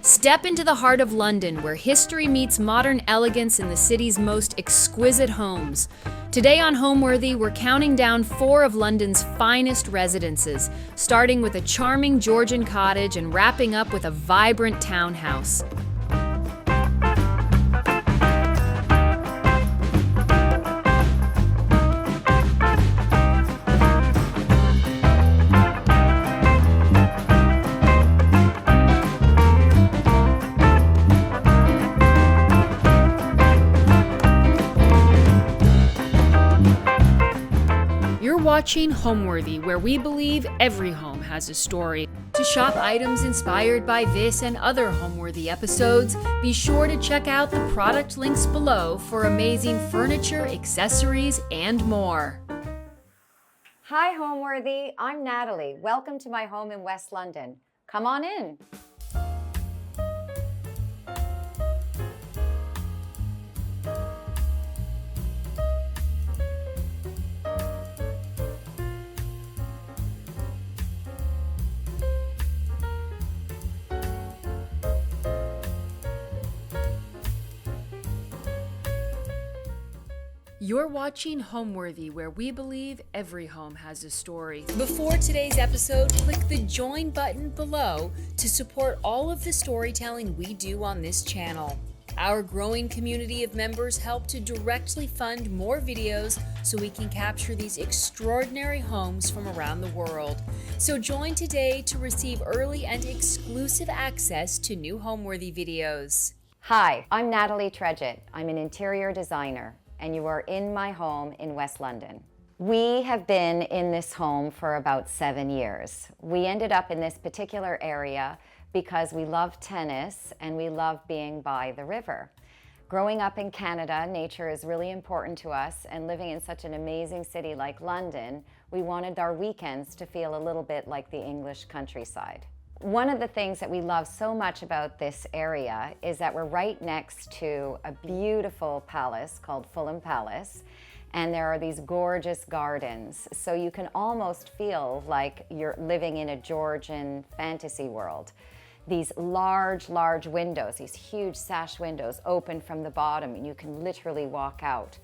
Step into the heart of London, where history meets modern elegance in the city's most exquisite homes. Today on Homeworthy, we're counting down 4 of London's finest residences, starting with a charming Georgian cottage and wrapping up with a vibrant townhouse. You're watching Homeworthy, where we believe every home has a story. To shop items inspired by this and other Homeworthy episodes, be sure to check out the product links below for amazing furniture, accessories, and more. Hi Homeworthy, I'm Natalie. Welcome to my home in West London. Come on in. You're watching Homeworthy, where we believe every home has a story. Before today's episode, click the join button below to support all of the storytelling we do on this channel. Our growing community of members help to directly fund more videos so we can capture these extraordinary homes from around the world. So join today to receive early and exclusive access to new Homeworthy videos. Hi, I'm Natalie Tredget. I'm an interior designer, and you are in my home in West London. We have been in this home for about 7 years. We ended up in this particular area because we love tennis and we love being by the river. Growing up in Canada, nature is really important to us, and living in such an amazing city like London, we wanted our weekends to feel a little bit like the English countryside. One of the things that we love so much about this area is that we're right next to a beautiful palace called Fulham Palace, and there are these gorgeous gardens, so you can almost feel like you're living in a Georgian fantasy world. These large windows, these huge sash windows open from the bottom, and you can literally walk out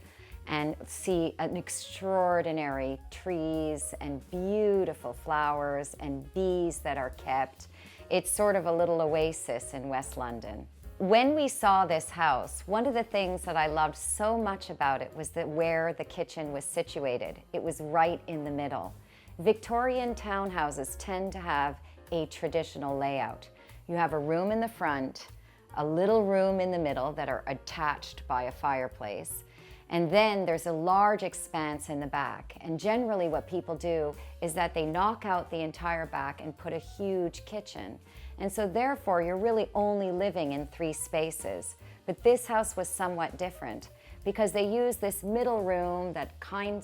and see an extraordinary trees and beautiful flowers and bees that are kept. It's sort of a little oasis in West London. When we saw this house, one of the things that I loved so much about it was that where the kitchen was situated. It was right in the middle. Victorian townhouses tend to have a traditional layout. You have a room in the front, a little room in the middle that are attached by a fireplace, and then there's a large expanse in the back. And generally what people do is that they knock out the entire back and put a huge kitchen. And so therefore you're really only living in 3 spaces. But this house was somewhat different because they use this middle room that kind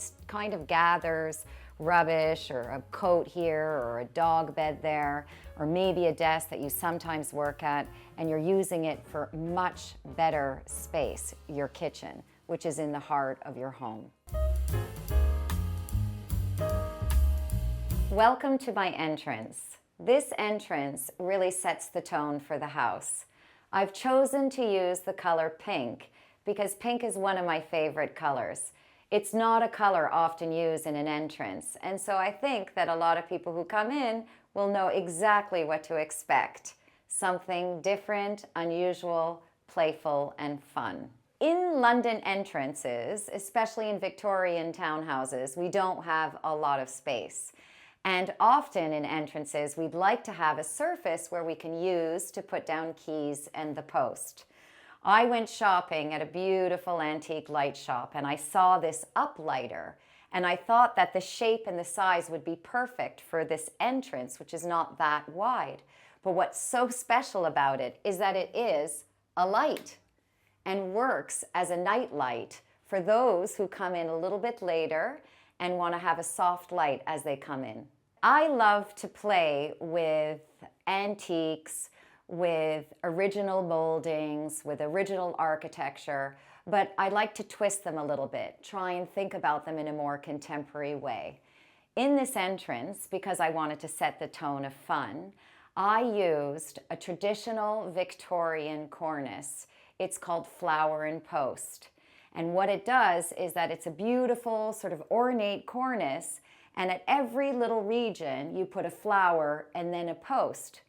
of gathers rubbish, or a coat here, or a dog bed there, or maybe a desk that you sometimes work at, and you're using it for much better space, your kitchen, which is in the heart of your home. Welcome to my entrance. This entrance really sets the tone for the house. I've chosen to use the color pink because pink is one of my favorite colors. It's not a color often used in an entrance, and so I think that a lot of people who come in will know exactly what to expect. Something different, unusual, playful, and fun. In London entrances, especially in Victorian townhouses, we don't have a lot of space. And often in entrances, we'd like to have a surface where we can use to put down keys and the post. I went shopping at a beautiful antique light shop, and I saw this uplighter, and I thought that the shape and the size would be perfect for this entrance, which is not that wide. But what's so special about it is that it is a light and works as a night light for those who come in a little bit later and want to have a soft light as they come in. I love to play with antiques, with original moldings, with original architecture, but I like to twist them a little bit, try and think about them in a more contemporary way. In this entrance, because I wanted to set the tone of fun, I used a traditional Victorian cornice. It's called flower and post. And what it does is that it's a beautiful sort of ornate cornice, and at every little region you put a flower and then a post.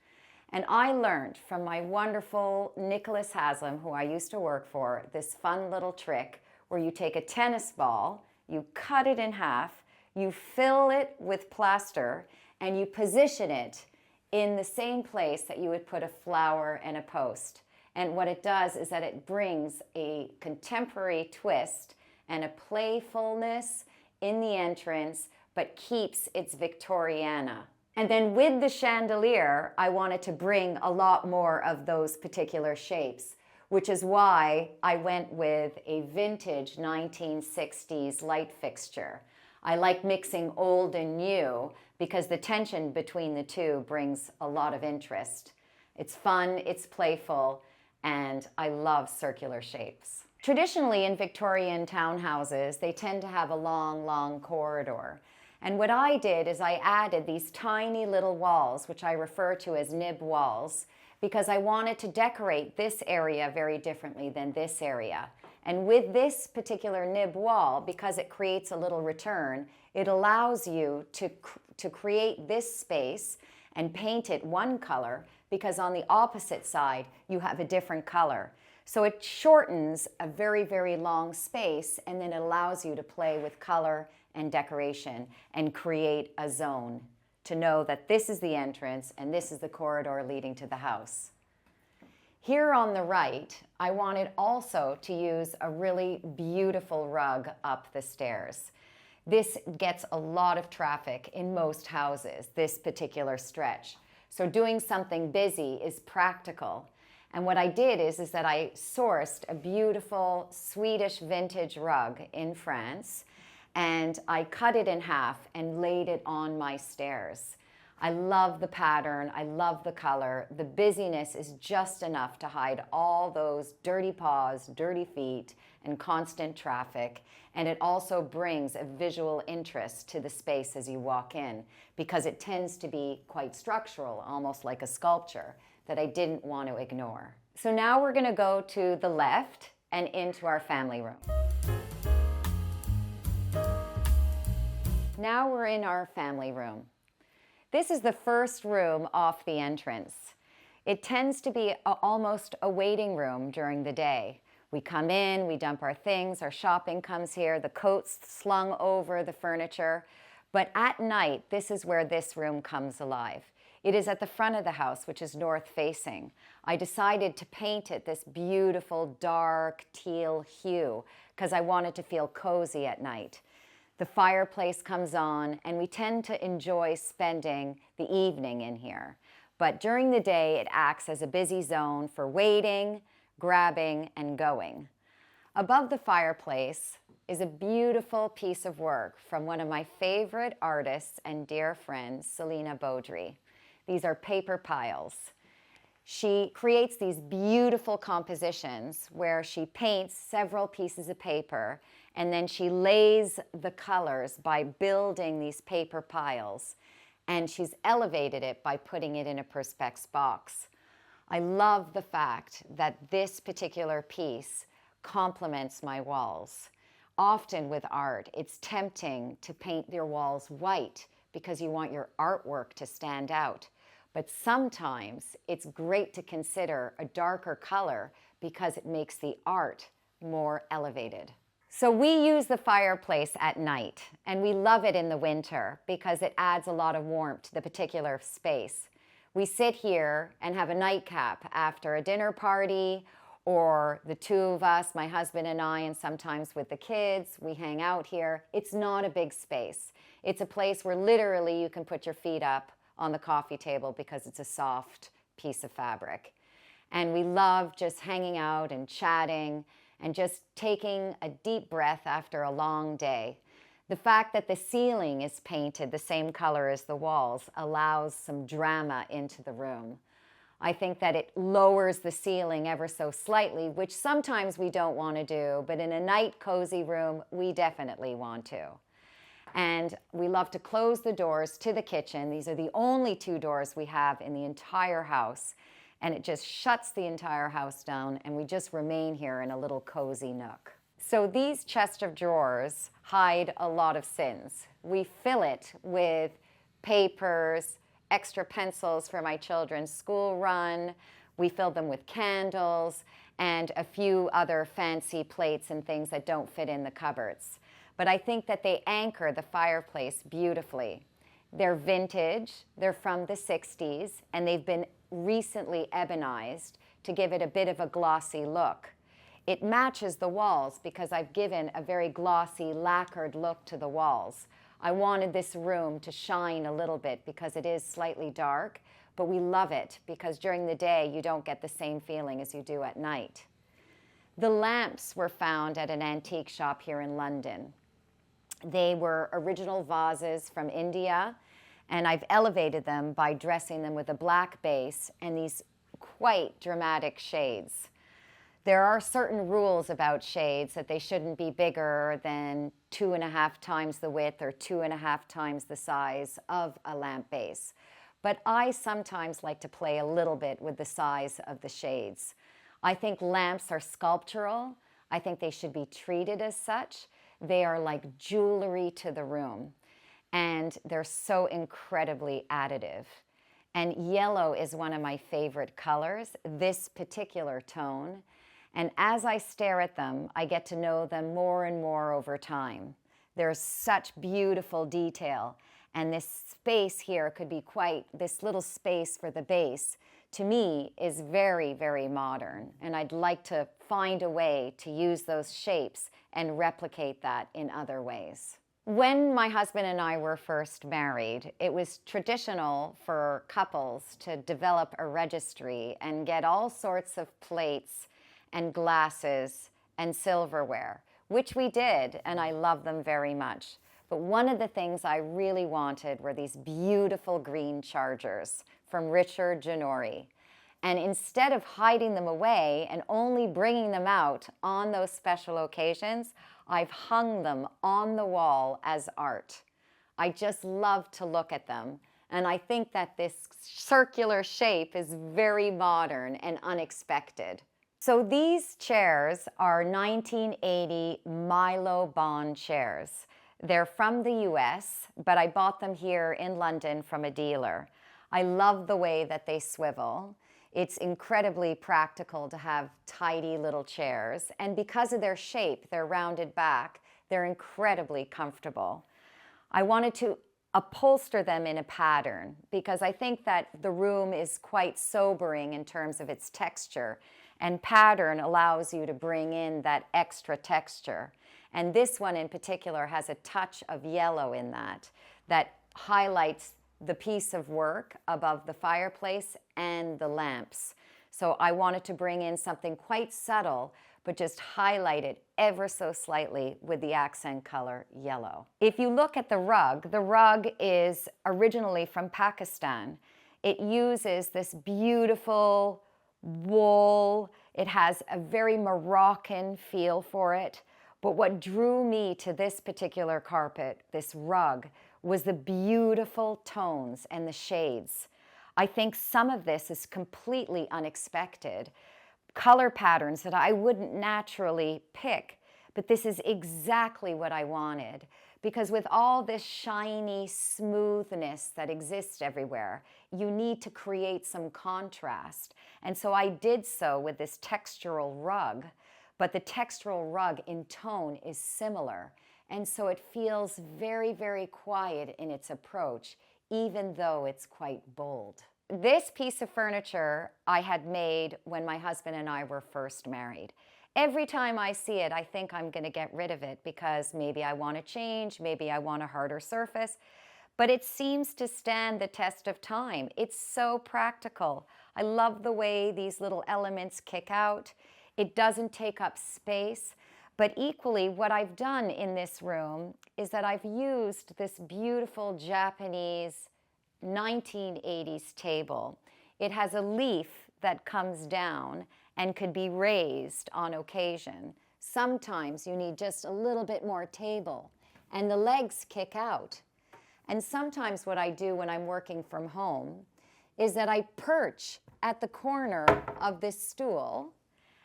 And I learned from my wonderful Nicholas Haslam, who I used to work for, this fun little trick where you take a tennis ball, you cut it in half, you fill it with plaster, and you position it in the same place that you would put a flower and a post. And what it does is that it brings a contemporary twist and a playfulness in the entrance, but keeps its Victoriana. And then with the chandelier, I wanted to bring a lot more of those particular shapes, which is why I went with a vintage 1960s light fixture. I like mixing old and new because the tension between the two brings a lot of interest. It's fun, it's playful, and I love circular shapes. Traditionally in Victorian townhouses, they tend to have a long corridor. And what I did is I added these tiny little walls, which I refer to as nib walls, because I wanted to decorate this area very differently than this area. And with this particular nib wall, because it creates a little return, it allows you to create this space and paint it one color, because on the opposite side, you have a different color. So it shortens a very long space, and then it allows you to play with color and decoration and create a zone to know that this is the entrance and this is the corridor leading to the house. Here on the right, I wanted also to use a really beautiful rug up the stairs. This gets a lot of traffic in most houses, this particular stretch. So doing something busy is practical. And what I did is that I sourced a beautiful Swedish vintage rug in France, and I cut it in half and laid it on my stairs. I love the pattern, I love the color. The busyness is just enough to hide all those dirty paws, dirty feet, and constant traffic. And it also brings a visual interest to the space as you walk in, because it tends to be quite structural, almost like a sculpture, that I didn't want to ignore. So now we're gonna go to the left and into our family room. Now we're in our family room. This is the first room off the entrance. It tends to be almost a waiting room during the day. We come in, we dump our things, our shopping comes here, the coats slung over the furniture. But at night, this is where this room comes alive. It is at the front of the house, which is north facing. I decided to paint it this beautiful dark teal hue because I wanted to feel cozy at night. The fireplace comes on, and we tend to enjoy spending the evening in here. But during the day, it acts as a busy zone for waiting, grabbing, and going. Above the fireplace is a beautiful piece of work from one of my favorite artists and dear friends, Selena Beaudry. These are paper piles. She creates these beautiful compositions where she paints several pieces of paper, and then she lays the colors by building these paper piles, and she's elevated it by putting it in a Perspex box. I love the fact that this particular piece complements my walls. Often with art, it's tempting to paint your walls white because you want your artwork to stand out. But sometimes it's great to consider a darker color because it makes the art more elevated. So we use the fireplace at night, and we love it in the winter because it adds a lot of warmth to the particular space. We sit here and have a nightcap after a dinner party, or the two of us, my husband and I, and sometimes with the kids, we hang out here. It's not a big space. It's a place where literally you can put your feet up on the coffee table because it's a soft piece of fabric. And we love just hanging out and chatting and just taking a deep breath after a long day. The fact that the ceiling is painted the same color as the walls allows some drama into the room. I think that it lowers the ceiling ever so slightly, which sometimes we don't want to do, but in a night cozy room, we definitely want to. And we love to close the doors to the kitchen. These are the only two doors we have in the entire house. And it just shuts the entire house down, and we just remain here in a little cozy nook. So these chest of drawers hide a lot of sins. We fill it with papers, extra pencils for my children's school run. We fill them with candles and a few other fancy plates and things that don't fit in the cupboards. But I think that they anchor the fireplace beautifully. They're vintage, they're from the 60s, and they've been recently ebonized to give it a bit of a glossy look. It matches the walls because I've given a very glossy, lacquered look to the walls. I wanted this room to shine a little bit because it is slightly dark, but we love it because during the day you don't get the same feeling as you do at night. The lamps were found at an antique shop here in London. They were original vases from India, and I've elevated them by dressing them with a black base and these quite dramatic shades. There are certain rules about shades that they shouldn't be bigger than 2.5 times the width or 2.5 times the size of a lamp base. But I sometimes like to play a little bit with the size of the shades. I think lamps are sculptural. I think they should be treated as such. They are like jewelry to the room, and they're so incredibly additive. And yellow is one of my favorite colors, this particular tone. And as I stare at them, I get to know them more and more over time. There's such beautiful detail. And this space here could be this little space for the base, to me, is very, very modern. And I'd like to find a way to use those shapes and replicate that in other ways. When my husband and I were first married, it was traditional for couples to develop a registry and get all sorts of plates and glasses and silverware, which we did, and I love them very much. But one of the things I really wanted were these beautiful green chargers from Richard Janori. And instead of hiding them away and only bringing them out on those special occasions, I've hung them on the wall as art. I just love to look at them. And I think that this circular shape is very modern and unexpected. So these chairs are 1980 Milo Bond chairs. They're from the US, but I bought them here in London from a dealer. I love the way that they swivel. It's incredibly practical to have tidy little chairs, and because of their shape, their rounded back, they're incredibly comfortable. I wanted to upholster them in a pattern because I think that the room is quite sobering in terms of its texture, and pattern allows you to bring in that extra texture. And this one in particular has a touch of yellow in that highlights the piece of work above the fireplace and the lamps. So I wanted to bring in something quite subtle, but just highlight it ever so slightly with the accent color yellow. If you look at the rug is originally from Pakistan. It uses this beautiful wool. It has a very Moroccan feel for it. But what drew me to this particular carpet, this rug, was the beautiful tones and the shades. I think some of this is completely unexpected. Color patterns that I wouldn't naturally pick, but this is exactly what I wanted. Because with all this shiny smoothness that exists everywhere, you need to create some contrast. And so I did so with this textural rug, but the textural rug in tone is similar. And so it feels very, very quiet in its approach, even though it's quite bold. This piece of furniture I had made when my husband and I were first married. Every time I see it, I think I'm going to get rid of it because maybe I want to change, maybe I want a harder surface, but it seems to stand the test of time. It's so practical. I love the way these little elements kick out. It doesn't take up space, but equally what I've done in this room is that I've used this beautiful Japanese 1980s table. It has a leaf that comes down and could be raised on occasion. Sometimes you need just a little bit more table. and the legs kick out. And sometimes what I do when I'm working from home is that I perch at the corner of this stool,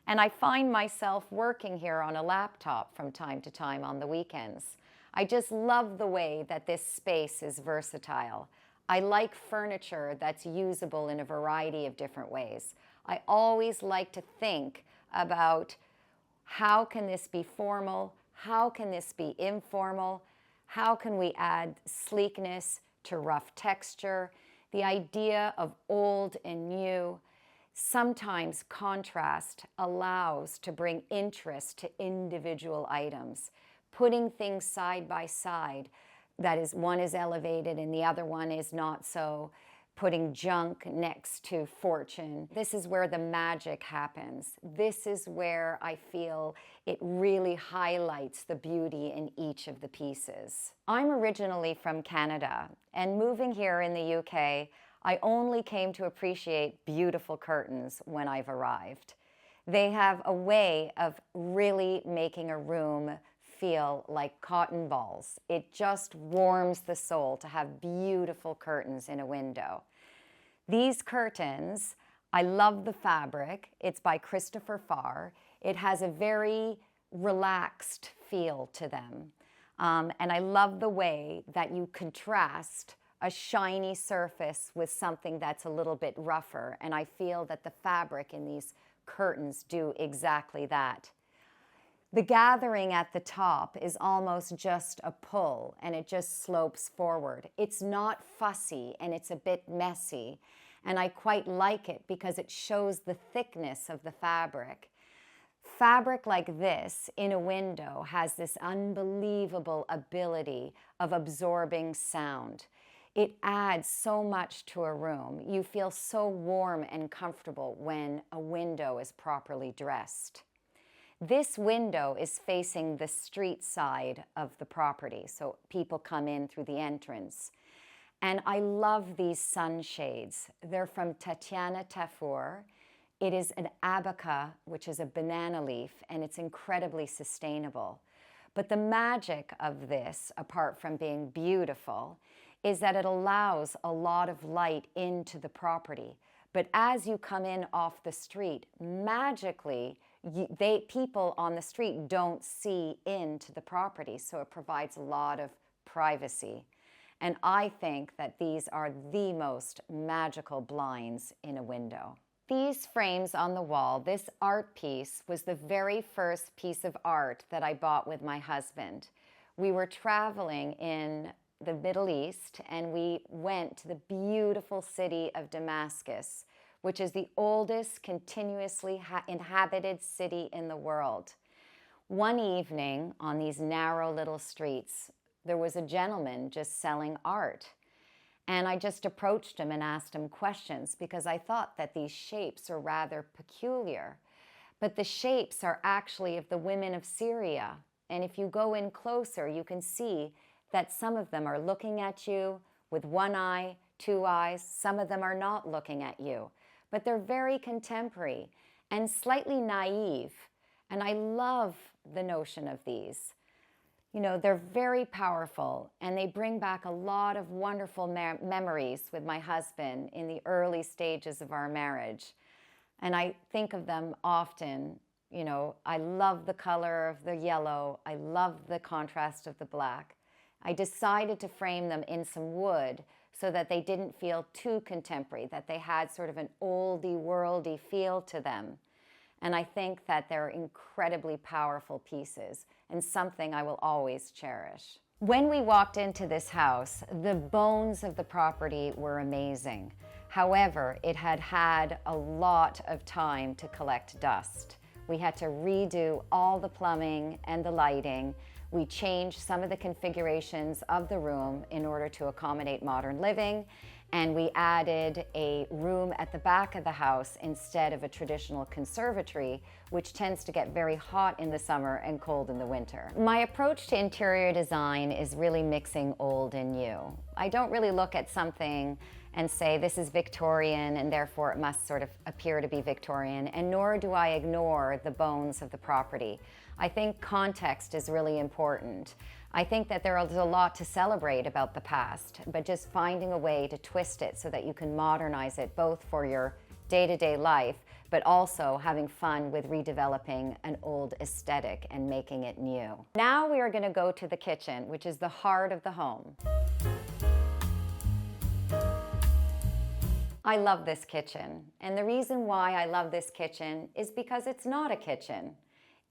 and I find myself working here on a laptop from time to time on the weekends. I just love the way that this space is versatile. I like furniture that's usable in a variety of different ways. I always like to think about how can this be formal, how can this be informal, how can we add sleekness to rough texture, the idea of old and new. Sometimes contrast allows to bring interest to individual items. Putting things side by side, that is, one is elevated and the other one is not so. Putting junk next to fortune. This is where the magic happens. This is where I feel it really highlights the beauty in each of the pieces. I'm originally from Canada, and moving here in the UK, I only came to appreciate beautiful curtains when I've arrived. They have a way of really making a room feel like cotton balls. It just warms the soul to have beautiful curtains in a window. These curtains, I love the fabric. It's by Christopher Farr. It has a very relaxed feel to them. And I love the way that you contrast a shiny surface with something that's a little bit rougher. And I feel that the fabric in these curtains do exactly that. The gathering at the top is almost just a pull, and it just slopes forward. It's not fussy, and it's a bit messy, and I quite like it because it shows the thickness of the fabric. Fabric like this in a window has this unbelievable ability of absorbing sound. It adds so much to a room. You feel so warm and comfortable when a window is properly dressed. This window is facing the street side of the property, so people come in through the entrance. And I love these sunshades. They're from Tatiana Tafour. It is an abaca, which is a banana leaf, and it's incredibly sustainable. But the magic of this, apart from being beautiful, is that it allows a lot of light into the property. But as you come in off the street, magically, people on the street don't see into the property, so it provides a lot of privacy. And I think that these are the most magical blinds in a window. These frames on the wall, this art piece was the very first piece of art that I bought with my husband. We were traveling in the Middle East, and we went to the beautiful city of Damascus, which is the oldest continuously inhabited city in the world. One evening on these narrow little streets, there was a gentleman just selling art. And I just approached him and asked him questions because I thought that these shapes are rather peculiar. But the shapes are actually of the women of Syria. And if you go in closer, you can see that some of them are looking at you with one eye, two eyes. Some of them are not looking at you. But they're very contemporary and slightly naive. And I love the notion of these. You know, they're very powerful, and they bring back a lot of wonderful memories with my husband in the early stages of our marriage. And I think of them often. You know, I love the color of the yellow. I love the contrast of the black. I decided to frame them in some wood so that they didn't feel too contemporary, that they had sort of an oldie worldy feel to them. And I think that they're incredibly powerful pieces and something I will always cherish. When we walked into this house, the bones of the property were amazing. However, it had had a lot of time to collect dust. We had to redo all the plumbing and the lighting. We changed some of the configurations of the room in order to accommodate modern living, and we added a room at the back of the house instead of a traditional conservatory, which tends to get very hot in the summer and cold in the winter. My approach to interior design is really mixing old and new. I don't really look at something and say this is Victorian and therefore it must sort of appear to be Victorian, and nor do I ignore the bones of the property. I think context is really important. I think that there is a lot to celebrate about the past, but just finding a way to twist it so that you can modernize it both for your day-to-day life, but also having fun with redeveloping an old aesthetic and making it new. Now we are going to go to the kitchen, which is the heart of the home. I love this kitchen, and the reason why I love this kitchen is because it's not a kitchen.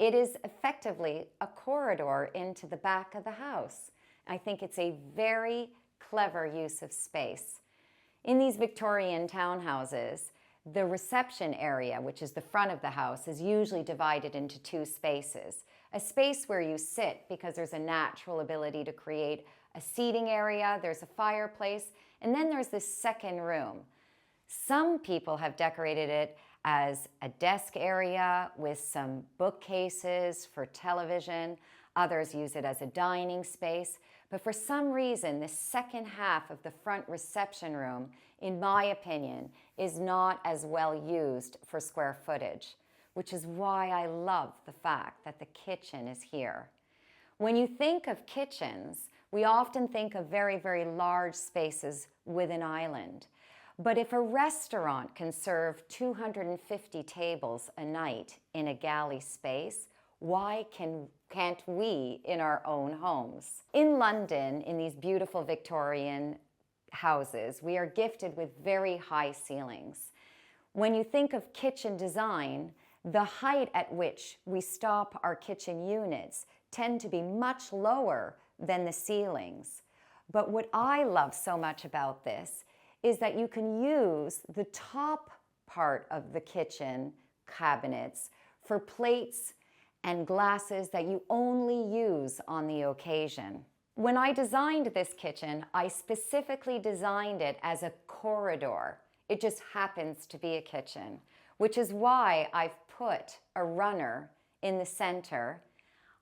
It is effectively a corridor into the back of the house. I think it's a very clever use of space. In these Victorian townhouses, the reception area, which is the front of the house, is usually divided into two spaces. A space where you sit because there's a natural ability to create a seating area, there's a fireplace, and then there's this second room. Some people have decorated it as a desk area with some bookcases for television. Others use it as a dining space. But for some reason, the second half of the front reception room, in my opinion, is not as well used for square footage, which is why I love the fact that the kitchen is here. When you think of kitchens, we often think of very, very large spaces with an island. But if a restaurant can serve 250 tables a night in a galley space, why can't we in our own homes? In London, in these beautiful Victorian houses, we are gifted with very high ceilings. When you think of kitchen design, the height at which we stop our kitchen units tend to be much lower than the ceilings. But what I love so much about this is that you can use the top part of the kitchen cabinets for plates and glasses that you only use on the occasion. When I designed this kitchen, I specifically designed it as a corridor. It just happens to be a kitchen, which is why I've put a runner in the center.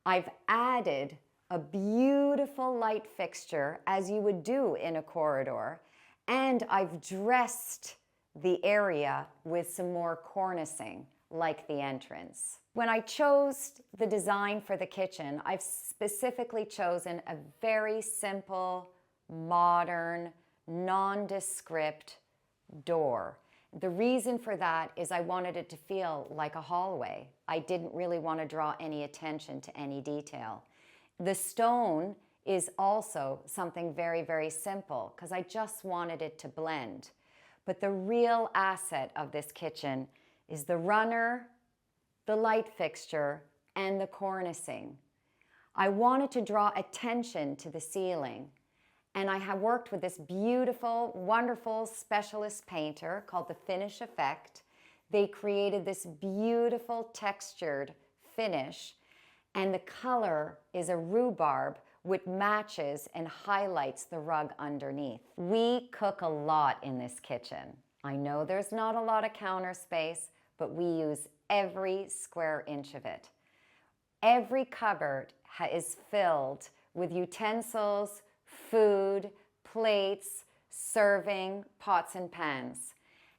I've added a beautiful light fixture, as you would do in a corridor, and I've dressed the area with some more cornicing, like the entrance. When I chose the design for the kitchen, I've specifically chosen a very simple, modern, nondescript door. The reason for that is I wanted it to feel like a hallway. I didn't really want to draw any attention to any detail. The stone is also something very, very simple because I just wanted it to blend. But the real asset of this kitchen is the runner, the light fixture, and the cornicing. I wanted to draw attention to the ceiling, and I have worked with this beautiful, wonderful specialist painter called the Finish Effect. They created this beautiful textured finish, and the color is a rhubarb which matches and highlights the rug underneath. We cook a lot in this kitchen. I know there's not a lot of counter space, but we use every square inch of it. Every cupboard is filled with utensils, food, plates, serving, pots and pans.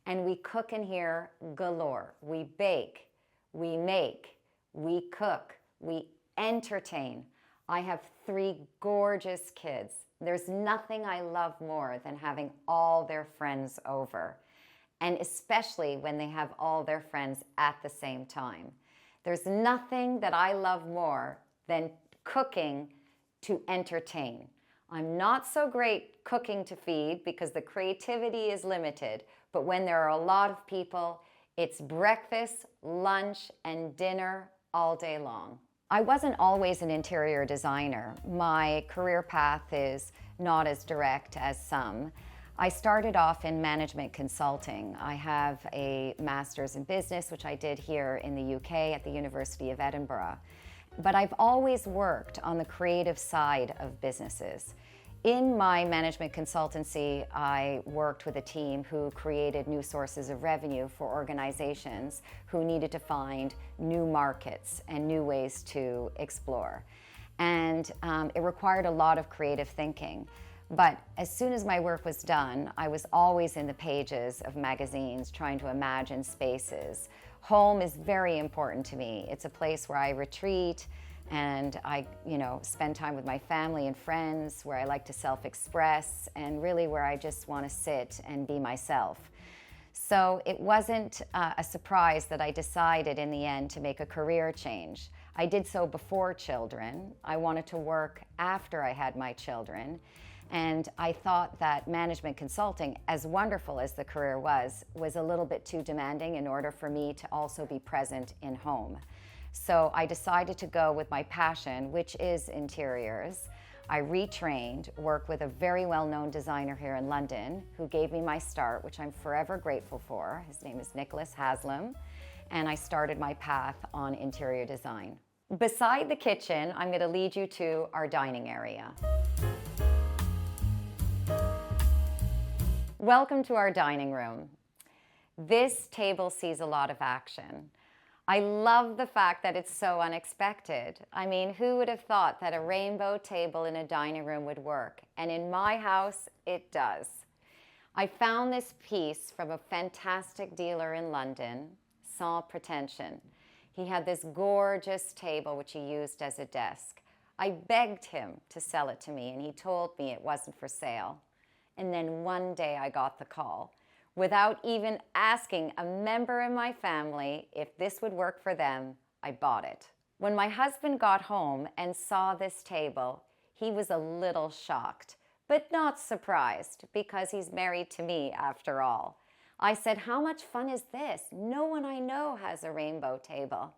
And we cook in here galore. We bake, we make, we cook, we entertain. I have 3 gorgeous kids. There's nothing I love more than having all their friends over, and especially when they have all their friends at the same time. There's nothing that I love more than cooking to entertain. I'm not so great cooking to feed because the creativity is limited, but when there are a lot of people, it's breakfast, lunch, and dinner all day long. I wasn't always an interior designer. My career path is not as direct as some. I started off in management consulting. I have a master's in business, which I did here in the UK at the University of Edinburgh. But I've always worked on the creative side of businesses. In my management consultancy, I worked with a team who created new sources of revenue for organizations who needed to find new markets and new ways to explore. And it required a lot of creative thinking. But as soon as my work was done, I was always in the pages of magazines trying to imagine spaces. Home is very important to me. It's a place where I retreat and I, spend time with my family and friends, where I like to self-express, and really where I just want to sit and be myself. So it wasn't a surprise that I decided in the end to make a career change. I did so before children. I wanted to work after I had my children. And I thought that management consulting, as wonderful as the career was a little bit too demanding in order for me to also be present in home. So I decided to go with my passion, which is interiors. I retrained, worked with a very well-known designer here in London who gave me my start, which I'm forever grateful for. His name is Nicholas Haslam, and I started my path on interior design. Beside the kitchen, I'm going to lead you to our dining area. Welcome to our dining room. This table sees a lot of action. I love the fact that it's so unexpected. I mean, who would have thought that a rainbow table in a dining room would work? And in my house, it does. I found this piece from a fantastic dealer in London, sans pretension. He had this gorgeous table which he used as a desk. I begged him to sell it to me, and he told me it wasn't for sale. And then one day I got the call. Without even asking a member in my family if this would work for them, I bought it. When my husband got home and saw this table, he was a little shocked, but not surprised, because he's married to me after all. I said, "How much fun is this? No one I know has a rainbow table."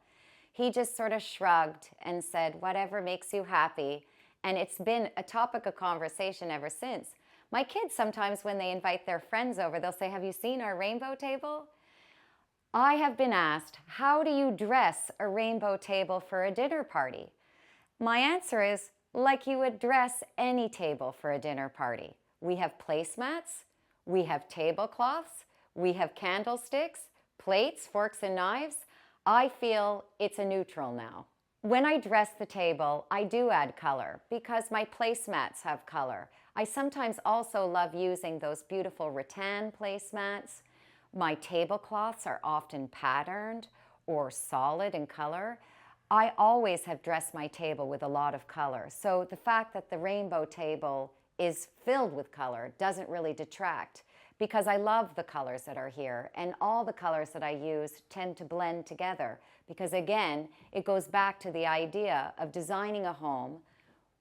He just sort of shrugged and said, "Whatever makes you happy." And it's been a topic of conversation ever since. My kids sometimes, when they invite their friends over, they'll say, "Have you seen our rainbow table?" I have been asked, how do you dress a rainbow table for a dinner party? My answer is, like you would dress any table for a dinner party. We have placemats, we have tablecloths, we have candlesticks, plates, forks, and knives. I feel it's a neutral now. When I dress the table, I do add color because my placemats have color. I sometimes also love using those beautiful rattan placemats. My tablecloths are often patterned or solid in color. I always have dressed my table with a lot of color. So the fact that the rainbow table is filled with color doesn't really detract, because I love the colors that are here, and all the colors that I use tend to blend together, because again, it goes back to the idea of designing a home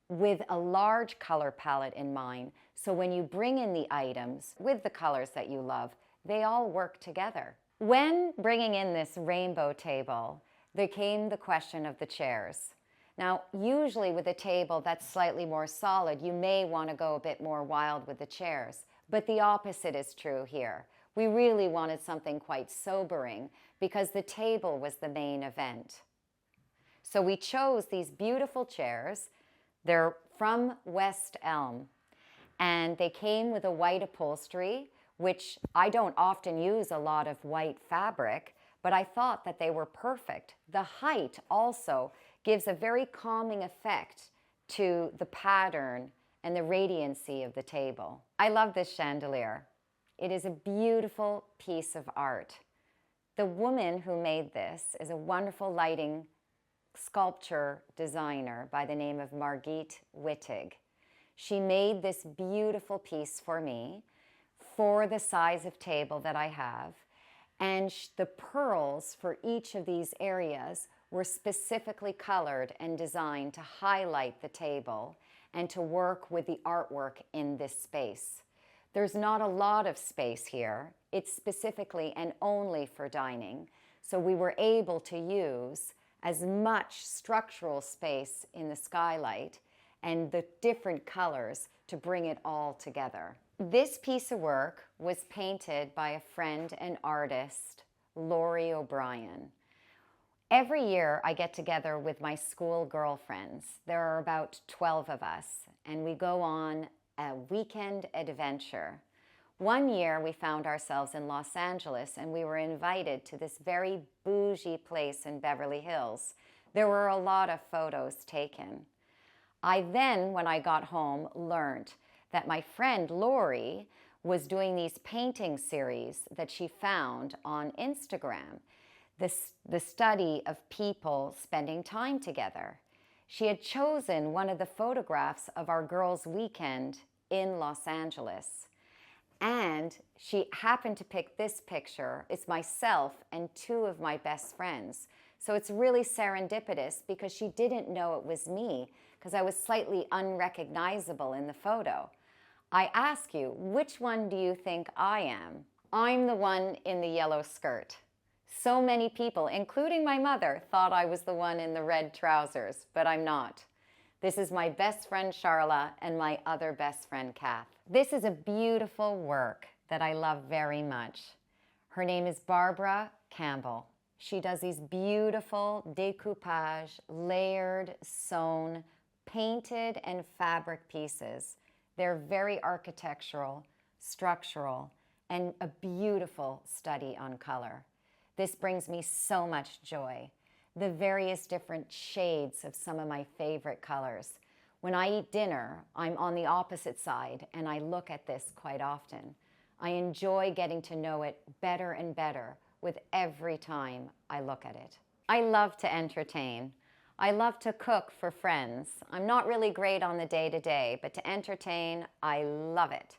with a large color palette in mind. So when you bring in the items with the colors that you love, they all work together. When bringing in this rainbow table, there came the question of the chairs. Now, usually with a table that's slightly more solid, you may want to go a bit more wild with the chairs, but the opposite is true here. We really wanted something quite sobering because the table was the main event. So we chose these beautiful chairs. They're from West Elm, and they came with a white upholstery, which I don't often use a lot of white fabric, but I thought that they were perfect. The height also gives a very calming effect to the pattern and the radiancy of the table. I love this chandelier. It is a beautiful piece of art. The woman who made this is a wonderful lighting sculpture designer by the name of Margit Wittig. She made this beautiful piece for me for the size of table that I have, and the pearls for each of these areas were specifically colored and designed to highlight the table and to work with the artwork in this space. There's not a lot of space here. It's specifically and only for dining, so we were able to use as much structural space in the skylight and the different colors to bring it all together. This piece of work was painted by a friend and artist, Laurie O'Brien. Every year I get together with my school girlfriends. There are about 12 of us, and we go on a weekend adventure. One year we found ourselves in Los Angeles, and we were invited to this very bougie place in Beverly Hills. There were a lot of photos taken. I then, when I got home, learned that my friend Laurie was doing these painting series that she found on Instagram, the study of people spending time together. She had chosen one of the photographs of our girls' weekend in Los Angeles. And she happened to pick this picture. It's myself and two of my best friends. So it's really serendipitous because she didn't know it was me because I was slightly unrecognizable in the photo. I ask you, which one do you think I am? I'm the one in the yellow skirt. So many people, including my mother, thought I was the one in the red trousers, but I'm not. This is my best friend Charla and my other best friend Kath. This is a beautiful work that I love very much. Her name is Barbara Campbell. She does these beautiful decoupage, layered, sewn, painted and fabric pieces. They're very architectural, structural, and a beautiful study on color. This brings me so much joy. The various different shades of some of my favorite colors. When I eat dinner, I'm on the opposite side and I look at this quite often. I enjoy getting to know it better and better with every time I look at it. I love to entertain. I love to cook for friends. I'm not really great on the day-to-day, but to entertain, I love it.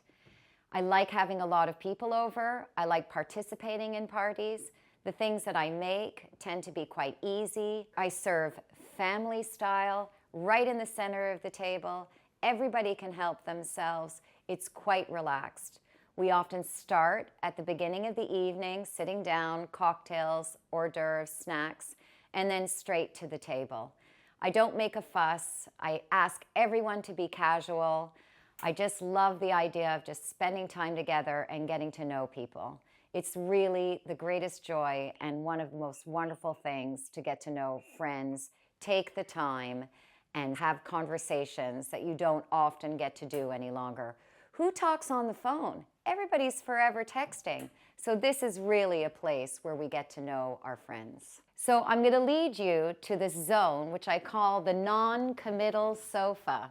I like having a lot of people over. I like participating in parties. The things that I make tend to be quite easy. I serve family style, right in the center of the table. Everybody can help themselves. It's quite relaxed. We often start at the beginning of the evening, sitting down, cocktails, hors d'oeuvres, snacks, and then straight to the table. I don't make a fuss. I ask everyone to be casual. I just love the idea of just spending time together and getting to know people. It's really the greatest joy and one of the most wonderful things to get to know friends, take the time, and have conversations that you don't often get to do any longer. Who talks on the phone? Everybody's forever texting. So this is really a place where we get to know our friends. So I'm going to lead you to this zone, which I call the non-committal sofa.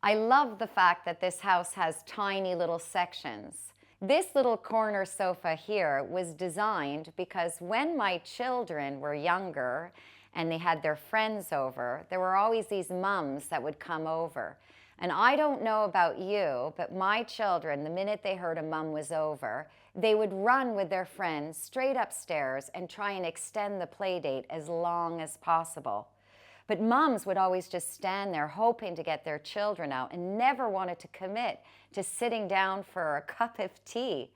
I love the fact that this house has tiny little sections. This little corner sofa here was designed because when my children were younger and they had their friends over, there were always these mums that would come over. And I don't know about you, but my children, the minute they heard a mum was over, they would run with their friends straight upstairs and try and extend the play date as long as possible. But mums would always just stand there hoping to get their children out and never wanted to commit to sitting down for a cup of tea.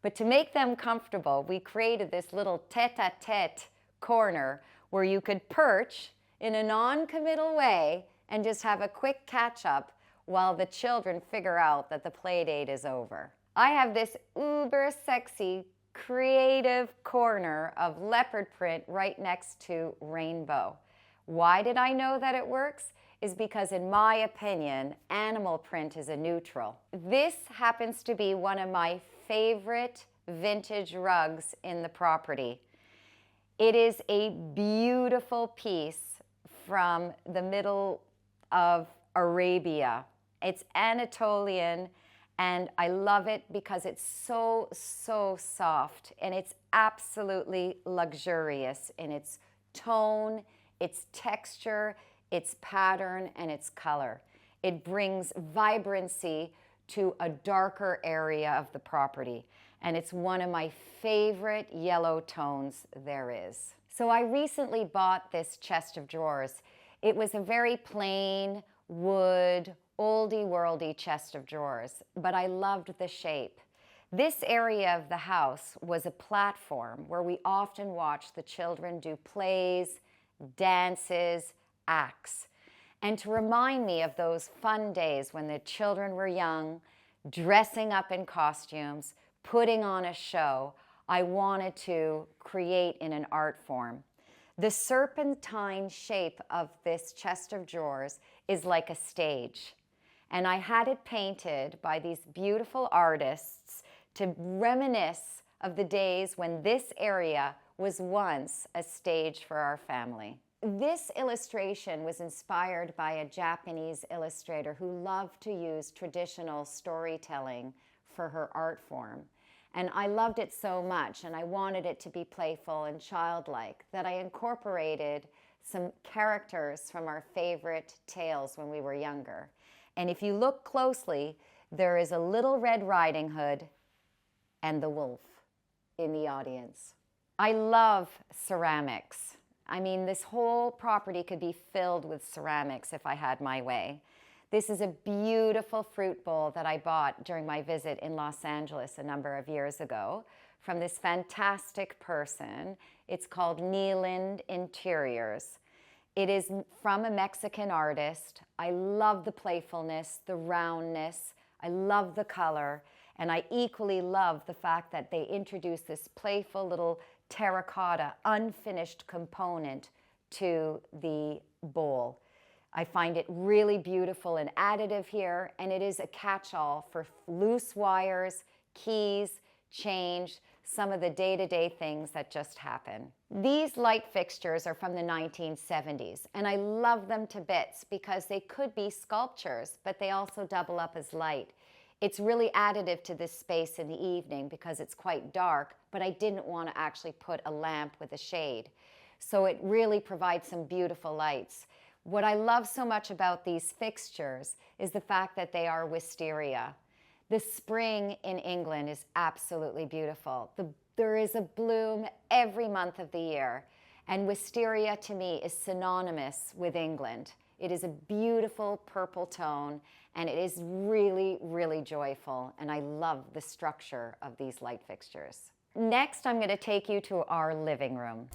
But to make them comfortable, we created this little tete-a-tete corner where you could perch in a non-committal way and just have a quick catch-up while the children figure out that the play date is over. I have this uber sexy, creative corner of leopard print right next to rainbow. Why did I know that it works? Is because in my opinion, animal print is a neutral. This happens to be one of my favorite vintage rugs in the property. It is a beautiful piece from the middle of Arabia. It's Anatolian and I love it because it's so soft and it's absolutely luxurious in its tone, its texture, its pattern, and its color. It brings vibrancy to a darker area of the property, and it's one of my favorite yellow tones there is. So I recently bought this chest of drawers. It was a very plain wood, oldie-worldy chest of drawers, but I loved the shape. This area of the house was a platform where we often watched the children do plays, dances, acts. And to remind me of those fun days when the children were young, dressing up in costumes, putting on a show, I wanted to create in an art form. The serpentine shape of this chest of drawers is like a stage. And I had it painted by these beautiful artists to reminisce of the days when this area was once a stage for our family. This illustration was inspired by a Japanese illustrator who loved to use traditional storytelling for her art form. And I loved it so much, and I wanted it to be playful and childlike, that I incorporated some characters from our favorite tales when we were younger. And if you look closely, there is a little Red Riding Hood and the wolf in the audience. I love ceramics. I mean, this whole property could be filled with ceramics if I had my way. This is a beautiful fruit bowl that I bought during my visit in Los Angeles a number of years ago from this fantastic person. It's called Neeland Interiors. It is from a Mexican artist. I love the playfulness, the roundness. I love the color. And I equally love the fact that they introduce this playful little terracotta, unfinished component to the bowl. I find it really beautiful and additive here, and it is a catch-all for loose wires, keys, change, some of the day-to-day things that just happen. These light fixtures are from the 1970s, and I love them to bits because they could be sculptures, but they also double up as light. It's really additive to this space in the evening because it's quite dark, but I didn't want to actually put a lamp with a shade. So it really provides some beautiful lights. What I love so much about these fixtures is the fact that they are wisteria. The spring in England is absolutely beautiful. There is a bloom every month of the year, and wisteria to me is synonymous with England. It is a beautiful purple tone, and it is really, really joyful, and I love the structure of these light fixtures. Next, I'm going to take you to our living room.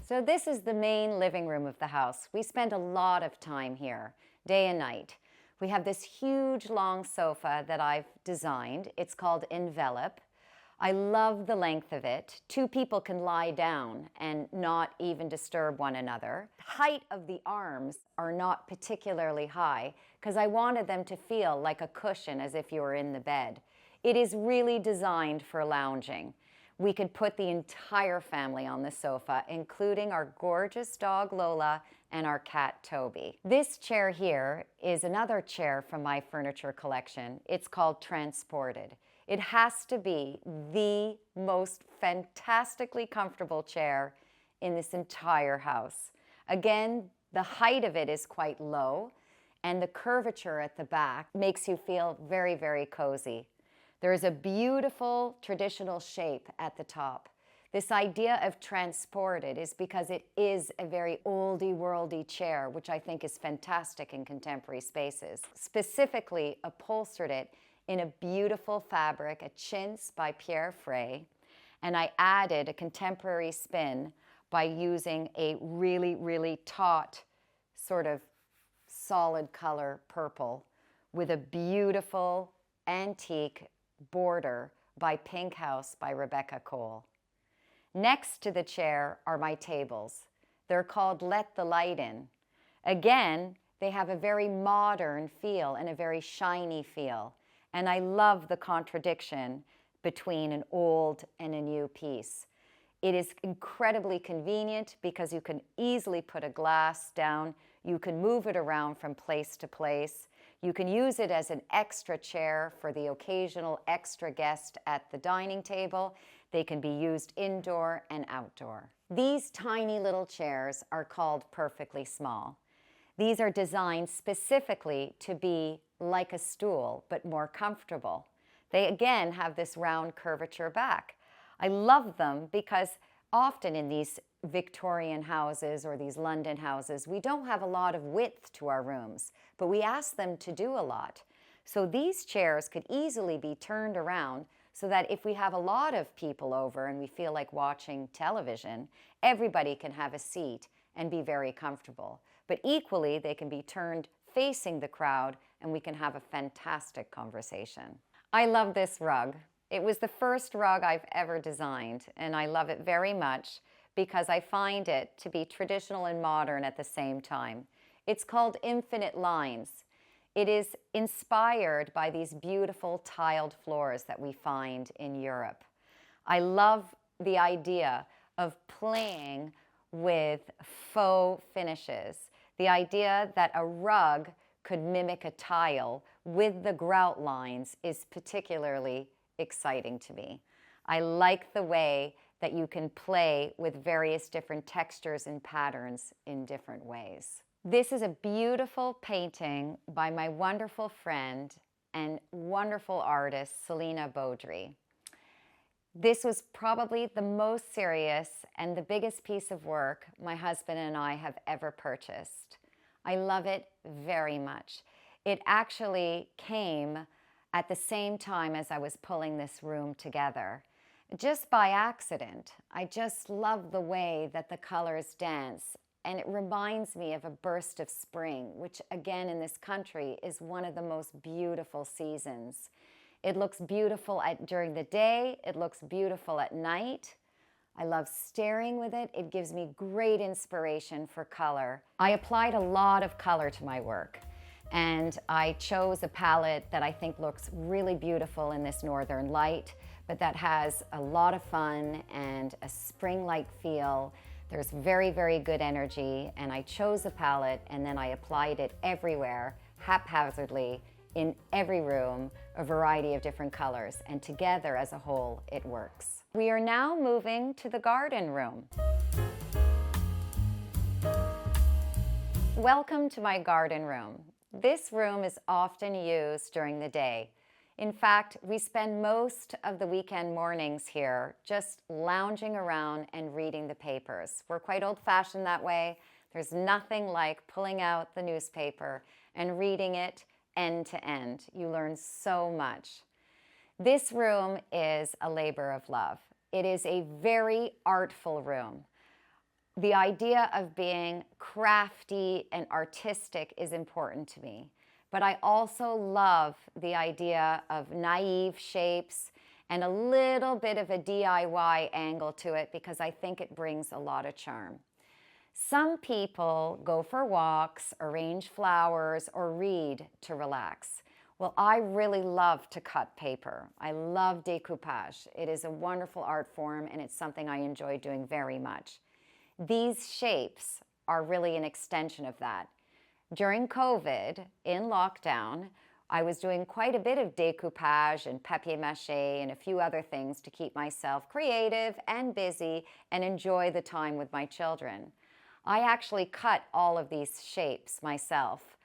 So this is the main living room of the house. We spend a lot of time here, day and night. We have this huge long sofa that I've designed. It's called Envelop. I love the length of it. Two people can lie down and not even disturb one another. The height of the arms are not particularly high because I wanted them to feel like a cushion as if you were in the bed. It is really designed for lounging. We could put the entire family on the sofa, including our gorgeous dog Lola and our cat Toby. This chair here is another chair from my furniture collection. It's called Transported. It has to be the most fantastically comfortable chair in this entire house. Again, the height of it is quite low, and the curvature at the back makes you feel very, very cozy. There is a beautiful traditional shape at the top. This idea of transported is because it is a very oldie-worldy chair, which I think is fantastic in contemporary spaces. Specifically upholstered it in a beautiful fabric, a chintz by Pierre Frey, and I added a contemporary spin by using a really, really taut, sort of solid color purple with a beautiful antique border by Pink House by Rebecca Cole. Next to the chair are my tables. They're called Let the Light In. Again, they have a very modern feel and a very shiny feel. And I love the contradiction between an old and a new piece. It is incredibly convenient because you can easily put a glass down. You can move it around from place to place. You can use it as an extra chair for the occasional extra guest at the dining table. They can be used indoor and outdoor. These tiny little chairs are called Perfectly Small. These are designed specifically to be like a stool, but more comfortable. They again have this round curvature back. I love them because often in these Victorian houses or these London houses, we don't have a lot of width to our rooms, but we ask them to do a lot. So these chairs could easily be turned around so that if we have a lot of people over and we feel like watching television, everybody can have a seat and be very comfortable. But equally, they can be turned facing the crowd and we can have a fantastic conversation. I love this rug. It was the first rug I've ever designed, and I love it very much because I find it to be traditional and modern at the same time. It's called Infinite Lines. It is inspired by these beautiful tiled floors that we find in Europe. I love the idea of playing with faux finishes, the idea that a rug could mimic a tile with the grout lines is particularly exciting to me. I like the way that you can play with various different textures and patterns in different ways. This is a beautiful painting by my wonderful friend and wonderful artist, Selena Baudry. This was probably the most serious and the biggest piece of work my husband and I have ever purchased. I love it very much. It actually came at the same time as I was pulling this room together. Just by accident. I just love the way that the colors dance, and it reminds me of a burst of spring, which again in this country is one of the most beautiful seasons. It looks beautiful during the day, it looks beautiful at night. I love staring with it. It gives me great inspiration for color. I applied a lot of color to my work, and I chose a palette that I think looks really beautiful in this northern light, but that has a lot of fun and a spring-like feel. There's very, very good energy, and I chose a palette and then I applied it everywhere, haphazardly, in every room, a variety of different colors, and together as a whole, it works. We are now moving to the garden room. Welcome to my garden room. This room is often used during the day. In fact, we spend most of the weekend mornings here just lounging around and reading the papers. We're quite old-fashioned that way. There's nothing like pulling out the newspaper and reading it end to end. You learn so much. This room is a labor of love. It is a very artful room. The idea of being crafty and artistic is important to me. But I also love the idea of naive shapes and a little bit of a DIY angle to it because I think it brings a lot of charm. Some people go for walks, arrange flowers, or read to relax. Well, I really love to cut paper. I love decoupage. It is a wonderful art form and it's something I enjoy doing very much. These shapes are really an extension of that. During COVID, in lockdown, I was doing quite a bit of decoupage and papier-mâché and a few other things to keep myself creative and busy and enjoy the time with my children. I actually cut all of these shapes myself.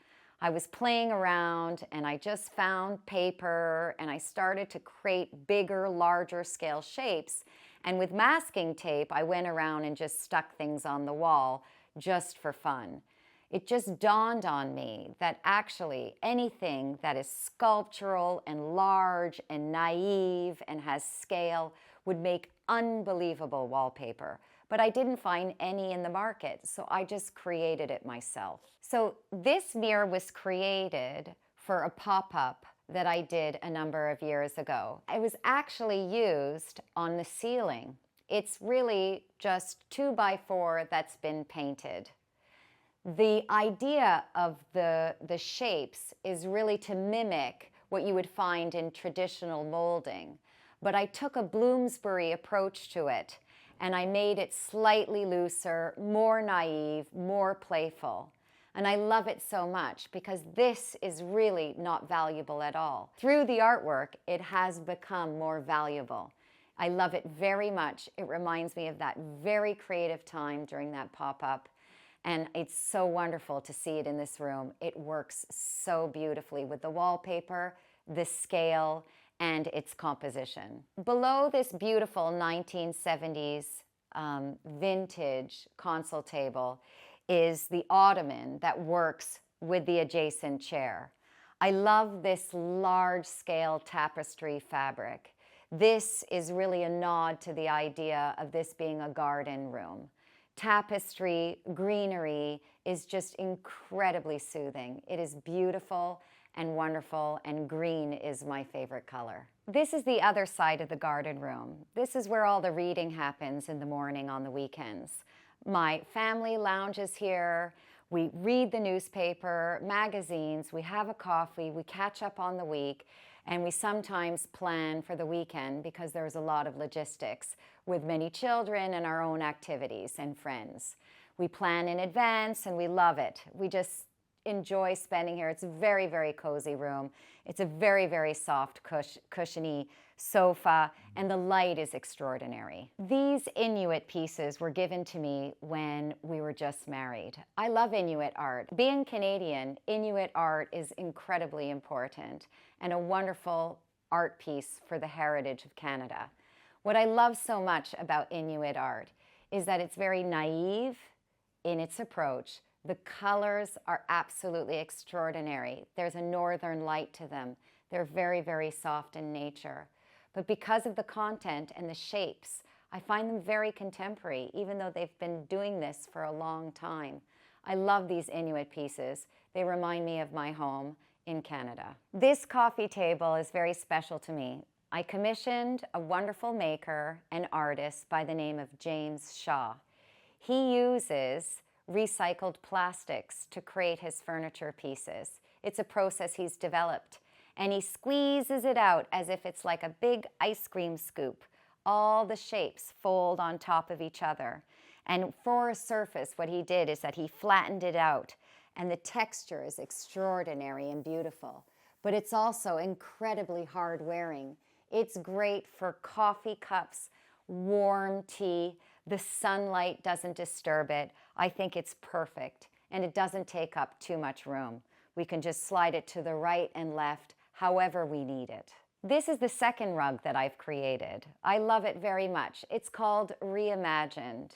I was playing around and I just found paper and I started to create bigger, larger scale shapes. And with masking tape, I went around and just stuck things on the wall just for fun. It just dawned on me that actually anything that is sculptural and large and naive and has scale would make unbelievable wallpaper. But I didn't find any in the market, so I just created it myself. So this mirror was created for a pop-up that I did a number of years ago. It was actually used on the ceiling. It's really just 2x4 that's been painted. The idea of the shapes is really to mimic what you would find in traditional molding. But I took a Bloomsbury approach to it and I made it slightly looser, more naive, more playful. And I love it so much because this is really not valuable at all. Through the artwork, it has become more valuable. I love it very much. It reminds me of that very creative time during that pop-up. And it's so wonderful to see it in this room. It works so beautifully with the wallpaper, the scale, and its composition. Below this beautiful 1970s vintage console table is the ottoman that works with the adjacent chair. I love this large-scale tapestry fabric. This is really a nod to the idea of this being a garden room. Tapestry, greenery is just incredibly soothing. It is beautiful and wonderful, and green is my favorite color. This is the other side of the garden room. This is where all the reading happens in the morning on the weekends. My family lounges here. We read the newspaper, magazines, we have a coffee, we catch up on the week, and we sometimes plan for the weekend because there's a lot of logistics with many children and our own activities and friends. We plan in advance and we love it. We just enjoy spending here. It's a very, very cozy room. It's a very, very soft, cushiony sofa, and the light is extraordinary. These Inuit pieces were given to me when we were just married. I love Inuit art. Being Canadian, Inuit art is incredibly important and a wonderful art piece for the heritage of Canada. What I love so much about Inuit art is that it's very naive in its approach. The colors are absolutely extraordinary. There's a northern light to them. They're very, very soft in nature. But because of the content and the shapes, I find them very contemporary, even though they've been doing this for a long time. I love these Inuit pieces. They remind me of my home in Canada. This coffee table is very special to me. I commissioned a wonderful maker and artist by the name of James Shaw. He uses recycled plastics to create his furniture pieces. It's a process he's developed, and he squeezes it out as if it's like a big ice cream scoop. All the shapes fold on top of each other. And for a surface, what he did is that he flattened it out, and the texture is extraordinary and beautiful. But it's also incredibly hard wearing. It's great for coffee cups, warm tea. The sunlight doesn't disturb it. I think it's perfect, and it doesn't take up too much room. We can just slide it to the right and left, however we need it. This is the second rug that I've created. I love it very much. It's called Reimagined.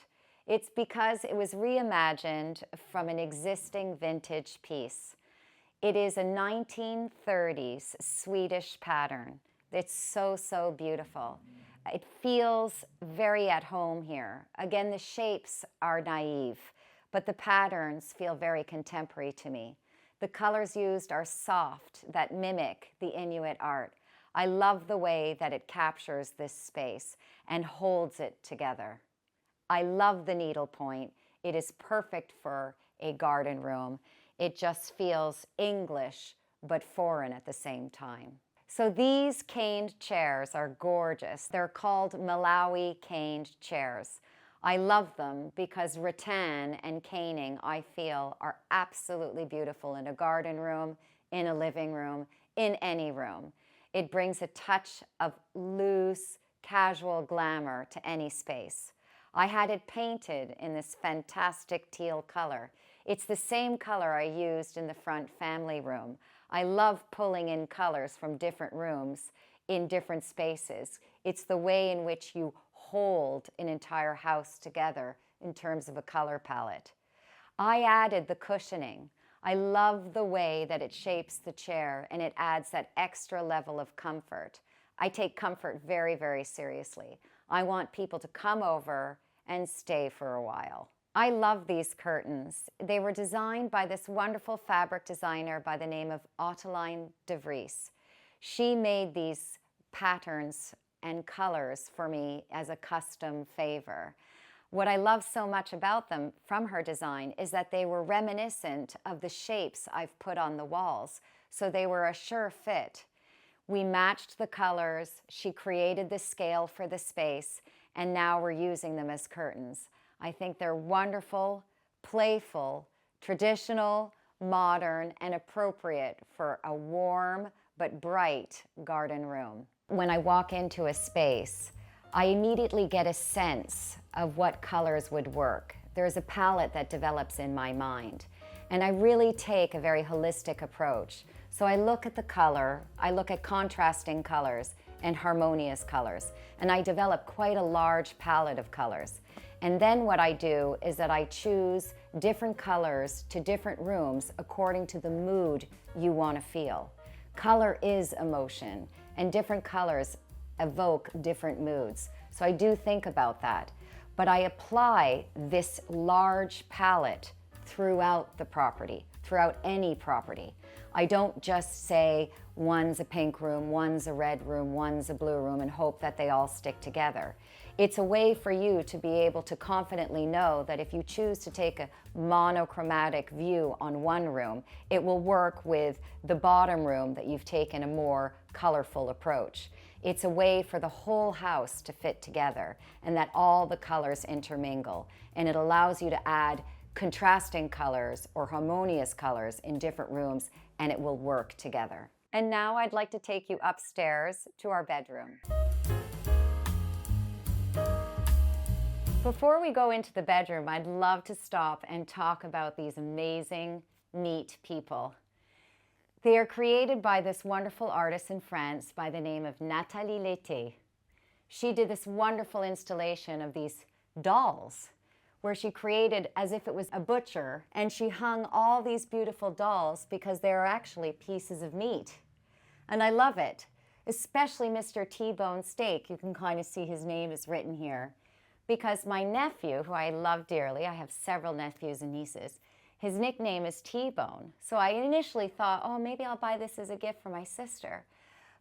It's because it was reimagined from an existing vintage piece. It is a 1930s Swedish pattern. It's so, so beautiful. It feels very at home here. Again, the shapes are naive, but the patterns feel very contemporary to me. The colors used are soft, that mimic the Inuit art. I love the way that it captures this space and holds it together. I love the needlepoint. It is perfect for a garden room. It just feels English, but foreign at the same time. So these caned chairs are gorgeous. They're called Malawi caned chairs. I love them because rattan and caning, I feel, are absolutely beautiful in a garden room, in a living room, in any room. It brings a touch of loose, casual glamour to any space. I had it painted in this fantastic teal color. It's the same color I used in the front family room. I love pulling in colors from different rooms in different spaces. It's the way in which you hold an entire house together in terms of a color palette. I added the cushioning. I love the way that it shapes the chair, and it adds that extra level of comfort. I take comfort very, very seriously. I want people to come over and stay for a while. I love these curtains. They were designed by this wonderful fabric designer by the name of Ottiline de Vries. She made these patterns and colors for me as a custom favor. What I love so much about them from her design is that they were reminiscent of the shapes I've put on the walls, so they were a sure fit. We matched the colors, she created the scale for the space, and now we're using them as curtains. I think they're wonderful, playful, traditional, modern, and appropriate for a warm but bright garden room. When I walk into a space, I immediately get a sense of what colors would work. There's a palette that develops in my mind, and I really take a very holistic approach. So I look at the color, I look at contrasting colors and harmonious colors, and I develop quite a large palette of colors. And then what I do is that I choose different colors to different rooms according to the mood you want to feel. Color is emotion, and different colors evoke different moods. So I do think about that. But I apply this large palette throughout the property, throughout any property. I don't just say one's a pink room, one's a red room, one's a blue room, and hope that they all stick together. It's a way for you to be able to confidently know that if you choose to take a monochromatic view on one room, it will work with the bottom room that you've taken a more colorful approach. It's a way for the whole house to fit together and that all the colors intermingle, and it allows you to add contrasting colors or harmonious colors in different rooms, and it will work together. And now I'd like to take you upstairs to our bedroom. Before we go into the bedroom, I'd love to stop and talk about these amazing, neat people. They are created by this wonderful artist in France by the name of Nathalie Lété. She did this wonderful installation of these dolls where she created as if it was a butcher, and she hung all these beautiful dolls because they are actually pieces of meat. And I love it, especially Mr. T-Bone Steak. You can kind of see his name is written here because my nephew, who I love dearly, I have several nephews and nieces, his nickname is T-Bone. So I initially thought, oh, maybe I'll buy this as a gift for my sister.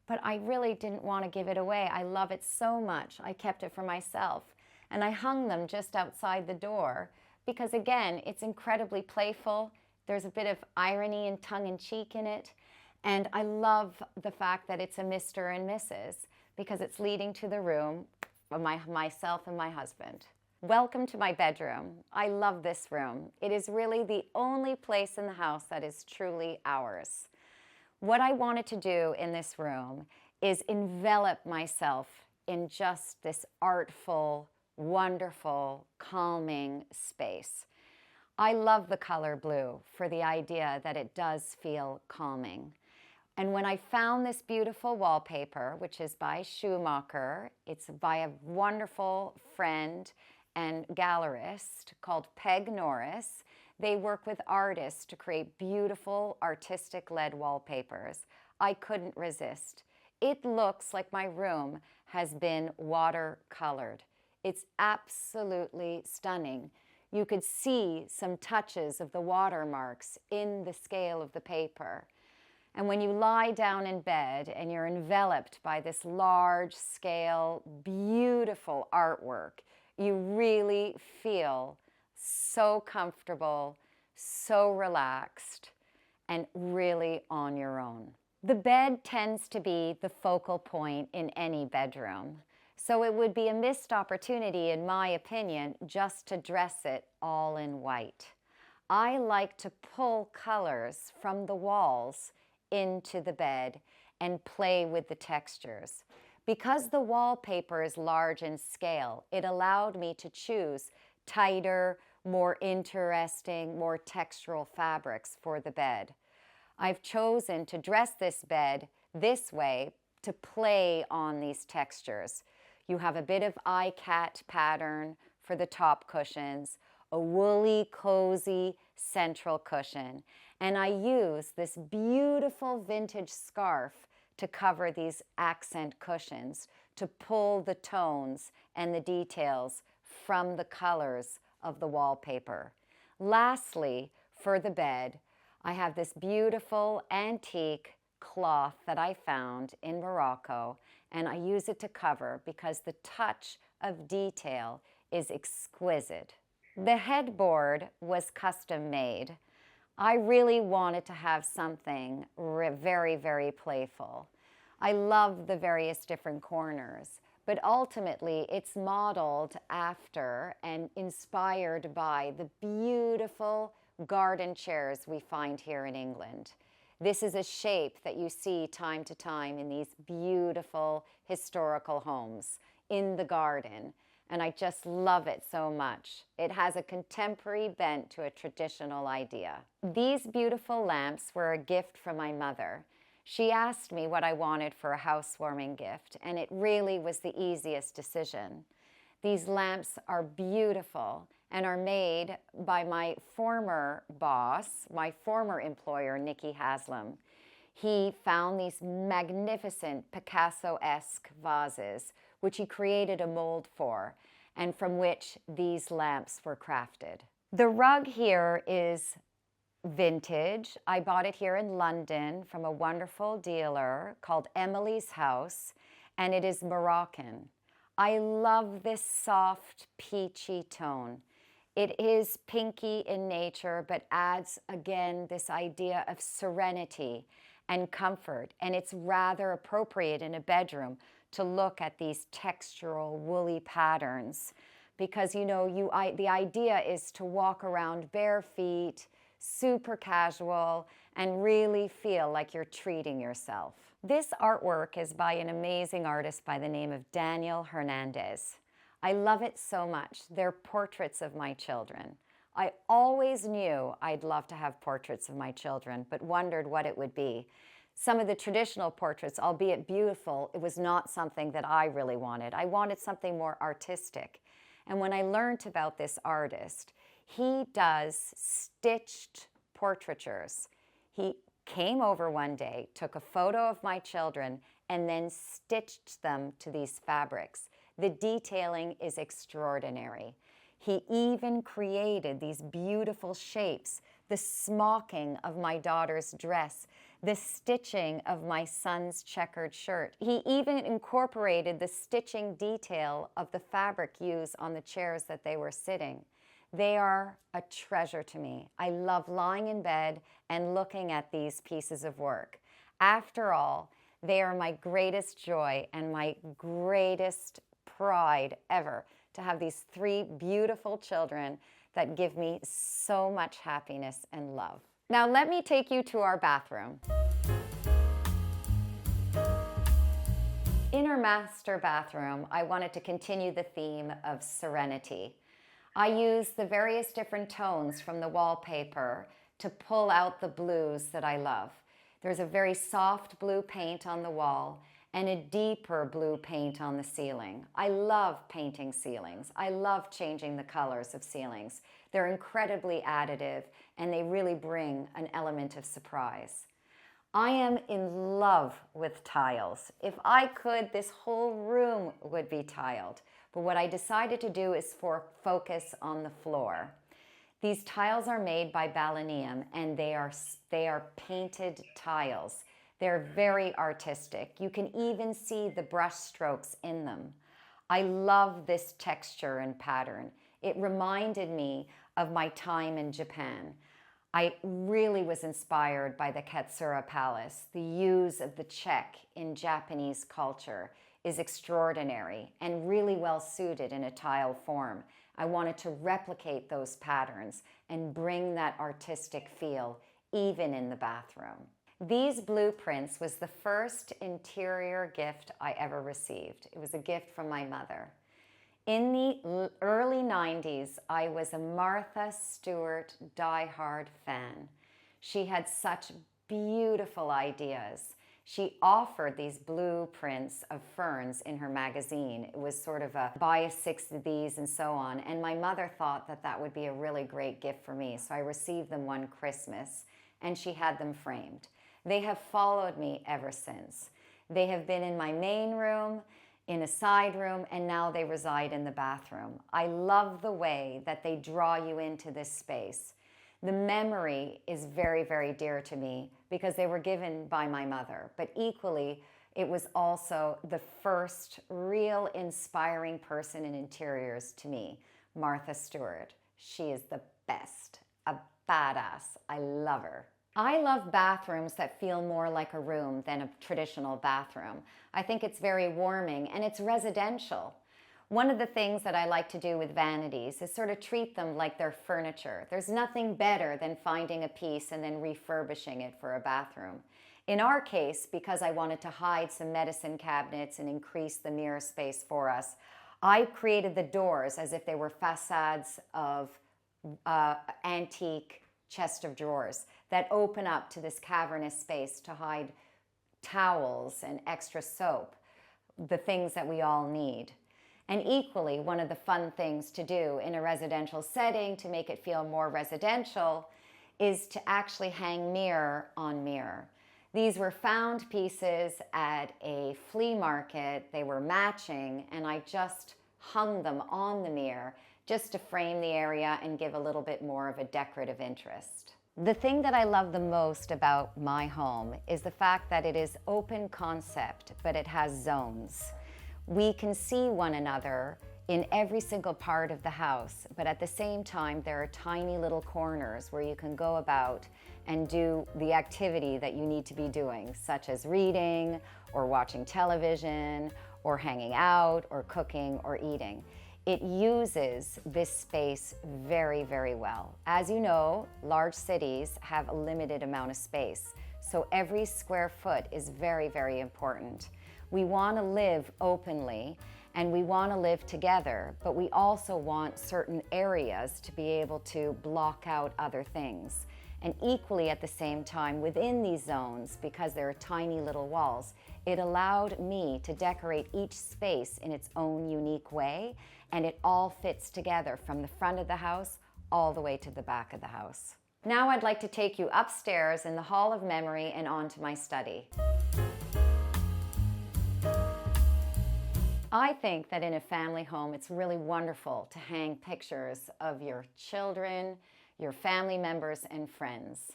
But I really didn't want to give it away. I love it so much. I kept it for myself. And I hung them just outside the door because, again, it's incredibly playful. There's a bit of irony and tongue-in-cheek in it. And I love the fact that it's a Mr. and Mrs. because it's leading to the room of myself and my husband. Welcome to my bedroom. I love this room. It is really the only place in the house that is truly ours. What I wanted to do in this room is envelop myself in just this artful, wonderful, calming space. I love the color blue for the idea that it does feel calming. And when I found this beautiful wallpaper, which is by Schumacher, it's by a wonderful friend and gallerist called Peg Norris. They work with artists to create beautiful artistic lead wallpapers. I couldn't resist. It looks like my room has been watercolored. It's absolutely stunning. You could see some touches of the watermarks in the scale of the paper. And when you lie down in bed and you're enveloped by this large scale, beautiful artwork, you really feel so comfortable, so relaxed, and really on your own. The bed tends to be the focal point in any bedroom. So it would be a missed opportunity, in my opinion, just to dress it all in white. I like to pull colors from the walls into the bed and play with the textures. Because the wallpaper is large in scale, it allowed me to choose tighter, more interesting, more textural fabrics for the bed. I've chosen to dress this bed this way to play on these textures. You have a bit of iCat pattern for the top cushions, a woolly, cozy central cushion, and I use this beautiful vintage scarf to cover these accent cushions to pull the tones and the details from the colors of the wallpaper. Lastly, for the bed, I have this beautiful antique cloth that I found in Morocco, and I use it to cover because the touch of detail is exquisite. The headboard was custom made. I really wanted to have something very, very playful. I love the various different corners, but ultimately it's modeled after and inspired by the beautiful garden chairs we find here in England. This is a shape that you see time to time in these beautiful historical homes in the garden, and I just love it so much. It has a contemporary bent to a traditional idea. These beautiful lamps were a gift from my mother. She asked me what I wanted for a housewarming gift, and it really was the easiest decision. These lamps are beautiful and are made by my former boss, my former employer, Nicky Haslam. He found these magnificent Picasso-esque vases, which he created a mold for, and from which these lamps were crafted. The rug here is vintage. I bought it here in London from a wonderful dealer called Emily's House, and it is Moroccan. I love this soft, peachy tone. It is pinky in nature, but adds, again, this idea of serenity and comfort. And it's rather appropriate in a bedroom to look at these textural, woolly patterns because, you know, the idea is to walk around bare feet, super casual, and really feel like you're treating yourself. This artwork is by an amazing artist by the name of Daniel Hernandez. I love it so much. They're portraits of my children. I always knew I'd love to have portraits of my children, but wondered what it would be. Some of the traditional portraits, albeit beautiful, it was not something that I really wanted. I wanted something more artistic. And when I learned about this artist, he does stitched portraitures. He came over one day, took a photo of my children, and then stitched them to these fabrics. The detailing is extraordinary. He even created these beautiful shapes, the smocking of my daughter's dress, the stitching of my son's checkered shirt. He even incorporated the stitching detail of the fabric used on the chairs that they were sitting. They are a treasure to me. I love lying in bed and looking at these pieces of work. After all, they are my greatest joy and my greatest pride ever, to have these 3 beautiful children that give me so much happiness and love. Now let me take you to our bathroom. In our master bathroom, I wanted to continue the theme of serenity. I used the various different tones from the wallpaper to pull out the blues that I love. There's a very soft blue paint on the wall and a deeper blue paint on the ceiling. I love painting ceilings. I love changing the colors of ceilings. They're incredibly additive and they really bring an element of surprise. I am in love with tiles. If I could, this whole room would be tiled. But what I decided to do is focus on the floor. These tiles are made by Balanium and they are painted tiles. They're very artistic. You can even see the brush strokes in them. I love this texture and pattern. It reminded me of my time in Japan. I really was inspired by the Katsura Palace. The use of the check in Japanese culture is extraordinary and really well suited in a tile form. I wanted to replicate those patterns and bring that artistic feel even in the bathroom. These blueprints was the first interior gift I ever received. It was a gift from my mother. In the early 90s, I was a Martha Stewart diehard fan. She had such beautiful ideas. She offered these blueprints of ferns in her magazine. It was sort of a buy a 6 of these and so on. And my mother thought that that would be a really great gift for me. So I received them one Christmas and she had them framed. They have followed me ever since. They have been in my main room, in a side room, and now they reside in the bathroom. I love the way that they draw you into this space. The memory is very, very dear to me because they were given by my mother, but equally, it was also the first real inspiring person in interiors to me, Martha Stewart. She is the best, a badass. I love her. I love bathrooms that feel more like a room than a traditional bathroom. I think it's very warming and it's residential. One of the things that I like to do with vanities is sort of treat them like they're furniture. There's nothing better than finding a piece and then refurbishing it for a bathroom. In our case, because I wanted to hide some medicine cabinets and increase the mirror space for us, I created the doors as if they were facades of antique chest of drawers that open up to this cavernous space to hide towels and extra soap, the things that we all need. And equally, one of the fun things to do in a residential setting to make it feel more residential is to actually hang mirror on mirror. These were found pieces at a flea market. They were matching, and I just hung them on the mirror just to frame the area and give a little bit more of a decorative interest. The thing that I love the most about my home is the fact that it is open concept, but it has zones. We can see one another in every single part of the house, but at the same time, there are tiny little corners where you can go about and do the activity that you need to be doing, such as reading or watching television or hanging out or cooking or eating. it uses this space very, very well. As you know, large cities have a limited amount of space, so every square foot is very, very important. We want to live openly and we want to live together, but we also want certain areas to be able to block out other things. And equally at the same time, within these zones, because there are tiny little walls, it allowed me to decorate each space in its own unique way, and it all fits together from the front of the house all the way to the back of the house. Now I'd like to take you upstairs in the Hall of Memory and onto my study. I think that in a family home, it's really wonderful to hang pictures of your children, your family members, and friends.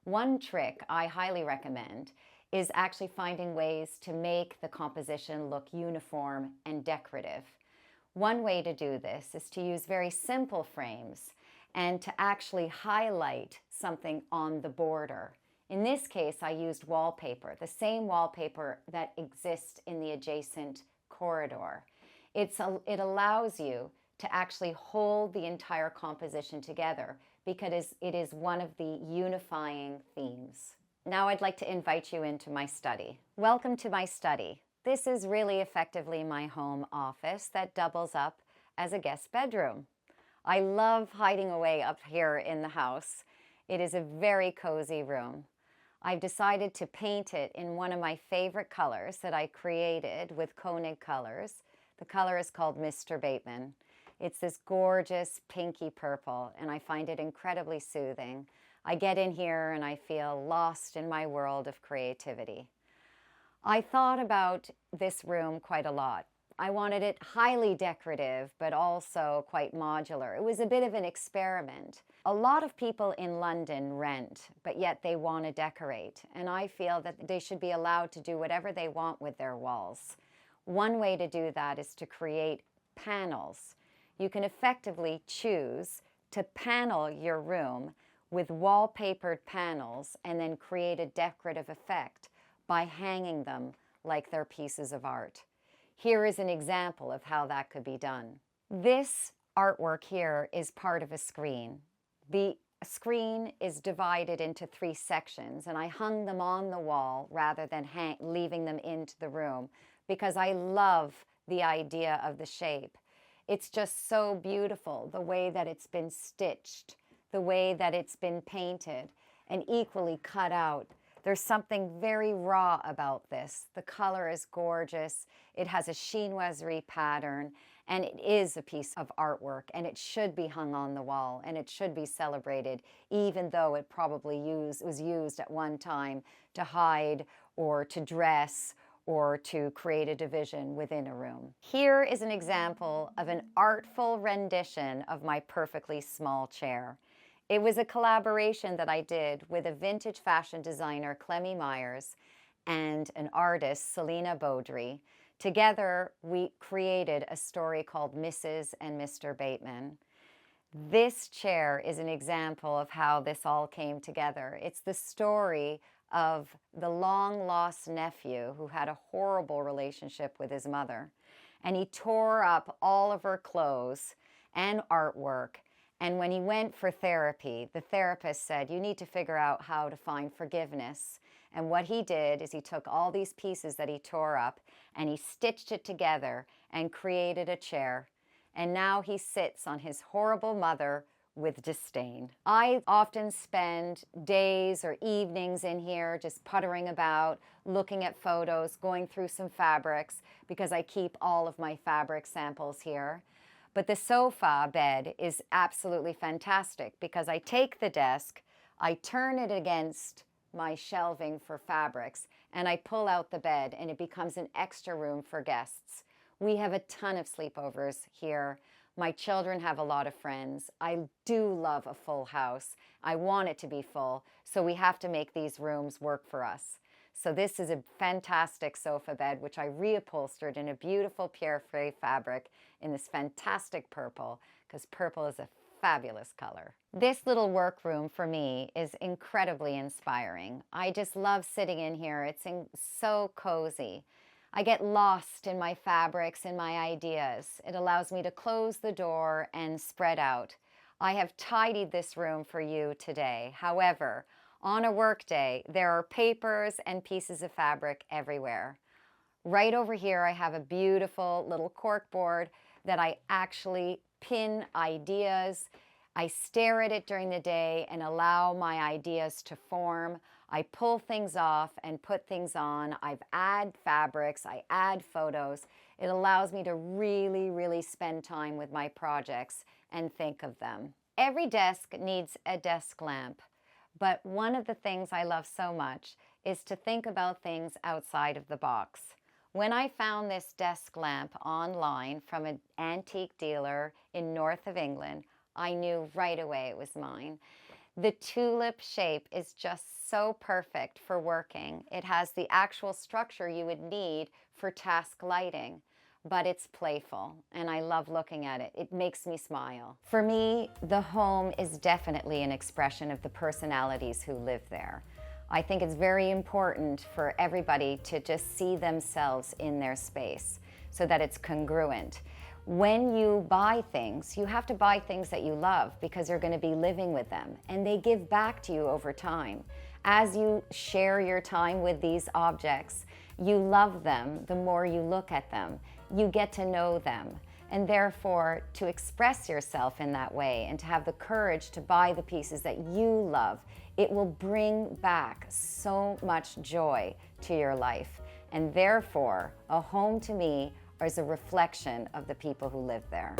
One trick I highly recommend is actually finding ways to make the composition look uniform and decorative. One way to do this is to use very simple frames and to actually highlight something on the border. In this case, I used wallpaper, the same wallpaper that exists in the adjacent corridor. It allows you to actually hold the entire composition together because it is one of the unifying themes. Now I'd like to invite you into my study. Welcome to my study. This is really effectively my home office that doubles up as a guest bedroom. I love hiding away up here in the house. It is a very cozy room. I've decided to paint it in one of my favorite colors that I created with Koenig colors. The color is called Mr. Bateman. It's this gorgeous pinky purple, and I find it incredibly soothing. I get in here and I feel lost in my world of creativity. I thought about this room quite a lot. I wanted it highly decorative, but also quite modular. It was a bit of an experiment. A lot of people in London rent, but yet they want to decorate. And I feel that they should be allowed to do whatever they want with their walls. One way to do that is to create panels. You can effectively choose to panel your room with wallpapered panels and then create a decorative effect by hanging them like they're pieces of art. Here is an example of how that could be done. This artwork here is part of a screen. The screen is divided into 3 sections, and I hung them on the wall rather than leaving them into the room because I love the idea of the shape. It's just so beautiful, the way that it's been stitched, the way that it's been painted, and equally cut out. There's something very raw about this. The color is gorgeous. It has a chinoiserie pattern, and it is a piece of artwork, and it should be hung on the wall, and it should be celebrated, even though it probably was used at one time to hide or to dress or to create a division within a room. Here is an example of an artful rendition of my perfectly small chair. It was a collaboration that I did with a vintage fashion designer, Clemmy Myers, and an artist, Selena Beaudry. Together, we created a story called Mrs. and Mr. Bateman. This chair is an example of how this all came together. It's the story of the long-lost nephew who had a horrible relationship with his mother. And he tore up all of her clothes and artwork. And when he went for therapy, the therapist said, you need to figure out how to find forgiveness. And what he did is he took all these pieces that he tore up and he stitched it together and created a chair. And now he sits on his horrible mother with disdain. I often spend days or evenings in here just puttering about, looking at photos, going through some fabrics, because I keep all of my fabric samples here. But the sofa bed is absolutely fantastic because I take the desk, I turn it against my shelving for fabrics, and I pull out the bed, and it becomes an extra room for guests. We have a ton of sleepovers here. My children have a lot of friends. I do love a full house. I want it to be full, so we have to make these rooms work for us. So this is a fantastic sofa bed, which I reupholstered in a beautiful Pierre Fray fabric in this fantastic purple, because purple is a fabulous color. This little workroom for me is incredibly inspiring. I just love sitting in here. It's so cozy. I get lost in my fabrics and my ideas. It allows me to close the door and spread out. I have tidied this room for you today. However, on a work day, there are papers and pieces of fabric everywhere. Right over here, I have a beautiful little cork board that I actually pin ideas. I stare at it during the day and allow my ideas to form. I pull things off and put things on. I've add fabrics, I add photos. It allows me to really spend time with my projects and think of them. Every desk needs a desk lamp, but one of the things I love so much is to think about things outside of the box. When I found this desk lamp online from an antique dealer in north of England, I knew right away it was mine. The tulip shape is just so perfect for working. It has the actual structure you would need for task lighting, but it's playful and I love looking at it. It makes me smile. For me, the home is definitely an expression of the personalities who live there. I think it's very important for everybody to just see themselves in their space so that it's congruent. When you buy things, you have to buy things that you love because you're going to be living with them and they give back to you over time. As you share your time with these objects, you love them the more you look at them. You get to know them. And therefore, to express yourself in that way and to have the courage to buy the pieces that you love, it will bring back so much joy to your life. And therefore, a home to me is a reflection of the people who live there.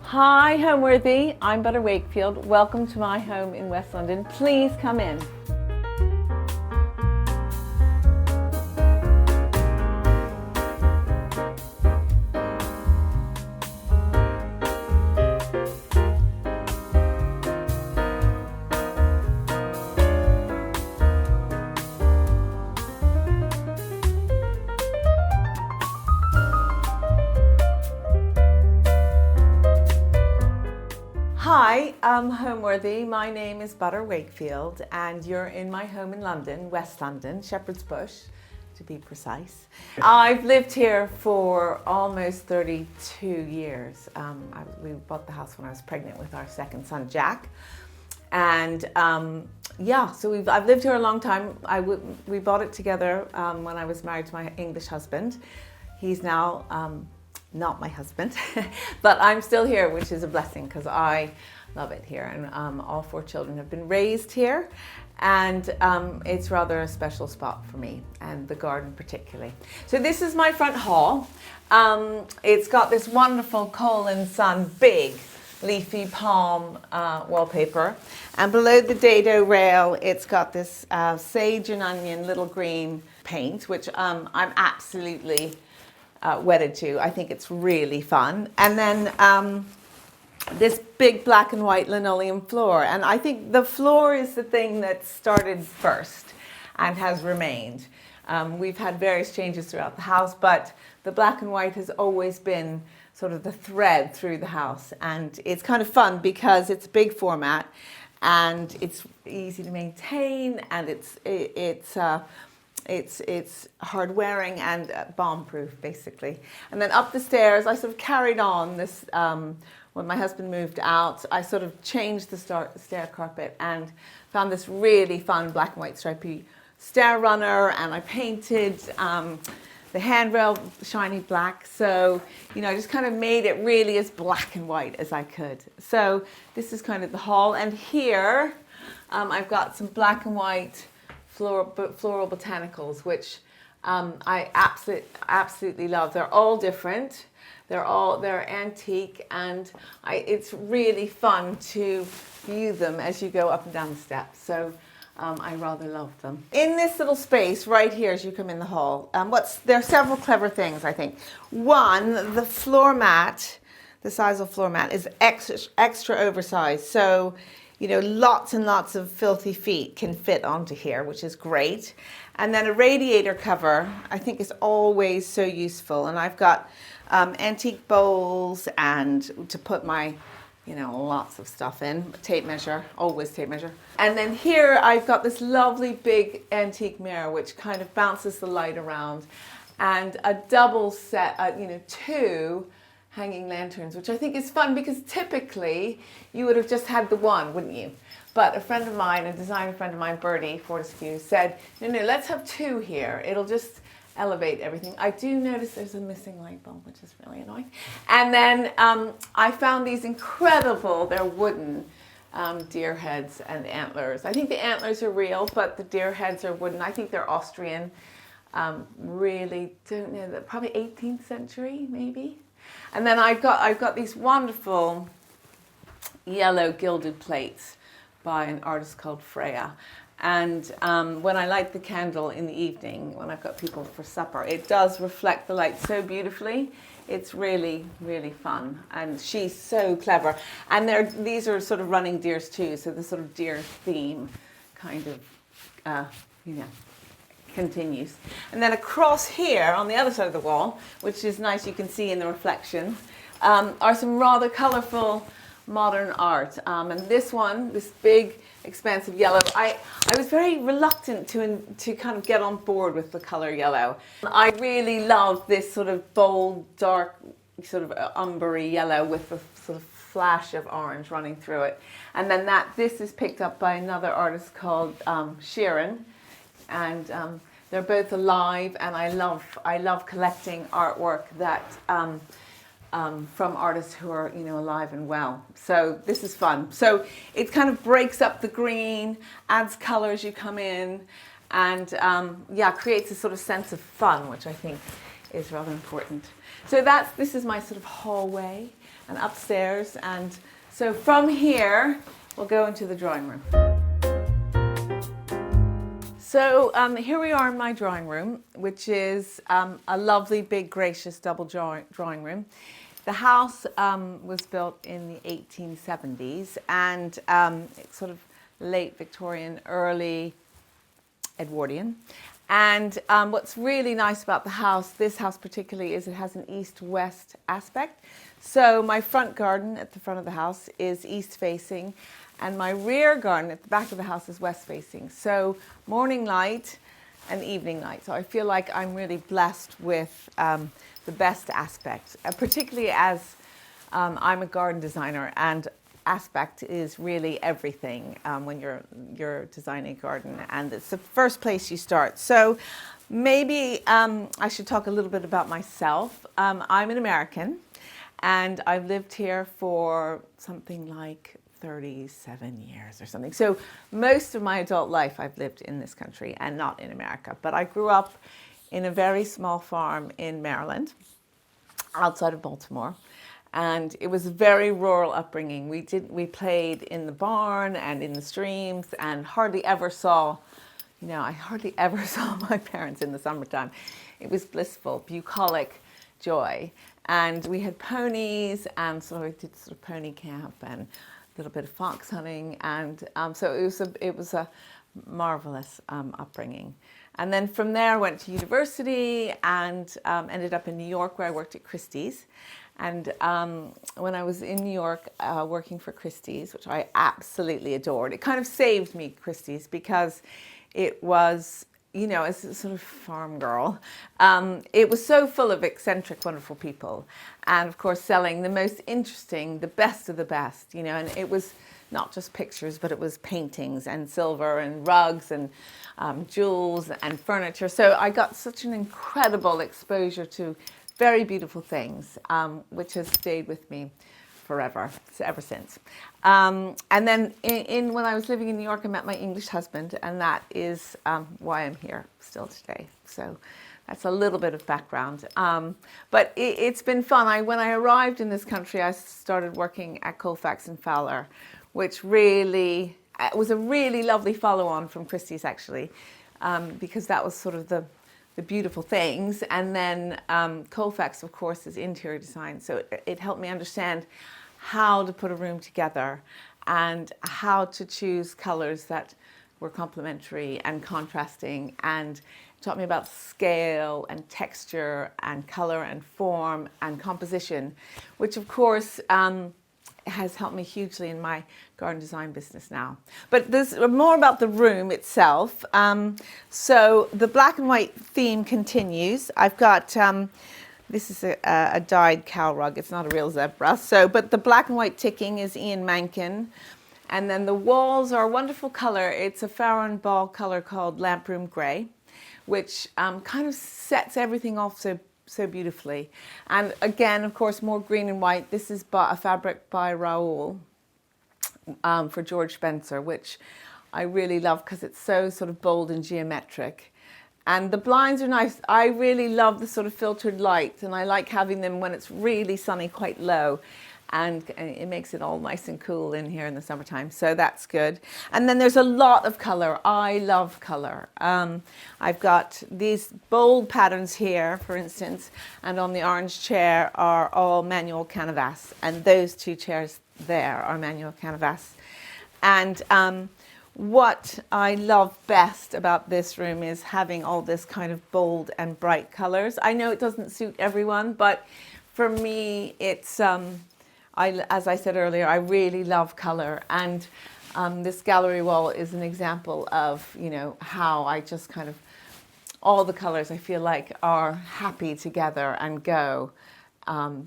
Hi, Homeworthy. I'm Butter Wakefield. Welcome to my home in West London. Please come in. Hi, I'm Homeworthy. My name is Butter Wakefield and you're in my home in London, West London, Shepherd's Bush to be precise. I've lived here for almost 32 years. We bought the house when I was pregnant with our second son, Jack. And so I've lived here a long time. We bought it together when I was married to my English husband. He's now not my husband, but I'm still here, which is a blessing because I love it here. And all 4 children have been raised here, and it's rather a special spot for me, and the garden particularly. So this is my front hall. It's got this wonderful Cole & Son big leafy palm wallpaper, and below the dado rail it's got this sage and onion little green paint, which I'm absolutely wedded to. I think it's really fun. And then this big black and white linoleum floor. And I think the floor is the thing that started first and has remained. We've had various changes throughout the house, but the black and white has always been sort of the thread through the house. And it's kind of fun because it's a big format and it's easy to maintain, and it's hard wearing and bomb-proof, basically. And then up the stairs, I sort of carried on this, when my husband moved out, I sort of changed the stair carpet and found this really fun black and white stripy stair runner, and I painted the handrail shiny black. So, I just kind of made it really as black and white as I could. So this is kind of the hall. And here, I've got some black and white floral botanicals, which I absolutely love. They're all different. They're antique, and it's really fun to view them as you go up and down the steps. So I rather love them. In this little space right here as you come in the hall, there are several clever things, I think. One, the floor mat, the size of floor mat is extra oversized. So lots and lots of filthy feet can fit onto here, which is great. And then a radiator cover, I think, is always so useful. And I've got antique bowls and to put my, you know, lots of stuff in. Tape measure, always tape measure. And then here I've got this lovely big antique mirror which kind of bounces the light around, and a double set, you know, 2 hanging lanterns, which I think is fun because typically you would have just had the one, wouldn't you? But a friend of mine, a designer friend of mine, Bertie Fortescue, said, no, let's have 2 here. It'll just elevate everything. I do notice there's a missing light bulb, which is really annoying. And then I found these incredible, they're wooden deer heads and antlers. I think the antlers are real, but the deer heads are wooden. I think they're Austrian. Really don't know, probably 18th century maybe. And then I've got these wonderful yellow gilded plates by an artist called Freya. And when I light the candle in the evening, when I've got people for supper, it does reflect the light so beautifully. It's really, really fun. And she's so clever. And these are sort of running deers too, so the sort of deer theme kind of, you know, continues. And then across here, on the other side of the wall, which is nice, you can see in the reflection, are some rather colourful modern art. And this one, this big, expansive yellow, I was very reluctant to kind of get on board with the colour yellow. I really love this sort of bold, dark, sort of umbery yellow with a sort of flash of orange running through it. And then this is picked up by another artist called Sheeran. And they're both alive, and I love collecting artwork that from artists who are, you know, alive and well. So this is fun. So it kind of breaks up the green, adds color as you come in, and yeah, creates a sort of sense of fun, which I think is rather important. So this is my sort of hallway and upstairs, and so from here we'll go into the drawing room. So here we are in my drawing room, which is a lovely, big, gracious double drawing room. The house was built in the 1870s, and it's sort of late Victorian, early Edwardian. And what's really nice about the house, this house particularly, is it has an east-west aspect. So my front garden at the front of the house is east-facing, and my rear garden at the back of the house is west-facing. So morning light and evening light. So I feel like I'm really blessed with the best aspect, particularly as I'm a garden designer, and aspect is really everything when you're designing a garden, and it's the first place you start. So maybe I should talk a little bit about myself. I'm an American, and I've lived here for something like 37 years or something. So most of my adult life I've lived in this country and not in America. But I grew up in a very small farm in Maryland, outside of Baltimore. And it was a very rural upbringing. We played in the barn and in the streams, and hardly ever saw, I hardly ever saw my parents in the summertime. It was blissful, bucolic joy. And we had ponies, and so we did sort of pony camp and a little bit of fox hunting, and so it was a marvelous upbringing. And then from there I went to university and ended up in New York, where I worked at Christie's. And when I was in New York working for Christie's, which I absolutely adored, it kind of saved me, Christie's, because it was, as a sort of farm girl, it was so full of eccentric, wonderful people. And of course, selling the most interesting, the best of the best, and it was not just pictures, but it was paintings and silver and rugs and jewels and furniture. So I got such an incredible exposure to very beautiful things, which has stayed with me forever, ever since. And then when I was living in New York, I met my English husband, and that is why I'm here still today. So that's a little bit of background. But it's been fun. When I arrived in this country, I started working at Colfax and Fowler, which really was a really lovely follow-on from Christie's, actually, because that was sort of the beautiful things. And then Colfax, of course, is interior design. So it helped me understand how to put a room together and how to choose colors that were complementary and contrasting, and taught me about scale and texture and color and form and composition, which of course has helped me hugely in my garden design business now. But there's more about the room itself. So the black and white theme continues. I've got, this is a dyed cow rug. It's not a real zebra. But the black and white ticking is Ian Mankin. And then the walls are a wonderful color. It's a Farrow & Ball color called Lamproom Grey, which kind of sets everything off so beautifully. And again, of course, more green and white. This is a fabric by Raoul for George Spencer, which I really love because it's so sort of bold and geometric. And the blinds are nice. I really love the sort of filtered light, and I like having them when it's really sunny, quite low. And it makes it all nice and cool in here in the summertime, so that's good. And then there's a lot of color. I love color. I've got these bold patterns here, for instance, and on the orange chair are all manual canvas, and those two chairs there are manual canvas. And what I love best about this room is having all this kind of bold and bright colors. I know it doesn't suit everyone, but for me, it's as I said earlier, I really love color, and this gallery wall is an example of, you know, how I just kind of, all the colors I feel like are happy together and go.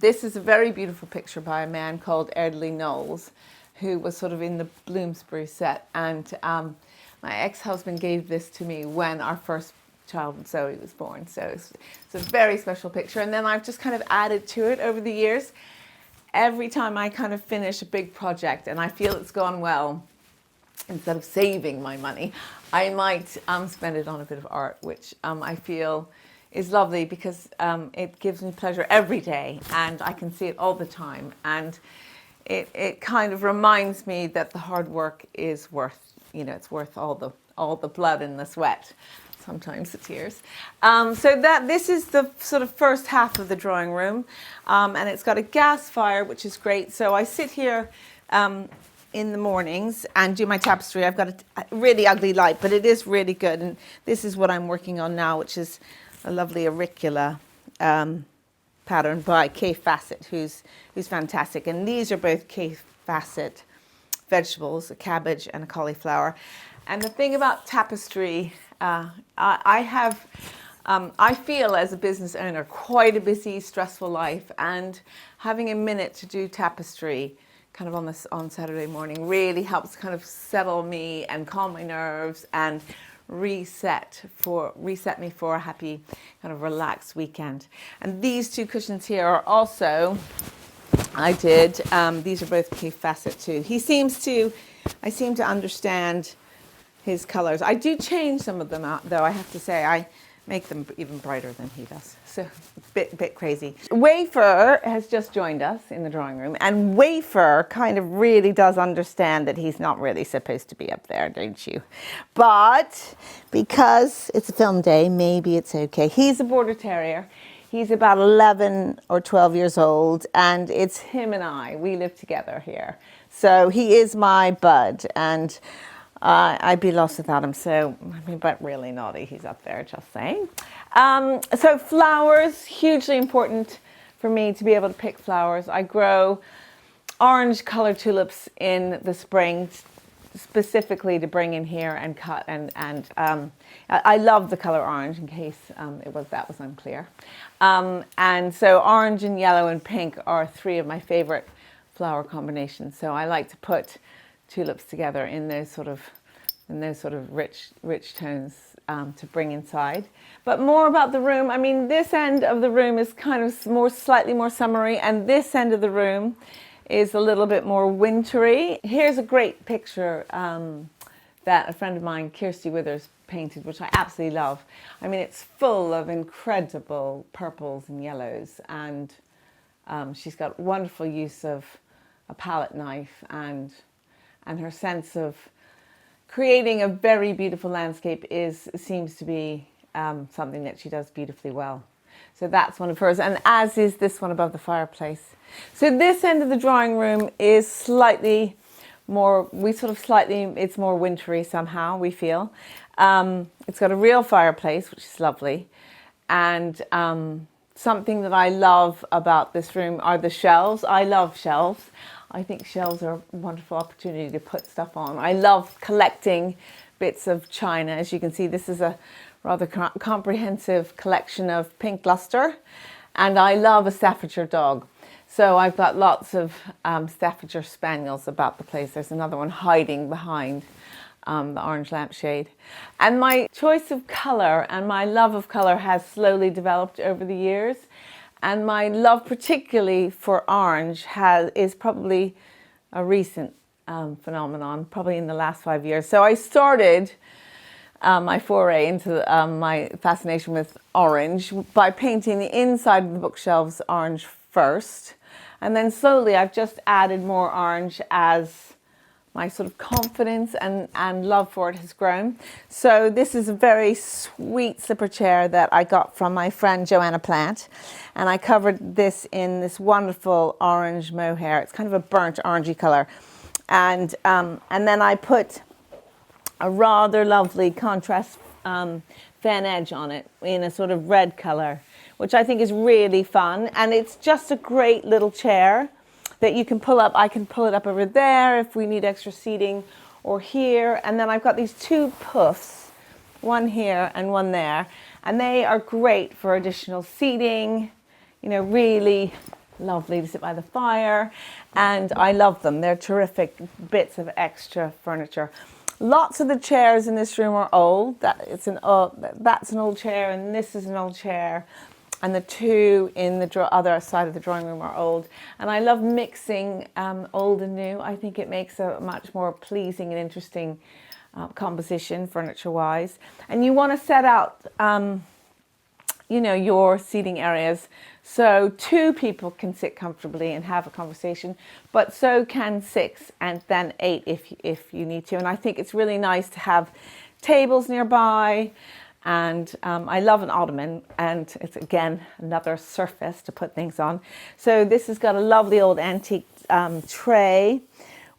This is a very beautiful picture by a man called Erdely Knowles, who was sort of in the Bloomsbury set, and my ex-husband gave this to me when our first child, Zoe, was born. So it's a very special picture, and then I've just kind of added to it over the years. Every time I kind of finish a big project and I feel it's gone well, instead of saving my money, I might spend it on a bit of art, which I feel is lovely because it gives me pleasure every day, and I can see it all the time. And it kind of reminds me that the hard work is worth, you know, it's worth all the blood and the sweat. Sometimes the tears. So this is the sort of first half of the drawing room, and it's got a gas fire, which is great. So I sit here in the mornings and do my tapestry. I've got a really ugly light, but it is really good. And this is what I'm working on now, which is a lovely auricula pattern by Kay Fassett, who's fantastic. And these are both Kay Fassett vegetables, a cabbage and a cauliflower. And the thing about tapestry, I feel as a business owner quite a busy, stressful life, and having a minute to do tapestry kind of on Saturday morning really helps kind of settle me and calm my nerves and reset me for a happy, kind of relaxed weekend. And these two cushions here are also, these are both Kay Fassett too. I seem to understand his colors. I do change some of them out, though, I have to say. I make them even brighter than he does. So bit crazy. Wafer has just joined us in the drawing room, and Wafer kind of really does understand that he's not really supposed to be up there, don't you? But because it's a film day, maybe it's okay. He's a border terrier. He's about 11 or 12 years old, and it's him and I. We live together here. So he is my bud, and I'd be lost without him. So, I mean, but really naughty, he's up there, just saying. So flowers, hugely important for me to be able to pick flowers. I grow orange colored tulips in the spring, specifically to bring in here and cut. And I love the color orange, in case that was unclear. And so orange and yellow and pink are three of my favorite flower combinations. So I like to put tulips together in those sort of rich tones to bring inside. But more about the room. I mean, this end of the room is kind of slightly more summery, and this end of the room is a little bit more wintry. Here's a great picture that a friend of mine, Kirsty Withers, painted, which I absolutely love. I mean, it's full of incredible purples and yellows, and she's got wonderful use of a palette knife, and her sense of creating a very beautiful landscape seems to be something that she does beautifully well. So that's one of hers, and as is this one above the fireplace. So this end of the drawing room is slightly more, it's more wintry somehow, we feel. It's got a real fireplace, which is lovely. And something that I love about this room are the shelves. I love shelves. I think shelves are a wonderful opportunity to put stuff on. I love collecting bits of china. As you can see, this is a rather comprehensive collection of pink luster, and I love a Staffordshire dog. So I've got lots of Staffordshire Spaniels about the place. There's another one hiding behind the orange lampshade. And my choice of colour and my love of colour has slowly developed over the years. And my love particularly for orange is probably a recent phenomenon, probably in the last 5 years. So I started my foray into my fascination with orange by painting the inside of the bookshelves orange first. And then slowly I've just added more orange as my sort of confidence and love for it has grown. So this is a very sweet slipper chair that I got from my friend Joanna Plant. And I covered this in this wonderful orange mohair. It's kind of a burnt orangey color. And then I put a rather lovely contrast fan edge on it in a sort of red color, which I think is really fun. And it's just a great little chair that you can pull up. I can pull it up over there if we need extra seating, or here. And then I've got these two puffs, one here and one there. And they are great for additional seating, you know, really lovely to sit by the fire. And I love them. They're terrific bits of extra furniture. Lots of the chairs in this room are old. That's an old chair, and this is an old chair. And the two in the other side of the drawing room are old. And I love mixing old and new. I think it makes a much more pleasing and interesting composition, furniture-wise. And you want to set out, you know, your seating areas so 2 people can sit comfortably and have a conversation, but so can 6 and then 8 if you need to. And I think it's really nice to have tables nearby. And I love an ottoman, and it's again another surface to put things on. So this has got a lovely old antique tray,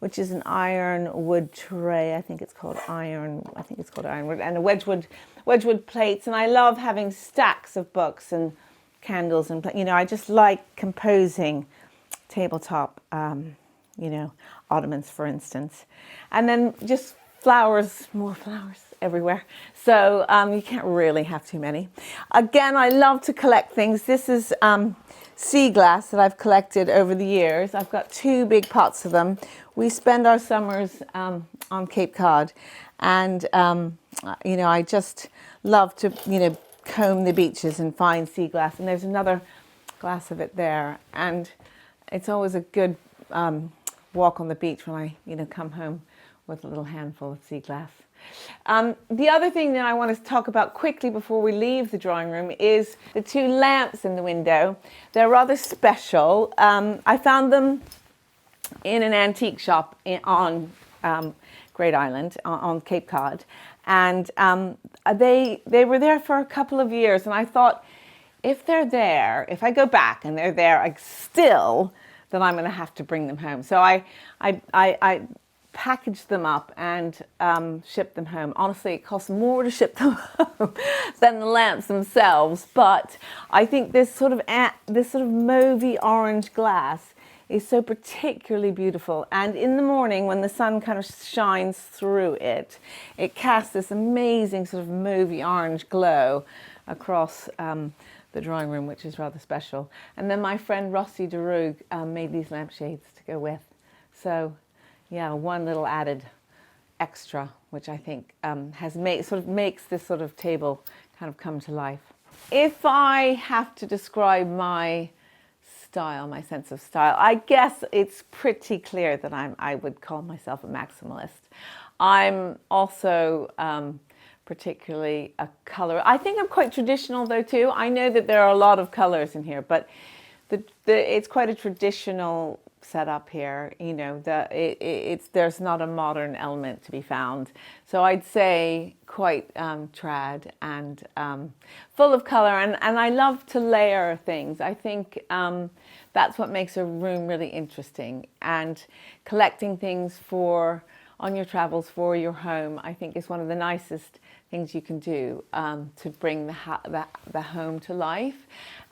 which is an ironwood tray. I think it's called ironwood, and a wedgwood plates. And I love having stacks of books and candles, and you know, I just like composing tabletop, you know, ottomans, for instance, and then just flowers, more flowers everywhere. So you can't really have too many. Again, I love to collect things. This is sea glass that I've collected over the years. I've got 2 big pots of them. We spend our summers on Cape Cod, and you know, I just love to, you know, comb the beaches and find sea glass. And there's another glass of it there, and it's always a good walk on the beach when I, you know, come home with a little handful of sea glass. The other thing that I want to talk about quickly before we leave the drawing room is the 2 lamps in the window. They're rather special. I found them in an antique shop on Great Island on Cape Cod, and they were there for a couple of years. And I thought, if they're there, if I go back and they're there still, then I'm going to have to bring them home. So I packaged them up and shipped them home. Honestly, it costs more to ship them home than the lamps themselves, but I think this sort of mauvey orange glass is so particularly beautiful. And in the morning, when the sun kind of shines through it, it casts this amazing sort of mauvey orange glow across the drawing room, which is rather special. And then my friend Rossi de Roog made these lampshades to go with. So yeah, one little added extra, which I think makes this sort of table kind of come to life. If I have to describe my style, my sense of style, I guess it's pretty clear that I would call myself a maximalist. I'm also particularly a color. I think I'm quite traditional though too. I know that there are a lot of colors in here, but it's quite a traditional setup here. You know, there's not a modern element to be found. So I'd say quite trad and full of color. And I love to layer things. I think that's what makes a room really interesting. And collecting things on your travels for your home, I think is one of the nicest things you can do to bring the home to life.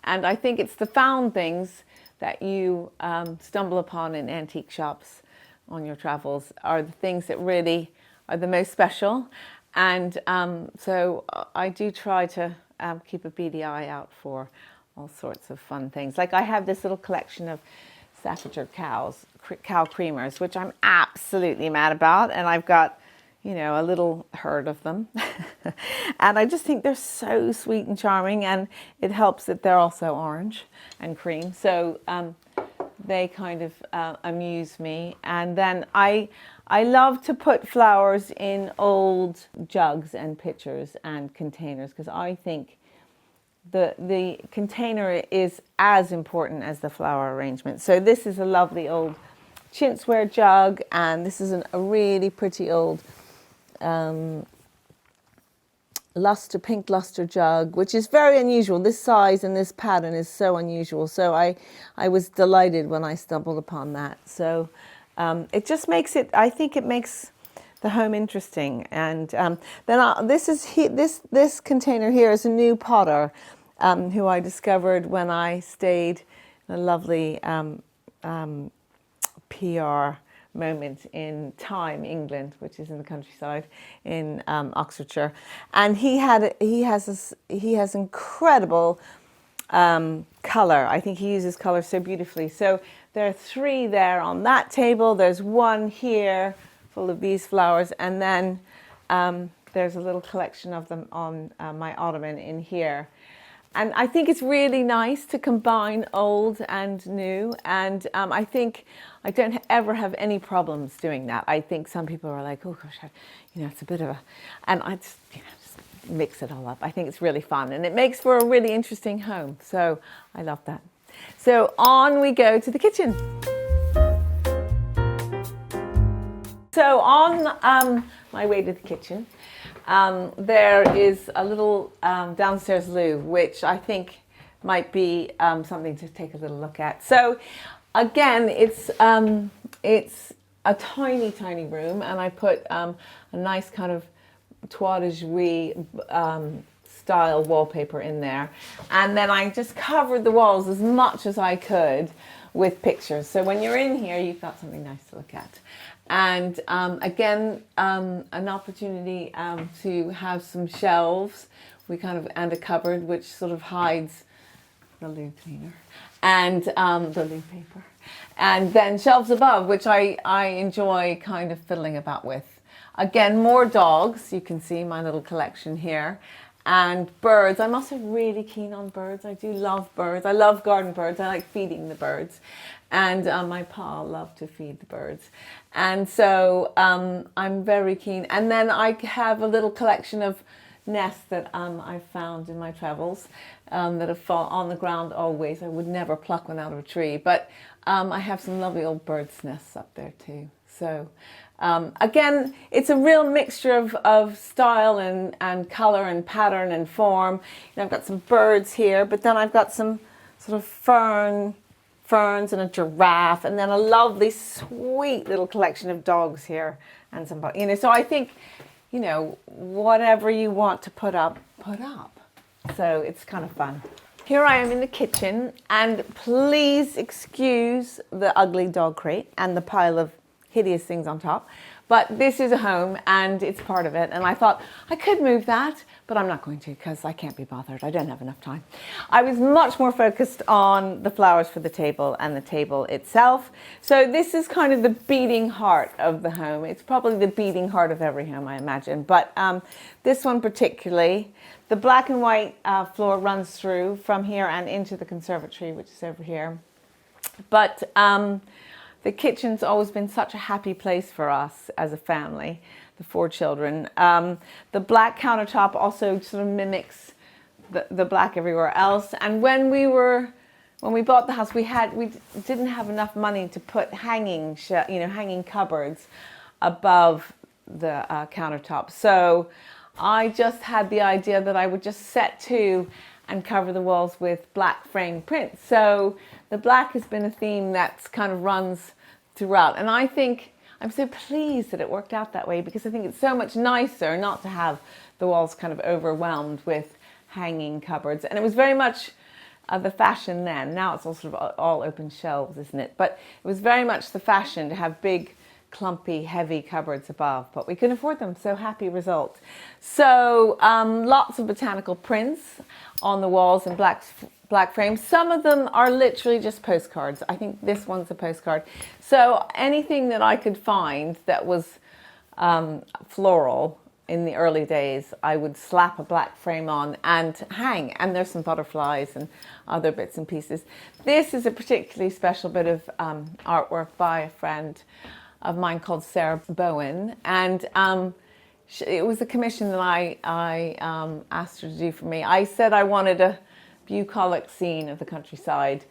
And I think it's the found things that you stumble upon in antique shops on your travels are the things that really are the most special. And so I do try to keep a beady eye out for all sorts of fun things. Like I have this little collection of Staffordshire cow creamers, which I'm absolutely mad about. And I've got, you know, a little herd of them. And I just think they're so sweet and charming. And it helps that they're also orange and cream. So they kind of amuse me. And then I love to put flowers in old jugs and pitchers and containers, because I think the container is as important as the flower arrangement. So this is a lovely old chintzware jug, and this is a really pretty old pink luster jug, which is very unusual. This size and this pattern is so unusual. So I was delighted when I stumbled upon that. So it just makes it, I think it makes the home interesting. And then this container here is a new potter who I discovered when I stayed in a lovely PR moment in Tyne, England, which is in the countryside in Oxfordshire, and he has incredible color. I think he uses color so beautifully. So there are 3 there on that table. There's 1 here full of these flowers, and then there's a little collection of them on my ottoman in here. And I think it's really nice to combine old and new. And I think I don't ever have any problems doing that. I think some people are like, oh gosh, it's a bit of a, and I just mix it all up. I think it's really fun, and it makes for a really interesting home. So I love that. So on we go to the kitchen. So on my way to the kitchen, there is a little downstairs loo, which I think might be something to take a little look at. So again, it's a tiny room, and I put a nice kind of Cottages style wallpaper in there, and then I just covered the walls as much as I could with pictures. So when you're in here, you've got something nice to look at. And again, an opportunity to have some shelves, and a cupboard which sort of hides the loo cleaner and the loo paper, and then shelves above, which I enjoy kind of fiddling about with. Again, more dogs. You can see my little collection here. And birds. I'm also really keen on birds. I do love birds. I love garden birds. I like feeding the birds. And my pa loved to feed the birds. And so I'm very keen. And then I have a little collection of nests that I found in my travels that have fallen on the ground always. I would never pluck one out of a tree. But I have some lovely old birds' nests up there too. So again, it's a real mixture of style and color and pattern and form. I've got some birds here, but then I've got some sort of ferns and a giraffe, and then a lovely, sweet little collection of dogs here, and some, so I think, whatever you want to put up. So it's kind of fun. Here I am in the kitchen, and please excuse the ugly dog crate and the pile of hideous things on top, but this is a home and it's part of it, and I thought I could move that, but I'm not going to, because I can't be bothered. I don't have enough time. I was much more focused on the flowers for the table and the table itself. So this is kind of the beating heart of the home. It's probably the beating heart of every home, I imagine, but this one particularly, the black and white floor runs through from here and into the conservatory, which is over here. But the kitchen's always been such a happy place for us as a family, the 4 children. The black countertop also sort of mimics the black everywhere else. And when we bought the house, we didn't have enough money to put hanging cupboards above the countertop. So I just had the idea that I would just set 2 and cover the walls with black frame prints. So the black has been a theme that's kind of runs throughout. And I think I'm so pleased that it worked out that way, because I think it's so much nicer not to have the walls kind of overwhelmed with hanging cupboards. And it was very much the fashion then. Now it's all sort of all open shelves, isn't it? But it was very much the fashion to have big, clumpy, heavy cupboards above, but we couldn't afford them, so happy result. So lots of botanical prints on the walls in black frames. Some of them are literally just postcards. I think this one's a postcard. So anything that I could find that was floral in the early days, I would slap a black frame on and hang. And there's some butterflies and other bits and pieces. This is a particularly special bit of artwork by a friend of mine called Sarah Bowen, and it was a commission that I asked her to do for me. I said I wanted a bucolic scene of the countryside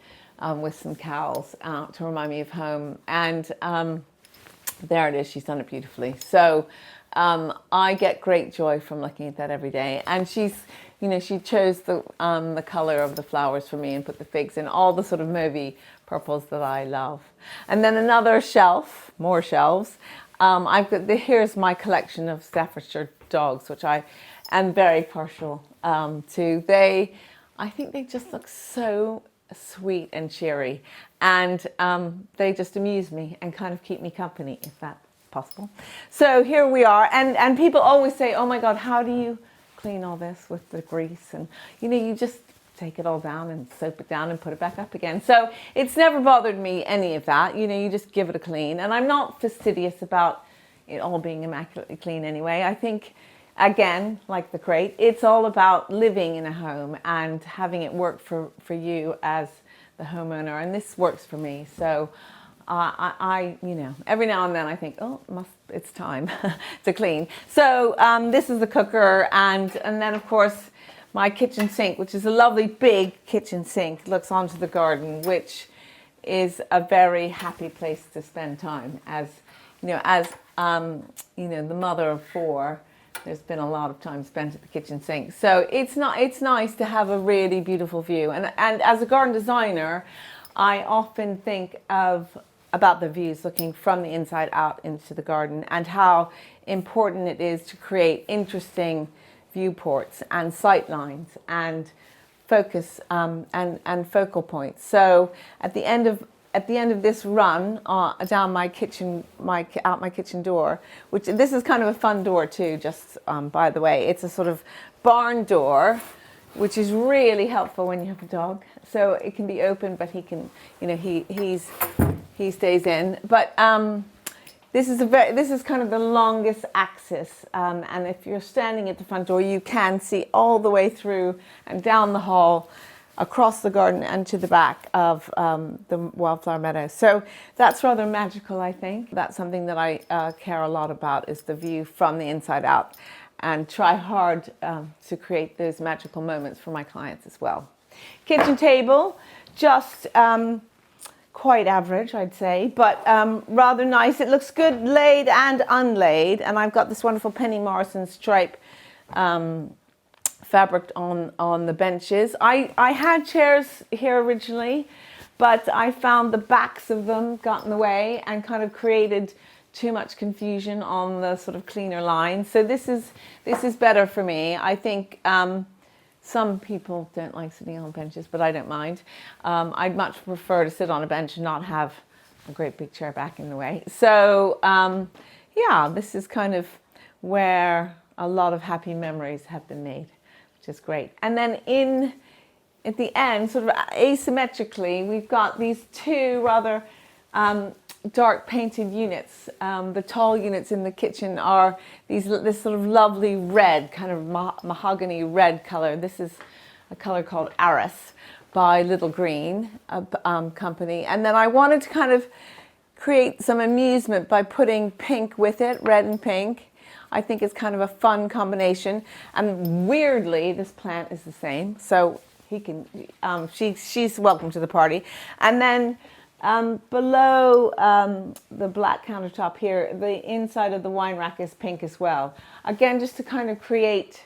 with some cows to remind me of home, and there it is. She's done it beautifully. So I get great joy from looking at that every day. And she's, you know, she chose the color of the flowers for me and put the figs in, all the sort of mauvey purples that I love. And then another shelf, more shelves. I've got here's my collection of Staffordshire dogs, which I am very partial to. I think they just look so sweet and cheery, and they just amuse me and kind of keep me company, if that's possible. So here we are, and people always say, oh my God, how do you clean all this with the grease? And you know, you just take it all down and soap it down and put it back up again. So it's never bothered me, any of that. You know, you just give it a clean. And I'm not fastidious about it all being immaculately clean anyway. I think, again, like the crate, it's all about living in a home and having it work for you as the homeowner. And this works for me. So I you know, every now and then I think, oh, it's time to clean. So this is the cooker, and then of course my kitchen sink, which is a lovely big kitchen sink, looks onto the garden, which is a very happy place to spend time. As you know, you know, the mother of 4, there's been a lot of time spent at the kitchen sink. So it's nice to have a really beautiful view. And as a garden designer, I often think about the views looking from the inside out into the garden, and how important it is to create interesting viewports and sight lines and focus and focal points. So at the end of this run down my kitchen door, which this is kind of a fun door too, just by the way, it's a sort of barn door, which is really helpful when you have a dog. So it can be open, but he can, you know, he stays in. But this is kind of the longest axis, and if you're standing at the front door, you can see all the way through and down the hall, across the garden and to the back of the wildflower meadow. So that's rather magical, I think. That's something that I care a lot about, is the view from the inside out, and try hard to create those magical moments for my clients as well. Kitchen table, just quite average, I'd say, but rather nice. It looks good laid and unlaid, and I've got this wonderful Penny Morrison stripe fabric on the benches. I had chairs here originally, but I found the backs of them got in the way and kind of created too much confusion on the sort of cleaner lines. So this is better for me. I think some people don't like sitting on benches, but I don't mind. I'd much prefer to sit on a bench and not have a great big chair back in the way. So yeah, this is kind of where a lot of happy memories have been made, which is great. And then at the end, sort of asymmetrically, we've got these two rather dark painted units. The tall units in the kitchen are this sort of lovely red, kind of mahogany red color. This is a color called Arras by Little Green company. And then I wanted to kind of create some amusement by putting pink with it, red and pink. I think it's kind of a fun combination. And weirdly, this plant is the same. So he can, she's welcome to the party. And then below the black countertop here, the inside of the wine rack is pink as well. Again, just to kind of create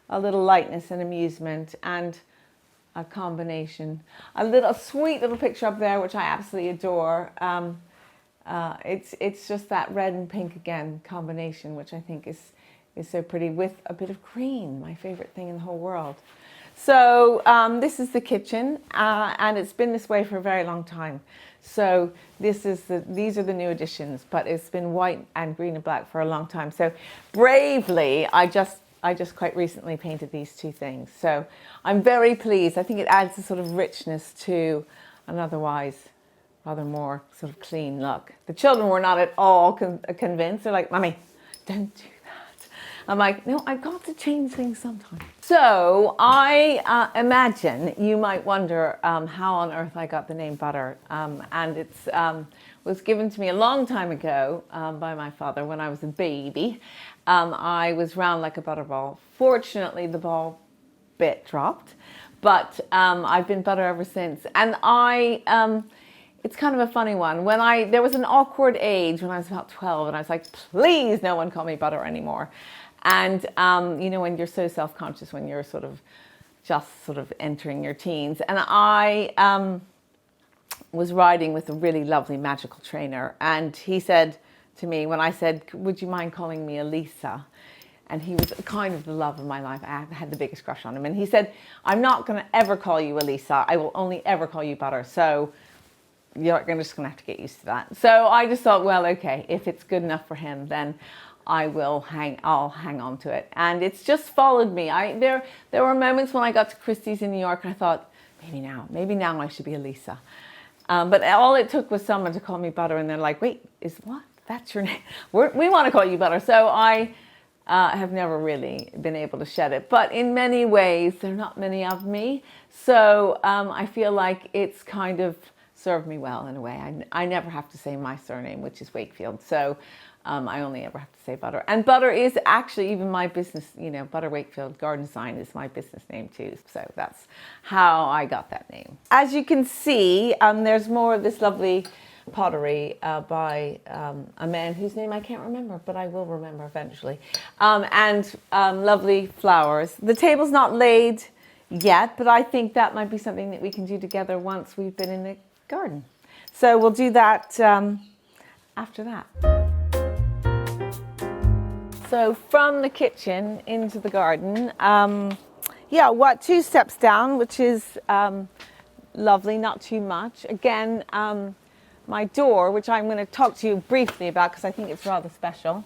a little lightness and amusement and a combination. A sweet little picture up there, which I absolutely adore. It's just that red and pink again combination, which I think is so pretty, with a bit of green, my favorite thing in the whole world. So this is the kitchen, and it's been this way for a very long time. So these are the new additions, but it's been white and green and black for a long time. So bravely, I just quite recently painted these two things. So I'm very pleased. I think it adds a sort of richness to an otherwise rather more sort of clean look. The children were not at all convinced. They're like, "Mummy, don't do that." I'm like, "No, I've got to change things sometimes." So I imagine you might wonder how on earth I got the name Butter. And it's was given to me a long time ago by my father when I was a baby. I was round like a butterball. Fortunately, the ball bit dropped, but I've been Butter ever since. And it's kind of a funny one. There was an awkward age when I was about 12, and I was like, "Please, no one call me Butter anymore." And you know, when you're so self-conscious, when you're just sort of entering your teens, and I was riding with a really lovely magical trainer, and he said to me when I said, "Would you mind calling me Elisa?" And he was kind of the love of my life. I had the biggest crush on him, and he said, "I'm not going to ever call you Elisa. I will only ever call you Butter. So you're just going to have to get used to that." So I just thought, well, okay, if it's good enough for him, then I'll hang on to it. And it's just followed me. There were moments when I got to Christie's in New York and I thought, maybe now I should be Elisa. But all it took was someone to call me Butter, and they're like, "Wait, that's your name? We want to call you Butter." So I have never really been able to shed it. But in many ways, there are not many of me. So I feel like it's kind of served me well in a way. I never have to say my surname, which is Wakefield. So I only ever have to say Butter. And Butter is actually even my business, Butter Wakefield Garden Design is my business name too. So that's how I got that name. As you can see, there's more of this lovely pottery by a man whose name I can't remember, but I will remember eventually. And lovely flowers. The table's not laid yet, but I think that might be something that we can do together once we've been in the garden. So we'll do that after that. So from the kitchen into the garden, two steps down, which is lovely, not too much. Again, my door, which I'm going to talk to you briefly about because I think it's rather special.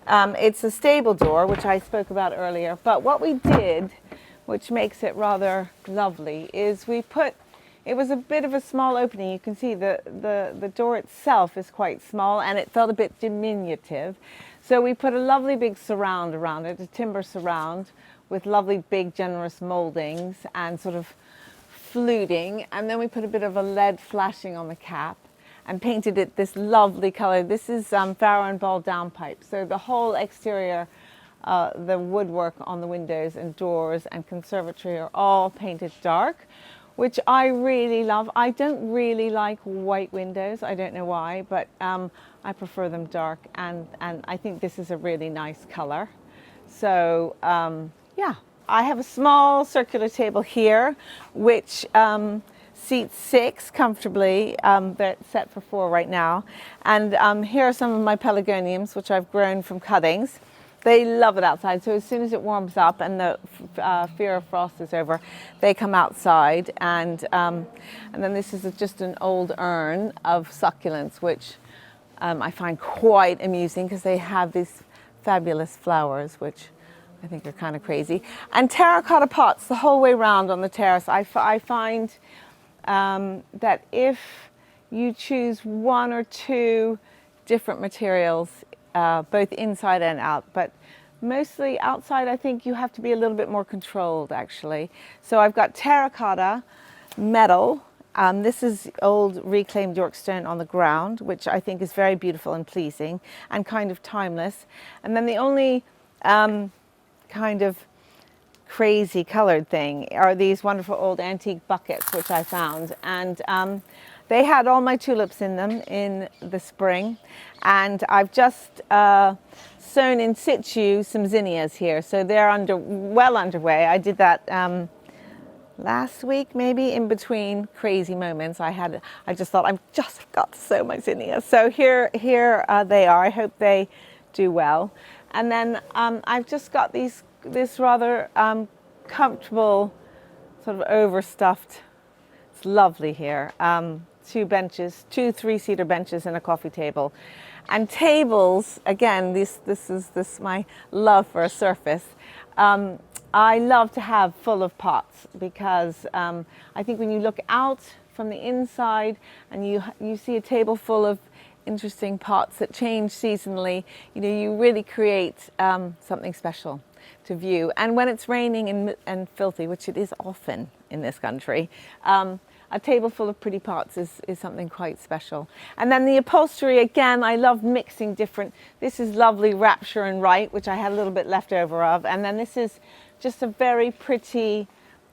It's a stable door, which I spoke about earlier. But what we did, which makes it rather lovely, is it was a bit of a small opening. You can see the door itself is quite small and it felt a bit diminutive. So we put a lovely big surround around it, a timber surround with lovely big generous moldings and sort of fluting. And then we put a bit of a lead flashing on the cap and painted it this lovely color. This is Farrow and Ball downpipe. So the whole exterior, the woodwork on the windows and doors and conservatory are all painted dark, which I really love. I don't really like white windows. I don't know why, but I prefer them dark, and I think this is a really nice color. So I have a small circular table here, which seats 6 comfortably. They're set for 4 right now. And here are some of my pelargoniums, which I've grown from cuttings. They love it outside, so as soon as it warms up and the fear of frost is over, they come outside. And then this is just an old urn of succulents, which I find quite amusing because they have these fabulous flowers, which I think are kind of crazy. And terracotta pots the whole way around on the terrace. I find that if you choose 1 or 2 different materials, both inside and out, but mostly outside, I think you have to be a little bit more controlled actually. So I've got terracotta, metal. This is old reclaimed York stone on the ground, which I think is very beautiful and pleasing and kind of timeless. And then the only kind of crazy colored thing are these wonderful old antique buckets, which I found. And they had all my tulips in them in the spring, and I've just sown in situ some zinnias here, so they're well underway. I did that last week, maybe, in between crazy moments. I just thought I've just got to sow my zinnias. So here they are. I hope they do well. And then I've just got this rather comfortable sort of overstuffed. It's lovely here. Two benches, two 3-seater benches and a coffee table. And tables, again, this is my love for a surface. I love to have full of pots because I think when you look out from the inside and you see a table full of interesting pots that change seasonally, you really create something special to view. And when it's raining and filthy, which it is often in this country, a table full of pretty pots is something quite special. And then the upholstery, again, I love mixing different. This is lovely Rapture and Right, which I had a little bit left over of. And then this is just a very pretty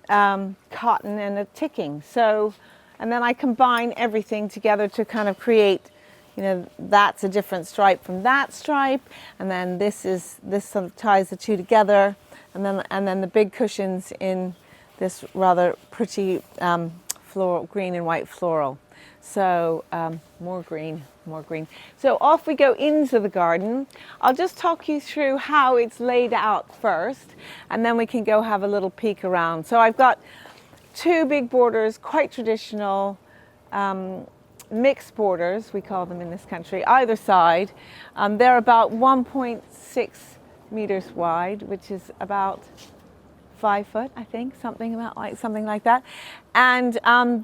cotton and a ticking. So, and then I combine everything together to kind of create, that's a different stripe from that stripe. And then this sort of ties the two together. And then the big cushions in this rather pretty floral, green and white floral. So more green. So off we go into the garden. I'll just talk you through how it's laid out first, and then we can go have a little peek around. So I've got two big borders, quite traditional, mixed borders, we call them in this country, either side. They're about 1.6 meters wide, which is about 5 foot, I think, something like that. And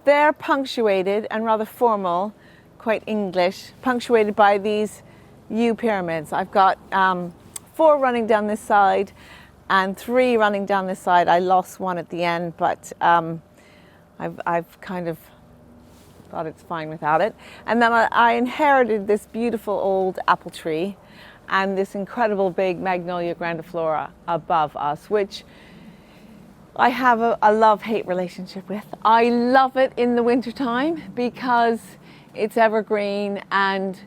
they're punctuated and rather formal, quite English, punctuated by these U pyramids. I've got 4 running down this side and 3 running down this side. I lost one at the end, but I've kind of thought it's fine without it. And then I inherited this beautiful old apple tree and this incredible big Magnolia grandiflora above us, which I have a love-hate relationship with. I love it in the wintertime because it's evergreen and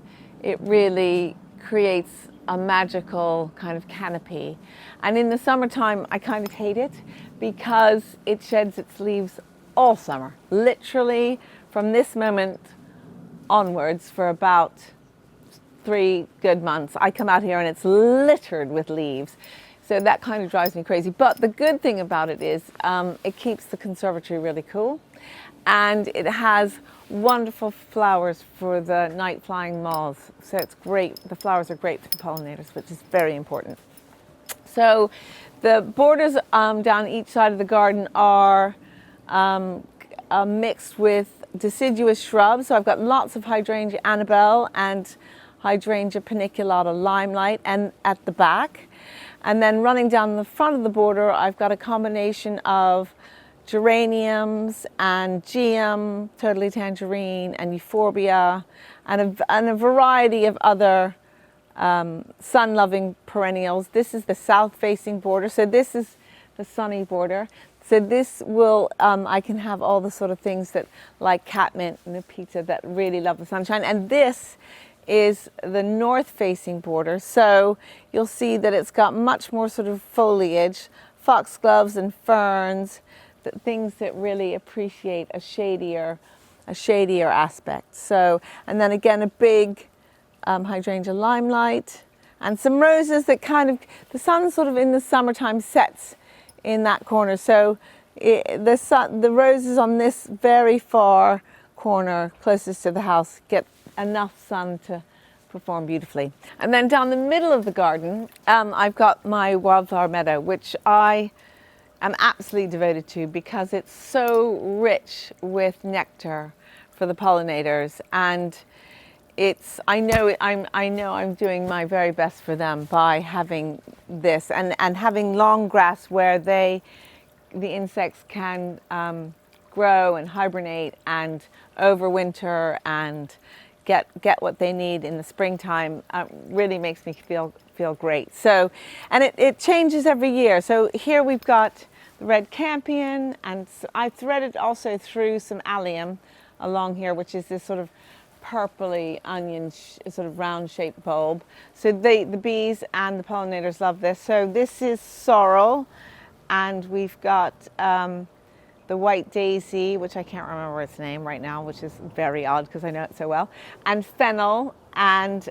it really creates a magical kind of canopy. And in the summertime, I kind of hate it because it sheds its leaves all summer, literally from this moment onwards for about 3 good months. I come out here and it's littered with leaves. So that kind of drives me crazy. But the good thing about it is it keeps the conservatory really cool. And it has wonderful flowers for the night flying moths. So it's great. The flowers are great for the pollinators, which is very important. So the borders down each side of the garden are mixed with deciduous shrubs. So I've got lots of hydrangea Annabelle and hydrangea paniculata limelight and at the back. And then running down the front of the border, I've got a combination of geraniums and geum, totally tangerine, and euphorbia, and a variety of other sun-loving perennials. This is the south-facing border, so this is the sunny border. So this will, I can have all the sort of things that, like catmint and the pizza, that really love the sunshine. And this is the north-facing border, so you'll see that it's got much more sort of foliage, foxgloves and ferns, things that really appreciate a shadier aspect. So, and then again a big hydrangea limelight and some roses that kind of, the sun sort of in the summertime sets in that corner. So the roses on this very far corner closest to the house get enough sun to perform beautifully. And then down the middle of the garden, I've got my wildflower meadow, which I am absolutely devoted to because it's so rich with nectar for the pollinators, and I know I'm doing my very best for them by having this and having long grass where the insects can grow and hibernate and overwinter and get what they need in the springtime. Really makes me feel great. So, and it changes every year. So here we've got the red campion, and I threaded also through some allium along here, which is this sort of purpley onion sort of round shaped bulb. So the bees and the pollinators love this. So this is sorrel, and we've got the white daisy, which I can't remember its name right now, which is very odd because I know it so well, and fennel, and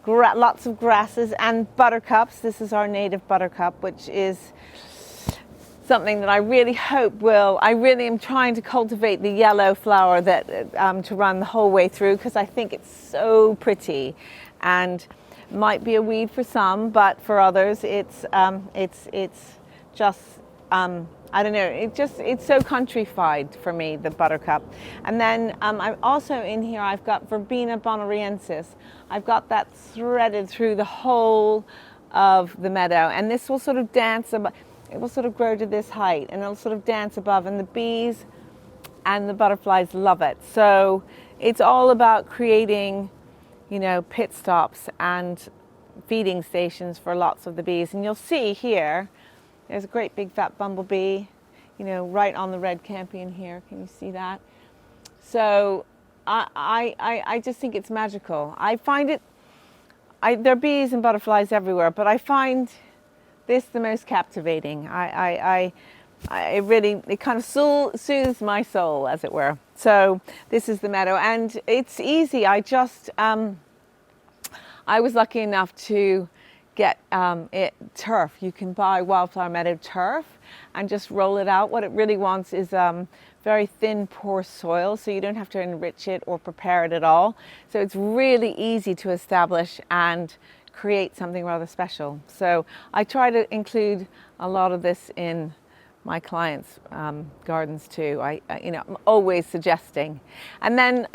lots of grasses and buttercups. This is our native buttercup, which is something that I really hope I really am trying to cultivate the yellow flower that to run the whole way through, because I think it's so pretty, and might be a weed for some, but for others it's just I don't know, it's so countrified for me, the buttercup. And then I'm also in here, I've got Verbena bonariensis. I've got that threaded through the whole of the meadow, and this will sort of dance above. It will sort of grow to this height, and it'll sort of dance above, and the bees and the butterflies love it. So it's all about creating, you know, pit stops and feeding stations for lots of the bees. And you'll see here, there's a great big fat bumblebee, you know, right on the red campion here. Can you see that? So I just think it's magical. I find it, there are bees and butterflies everywhere, but I find this the most captivating. It kind of soothes my soul, as it were. So this is the meadow, and it's easy. I was lucky enough to get turf. You can buy wildflower meadow turf and just roll it out. What it really wants is very thin, poor soil, so you don't have to enrich it or prepare it at all. So it's really easy to establish and create something rather special. So I try to include a lot of this in my clients' gardens too. I'm always suggesting. And then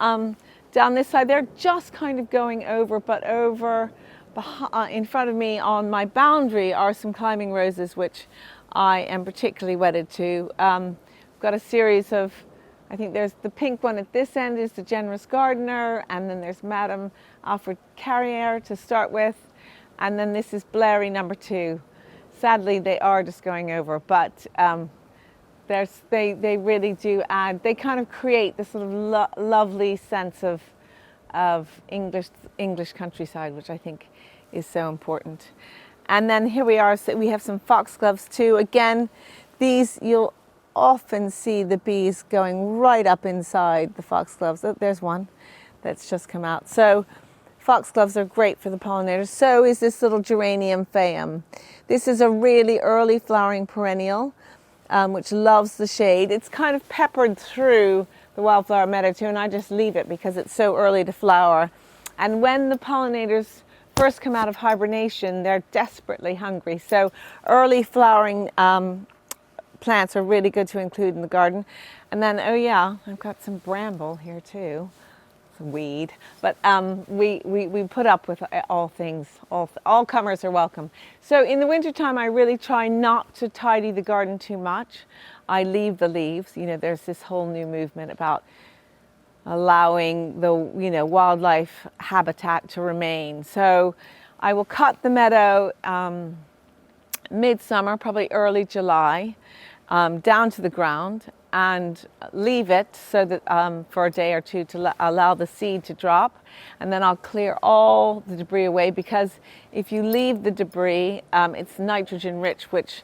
down this side, they're just kind of going over, but over in front of me on my boundary are some climbing roses, which I am particularly wedded to. I've got a series of, I think there's the pink one at this end is the Generous Gardener, and then there's Madame Alfred Carrier to start with, and then this is Blairy number 2. Sadly, they are just going over, but they really do add, they kind of create this sort of lovely sense of English countryside, which I think is so important. And then here we are, so we have some foxgloves too. Again, these, you'll often see the bees going right up inside the foxgloves. Oh, there's one that's just come out. So foxgloves are great for the pollinators. So is this little geranium phaeum. This is a really early flowering perennial, which loves the shade. It's kind of peppered through the wildflower meadow too, and I just leave it because it's so early to flower. And when the pollinators first come out of hibernation, they're desperately hungry. So early flowering plants are really good to include in the garden. And then, oh yeah, I've got some bramble here too. It's a weed. But we put up with all things. All comers are welcome. So in the wintertime, I really try not to tidy the garden too much. I leave the leaves. You know, there's this whole new movement about allowing the wildlife habitat to remain. So I will cut the meadow midsummer, probably early July, down to the ground, and leave it so that for a day or two to allow the seed to drop, and then I'll clear all the debris away, because if you leave the debris, it's nitrogen rich, which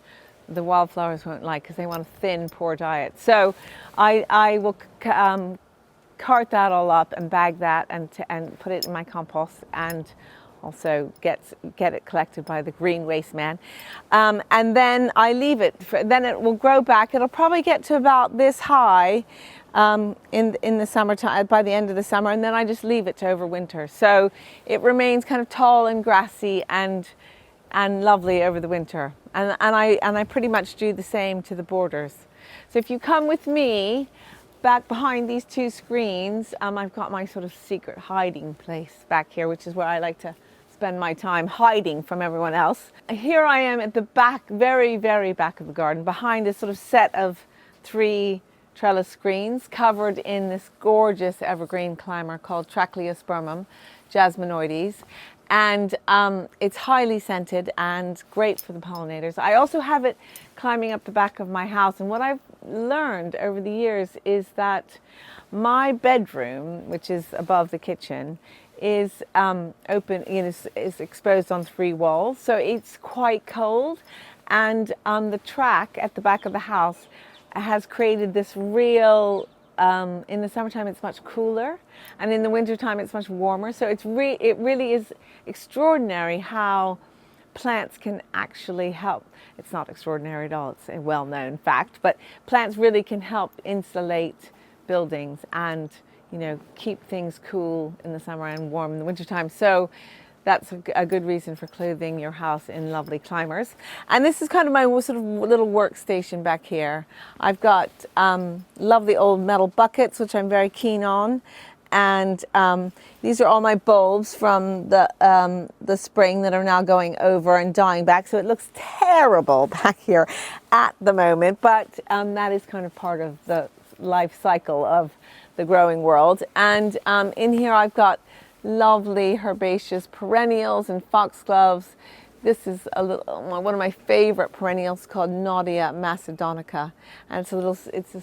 the wildflowers won't like because they want a thin, poor diet. So I will cart that all up and bag that and put it in my compost, and also get it collected by the green waste man. And then I leave it, then it will grow back. It'll probably get to about this high in the summertime, by the end of the summer, and then I just leave it to overwinter. So it remains kind of tall and grassy and lovely over the winter. And I pretty much do the same to the borders. So if you come with me, back behind these two screens, I've got my sort of secret hiding place back here, which is where I like to spend my time hiding from everyone else. Here I am at the back, very, very back of the garden, behind a sort of set of 3 trellis screens covered in this gorgeous evergreen climber called Trachleospermum jasminoides. And it's highly scented and great for the pollinators. I also have it climbing up the back of my house. And what I've learned over the years is that my bedroom, which is above the kitchen, is open, is exposed on 3 walls. So it's quite cold. And the track at the back of the house has created this real, in the summertime it's much cooler, and in the wintertime it's much warmer. So it really is extraordinary how plants can actually help. It's not extraordinary at all, it's a well-known fact, but plants really can help insulate buildings and, you know, keep things cool in the summer and warm in the wintertime. So that's a good reason for clothing your house in lovely climbers. And this is kind of my sort of little workstation back here. I've got lovely old metal buckets, which I'm very keen on. And these are all my bulbs from the spring that are now going over and dying back. So it looks terrible back here at the moment, but that is kind of part of the life cycle of the growing world. And in here I've got lovely herbaceous perennials and foxgloves. This is one of my favorite perennials called Naudia macedonica, and it's a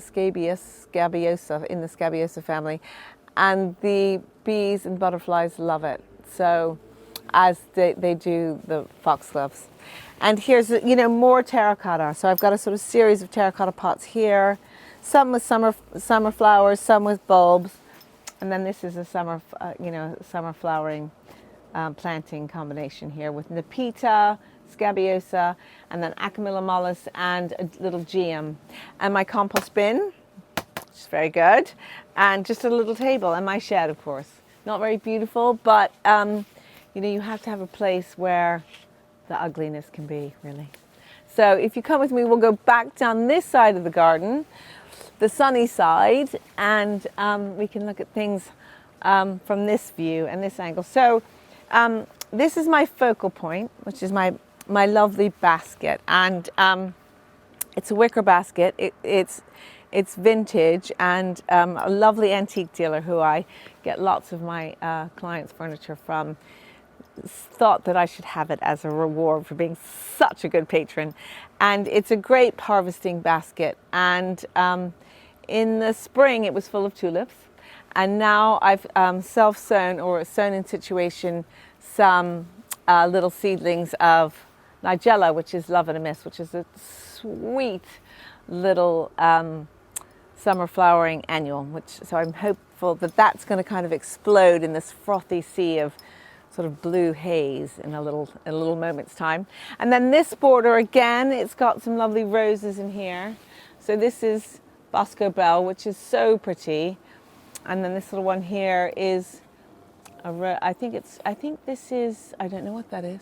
scabiosa in the scabiosa family, and the bees and butterflies love it. So, as they do the foxgloves. And here's, you know, more terracotta. So I've got a sort of series of terracotta pots here, some with summer flowers, some with bulbs. And then this is a summer flowering planting combination here with Nepeta, Scabiosa, and then Acamilla mollis and a little geum. And my compost bin, which is very good, and just a little table, and my shed, of course. Not very beautiful, but you know, you have to have a place where the ugliness can be, really. So if you come with me, we'll go back down this side of the garden, the sunny side, and we can look at things from this view and this angle. So this is my focal point, which is my lovely basket, and it's a wicker basket. It's vintage, and a lovely antique dealer who I get lots of my clients' furniture from thought that I should have it as a reward for being such a good patron. And it's a grape harvesting basket, and in the spring it was full of tulips, and now I've self-sown or sown in situation some little seedlings of nigella, which is love and a mist, which is a sweet little summer flowering annual, so I'm hopeful that that's going to kind of explode in this frothy sea of sort of blue haze in a little moment's time. And then this border, again, it's got some lovely roses in here. So this is Bosco Bell, which is so pretty. And then this little one here is I think this is, I don't know what that is,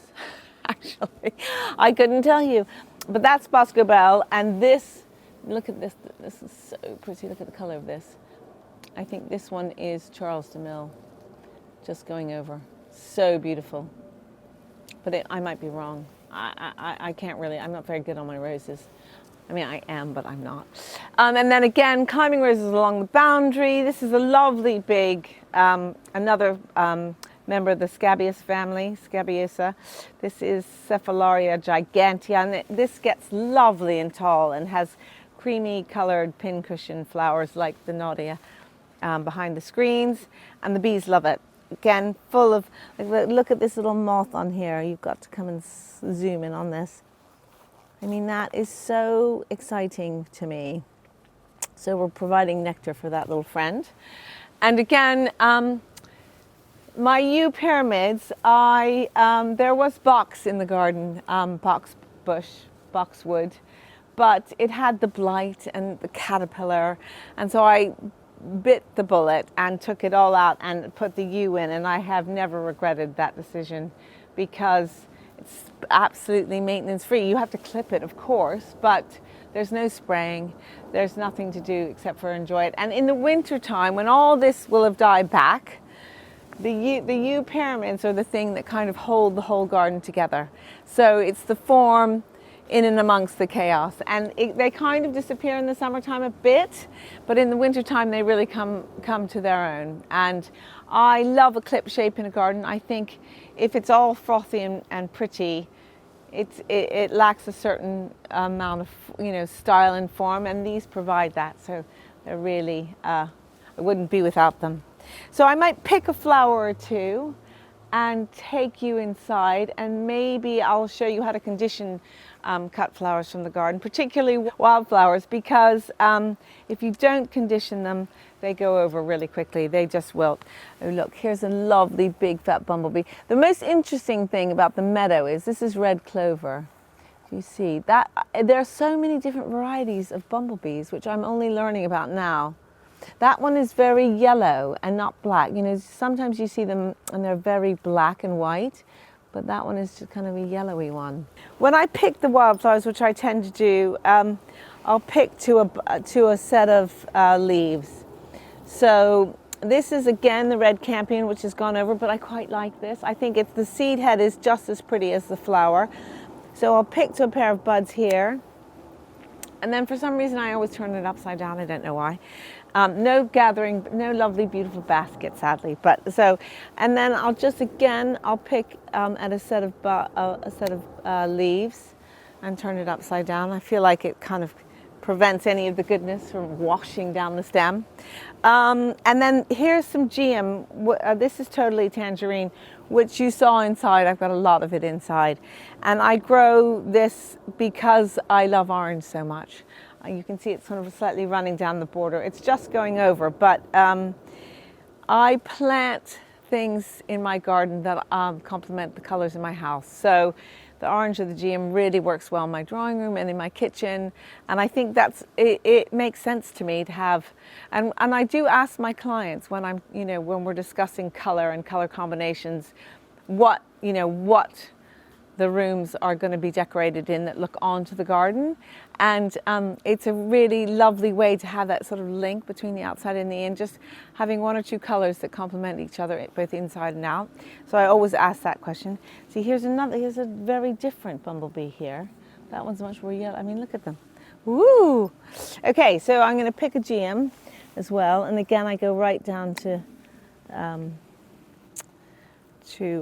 actually. I couldn't tell you. But that's Bosco Bell, and this, look at this, this is so pretty. Look at the color of this. I think this one is Charles de Mille, just going over. So beautiful. But I might be wrong. I can't really, I'm not very good on my roses. I mean, I am, but I'm not. And then again, climbing roses along the boundary. This is a lovely big, another member of the scabious family, Scabiosa. This is Cephalaria gigantea, and this gets lovely and tall and has creamy colored pincushion flowers like the Naudia behind the screens, and the bees love it. Again, full of, look at this little moth on here. You've got to come and zoom in on this. I mean, that is so exciting to me. So we're providing nectar for that little friend. And again, my yew pyramids, there was box in the garden, box bush, boxwood, but it had the blight and the caterpillar. And so I bit the bullet and took it all out and put the yew in, and I have never regretted that decision because it's absolutely maintenance free. You have to clip it, of course, but there's no spraying. There's nothing to do except for enjoy it. And in the winter time, when all this will have died back, the yew pyramids are the thing that kind of hold the whole garden together. So it's the form in and amongst the chaos, and they kind of disappear in the summertime a bit, but in the wintertime they really come to their own. And I love a clip shape in a garden. I think if it's all frothy and pretty, it lacks a certain amount of style and form, and these provide that. So they're really, I wouldn't be without them. So I might pick a flower or two and take you inside, and maybe I'll show you how to condition cut flowers from the garden, particularly wildflowers, because if you don't condition them, they go over really quickly. They just wilt. Oh, look, here's a lovely big fat bumblebee. The most interesting thing about the meadow is this is red clover. Do you see that? There are so many different varieties of bumblebees, which I'm only learning about now. That one is very yellow and not black. You know, sometimes you see them and they're very black and white, but that one is just kind of a yellowy one. When I pick the wildflowers, which I tend to do, I'll pick to a set of leaves. So this is again the red campion, which has gone over, but I quite like this. I think the seed head is just as pretty as the flower. So I'll pick to a pair of buds here. And then for some reason I always turn it upside down. I don't know why. No gathering, no lovely, beautiful basket, sadly. But so, and then I'll pick at a set of leaves and turn it upside down. I feel like it kind of prevents any of the goodness from washing down the stem. And then here's some geum. This is totally tangerine, which you saw inside. I've got a lot of it inside. And I grow this because I love orange so much. You can see it's sort of slightly running down the border. It's just going over, but I plant things in my garden that complement the colors in my house. So the orange of the geum really works well in my drawing room and in my kitchen. And I think it makes sense to me to have, and I do ask my clients when when we're discussing color and color combinations, what the rooms are going to be decorated in that look onto the garden. And it's a really lovely way to have that sort of link between the outside and the in, just having one or two colors that complement each other both inside and out. So I always ask that question. See, here's a very different bumblebee here. That one's much more yellow. I mean, look at them. Woo! Okay, so I'm going to pick a geum as well. And again, I go right down to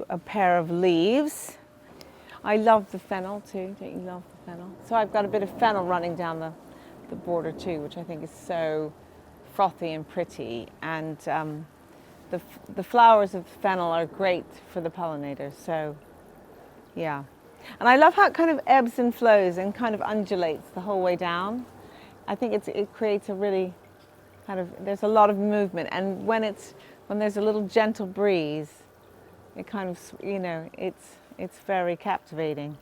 a pair of leaves. I love the fennel too. Don't you love the fennel? So I've got a bit of fennel running down the border too, which I think is so frothy and pretty. And the flowers of fennel are great for the pollinators. So yeah. And I love how it kind of ebbs and flows and kind of undulates the whole way down. I think it creates a really kind of, there's a lot of movement. And when there's a little gentle breeze, it kind of, it's very captivating.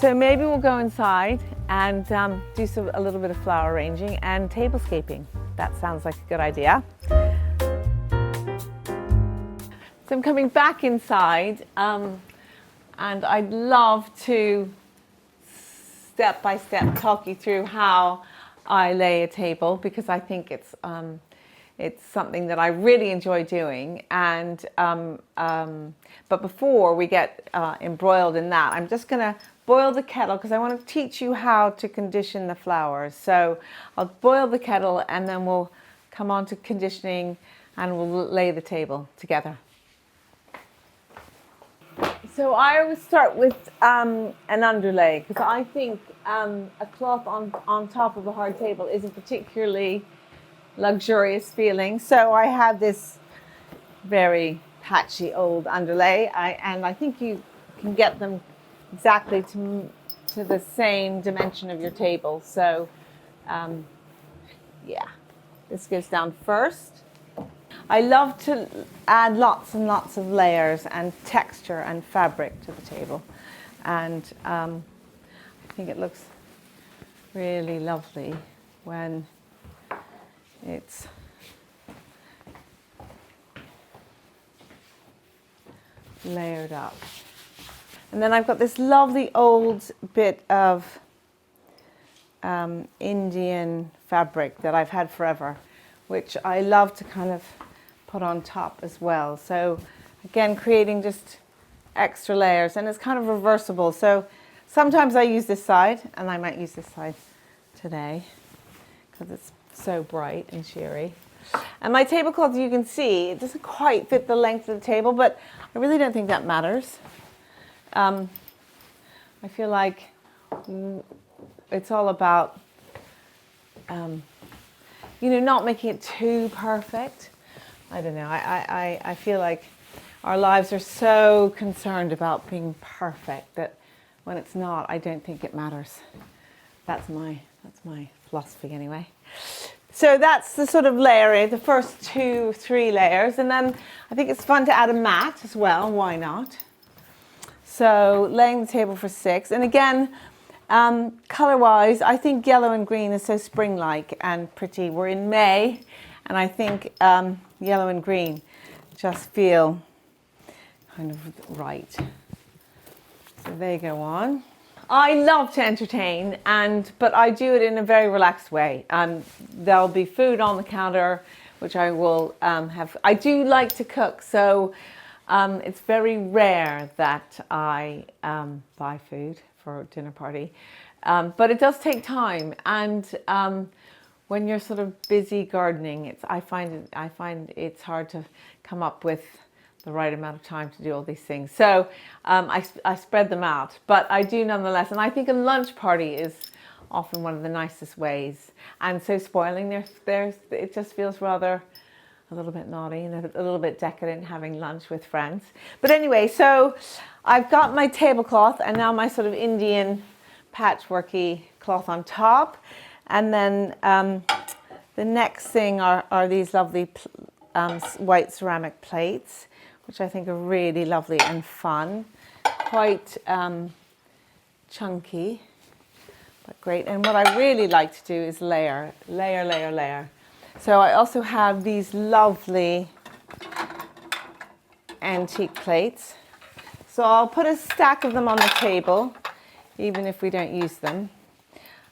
So maybe we'll go inside and do a little bit of flower arranging and tablescaping. That sounds like a good idea. So I'm coming back inside. And I'd love to step by step talk you through how I lay a table, because I think it's something that I really enjoy doing. And but before we get embroiled in that, I'm just going to boil the kettle because I want to teach you how to condition the flowers. So I'll boil the kettle and then we'll come on to conditioning and we'll lay the table together. So I always start with an underlay because I think a cloth on top of a hard table is a particularly luxurious feeling. So I have this very patchy old underlay, and I think you can get them exactly to the same dimension of your table. So yeah, this goes down first. I love to add lots and lots of layers and texture and fabric to the table. And I think it looks really lovely when it's layered up. And then I've got this lovely old bit of Indian fabric that I've had forever, which I love to kind of put on top as well. So again, creating just extra layers, and it's kind of reversible. So sometimes I use this side, and I might use this side today because it's so bright and sheery. And my tablecloth, you can see, it doesn't quite fit the length of the table, but I really don't think that matters. I feel like it's all about, not making it too perfect. I don't know. I feel like our lives are so concerned about being perfect that when it's not, I don't think it matters. That's my philosophy anyway. So that's the sort of layering, the first 2-3 layers. And then I think it's fun to add a mat as well. Why not? So laying the table for 6. And again, color-wise, I think yellow and green is so spring-like and pretty. We're in May, and I think yellow and green just feel kind of right. So they go on. I love to entertain, but I do it in a very relaxed way. There'll be food on the counter, which I will have. I do like to cook, so it's very rare that I buy food for a dinner party. But it does take time, and when you're sort of busy gardening, I find it's hard to come up with the right amount of time to do all these things. So I spread them out, but I do nonetheless. And I think a lunch party is often one of the nicest ways. And so spoiling theirs, it just feels rather a little bit naughty and a little bit decadent having lunch with friends. But anyway, so I've got my tablecloth and now my sort of Indian patchworky cloth on top. And then the next thing are these lovely white ceramic plates, which I think are really lovely and fun, quite chunky, but great. And what I really like to do is layer. So I also have these lovely antique plates. So I'll put a stack of them on the table, even if we don't use them.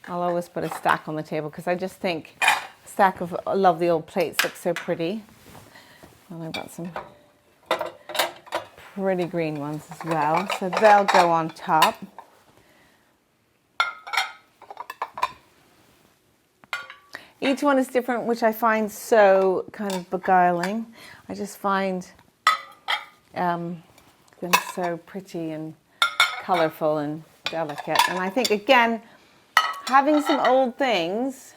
I'll always put a stack on the table because I just think a stack of lovely old plates looks so pretty. And I've got some pretty green ones as well, so they'll go on top. Each one is different, which I find so kind of beguiling. I just find them so pretty and colorful and delicate. And I think, again, having some old things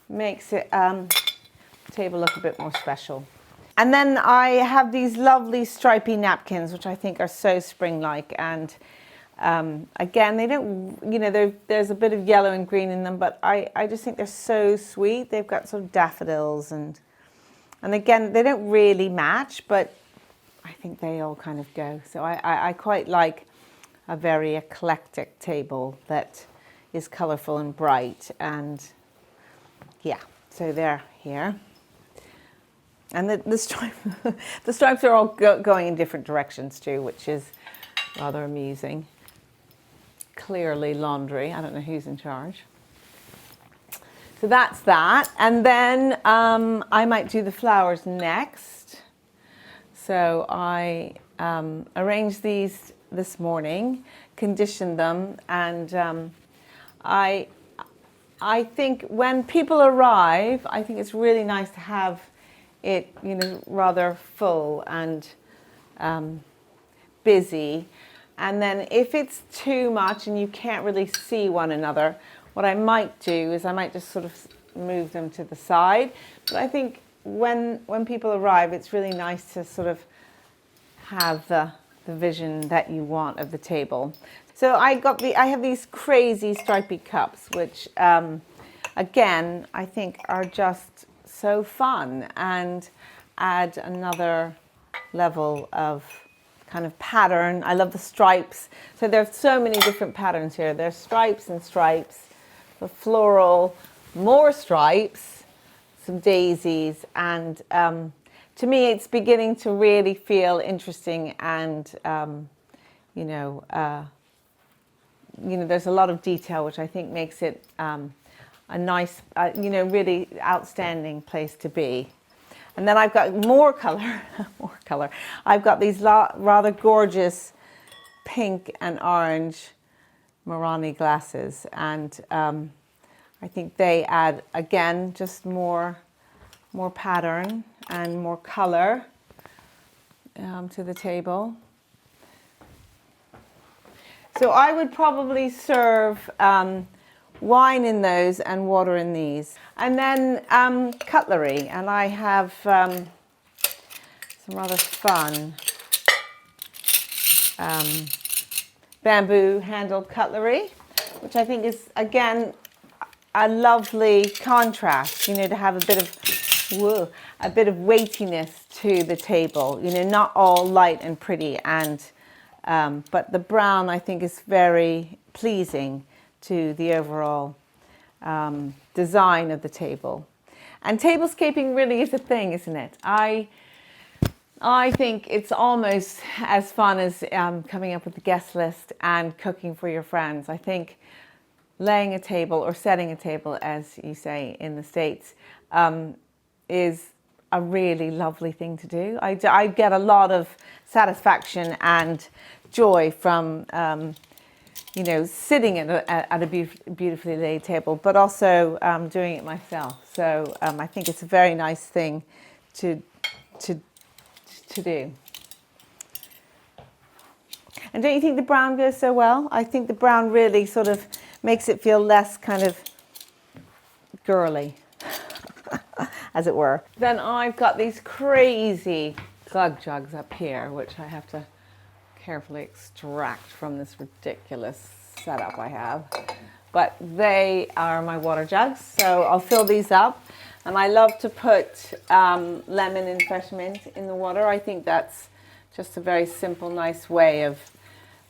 makes it table look a bit more special. And then I have these lovely stripy napkins, which I think are so spring-like. And again, they don't, there's a bit of yellow and green in them, but I just think they're so sweet. They've got sort of daffodils and again, they don't really match, but I think they all kind of go. So I quite like a very eclectic table that is colorful and bright. And yeah, so they're here. And the stripes are all going in different directions too, which is rather amusing. Clearly laundry. I don't know who's in charge. So that's that. And then I might do the flowers next. So I arranged these this morning, conditioned them, and I think when people arrive, I think it's really nice to have it, rather full and busy. And then if it's too much and you can't really see one another, what I might do is I might just sort of move them to the side. But I think when people arrive, it's really nice to sort of have the vision that you want of the table. So I have these crazy stripy cups, which again, I think are just so fun and add another level of kind of pattern. I love the stripes. So there's so many different patterns here. There's stripes and stripes, the floral, more stripes, some daisies, and to me it's beginning to really feel interesting and there's a lot of detail which I think makes it a nice, really outstanding place to be. And then I've got more color, I've got these rather gorgeous pink and orange Marani glasses, and I think they add, again, just more pattern and more color to the table. So I would probably serve wine in those and water in these. And then cutlery, and I have some rather fun bamboo handled cutlery, which I think is, again, a lovely contrast, you know, to have a bit of weightiness to the table, you know, not all light and pretty, and but the brown I think is very pleasing to the overall design of the table. And tablescaping really is a thing, isn't it? I think it's almost as fun as coming up with the guest list and cooking for your friends. I think laying a table or setting a table, as you say in the States, is a really lovely thing to do. I get a lot of satisfaction and joy from you know, sitting at a beautifully laid table, but also doing it myself. So I think it's a very nice thing to do. And don't you think the brown goes so well? I think the brown really sort of makes it feel less kind of girly, as it were. Then I've got these crazy glug jugs up here, which I have to carefully extract from this ridiculous setup I have. But they are my water jugs, so I'll fill these up. And I love to put lemon and fresh mint in the water. I think that's just a very simple, nice way of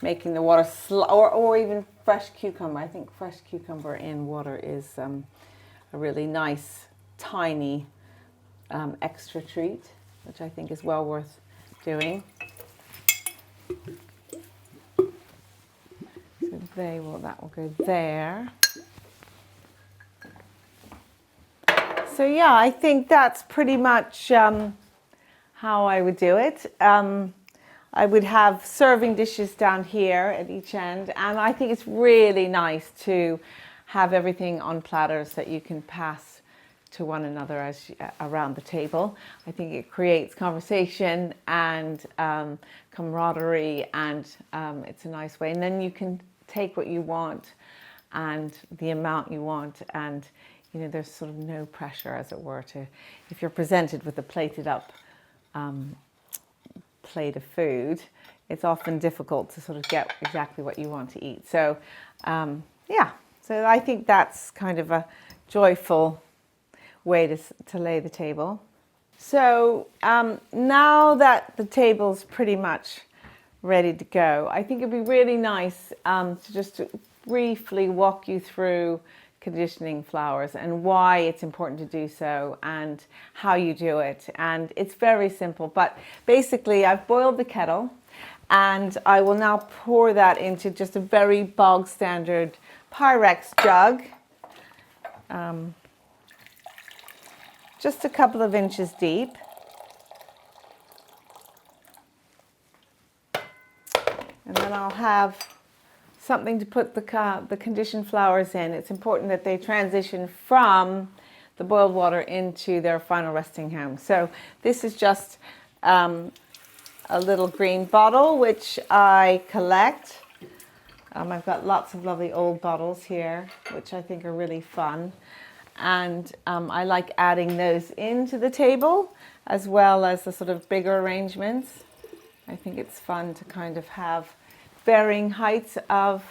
making the water, or even fresh cucumber. I think fresh cucumber in water is a really nice, tiny extra treat, which I think is well worth doing. So that will go there. So yeah, I think that's pretty much how I would do it. I would have serving dishes down here at each end, and I think it's really nice to have everything on platters that you can pass to one another around the table. I think it creates conversation and camaraderie, and it's a nice way. And then you can take what you want and the amount you want, and you know, there's sort of no pressure, as it were, to, if you're presented with a plated up plate of food, it's often difficult to sort of get exactly what you want to eat. So yeah, so I think that's kind of a joyful way to lay the table. So now that the table's pretty much ready to go, I think it'd be really nice to just briefly walk you through conditioning flowers and why it's important to do so and how you do it. And it's very simple, but basically I've boiled the kettle and I will now pour that into just a very bog standard Pyrex jug, just a couple of inches deep. And then I'll have something to put the conditioned flowers in. It's important that they transition from the boiled water into their final resting home. So this is just a little green bottle which I collect. I've got lots of lovely old bottles here, which I think are really fun. And I like adding those into the table as well as the sort of bigger arrangements. I think it's fun to kind of have varying heights of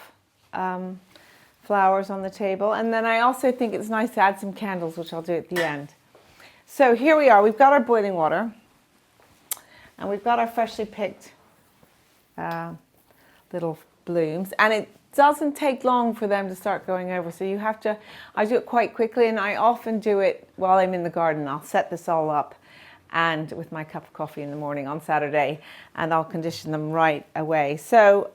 flowers on the table. And then I also think it's nice to add some candles, which I'll do at the end. So here we are. We've got our boiling water and we've got our freshly picked little blooms, and it doesn't take long for them to start going over. So you have to, I do it quite quickly, and I often do it while I'm in the garden. I'll set this all up and with my cup of coffee in the morning on Saturday, and I'll condition them right away. So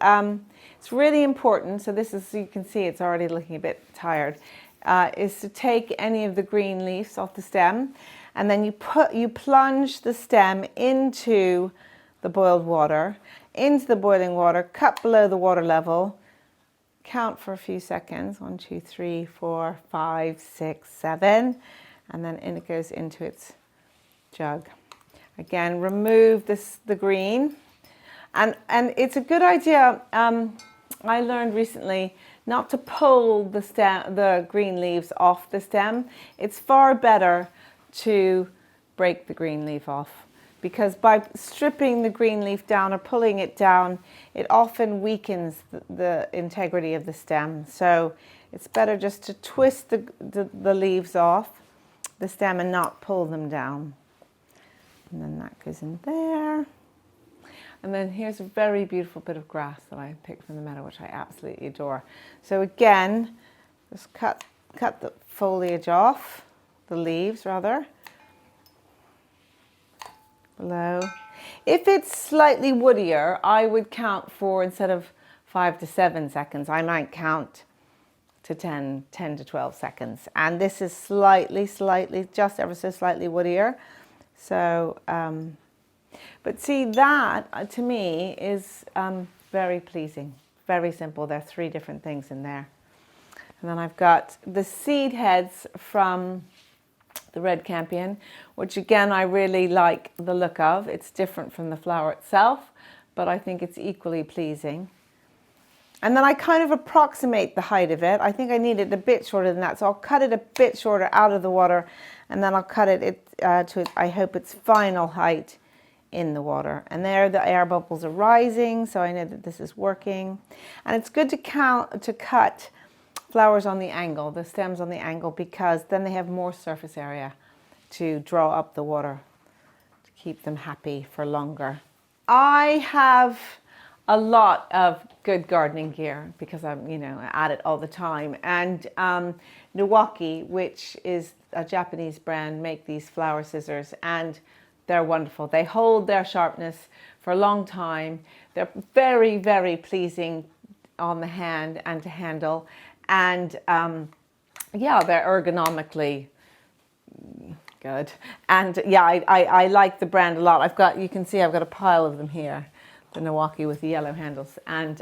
it's really important, so this is, you can see it's already looking a bit tired, is to take any of the green leaves off the stem, and then you plunge the stem into the boiled water, into the boiling water, cut below the water level, count for a few seconds, 1, 2, 3, 4, 5, 6, 7, and then in it goes into its jug. Again, remove the green, and it's a good idea I learned recently not to pull the green leaves off the stem. It's far better to break the green leaf off, because by stripping the green leaf down or pulling it down, it often weakens the integrity of the stem. So it's better just to twist the leaves off the stem and not pull them down. And then that goes in there. And then here's a very beautiful bit of grass that I picked from the meadow, which I absolutely adore. So again, just cut the foliage off, the leaves rather, below. If it's slightly woodier, I would count for, instead of 5 to 7 seconds, I might count to 10 to 12 seconds. And this is slightly, just ever so slightly woodier. So, but see, that to me is very pleasing, very simple. There are 3 different things in there. And then I've got the seed heads from the red campion, which again I really like the look of. It's different from the flower itself, but I think it's equally pleasing. And then I kind of approximate the height of it. I think I need it a bit shorter than that, so I'll cut it a bit shorter out of the water, and then I'll cut it to, I hope, its final height in the water. And there the air bubbles are rising, so I know that this is working. And it's good to cut flowers on the angle, the stems on the angle, because then they have more surface area to draw up the water, to keep them happy for longer. I have a lot of good gardening gear because I'm, at it all the time. And Milwaukee, which is a Japanese brand, make these flower scissors, and they're wonderful. They hold their sharpness for a long time. They're very, very pleasing on the hand and to handle. And yeah, they're ergonomically good. And yeah, I like the brand a lot. You can see I've got a pile of them here, the Milwaukee with the yellow handles. And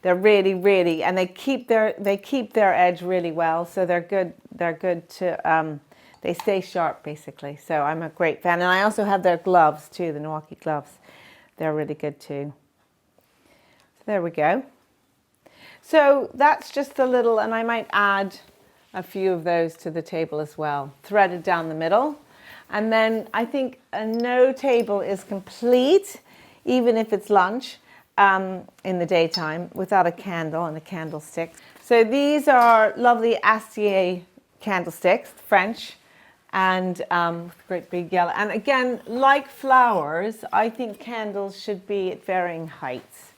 they're really, really, and they keep their edge really well. So they're good to, they stay sharp basically. So I'm a great fan. And I also have their gloves too, the Milwaukee gloves. They're really good too. So there we go. So that's just a little, and I might add a few of those to the table as well, threaded down the middle. And then I think no table is complete, even if it's lunch in the daytime, without a candle and a candlestick. So these are lovely Astier candlesticks, French, and with great big yellow. And again, like flowers, I think candles should be at varying heights.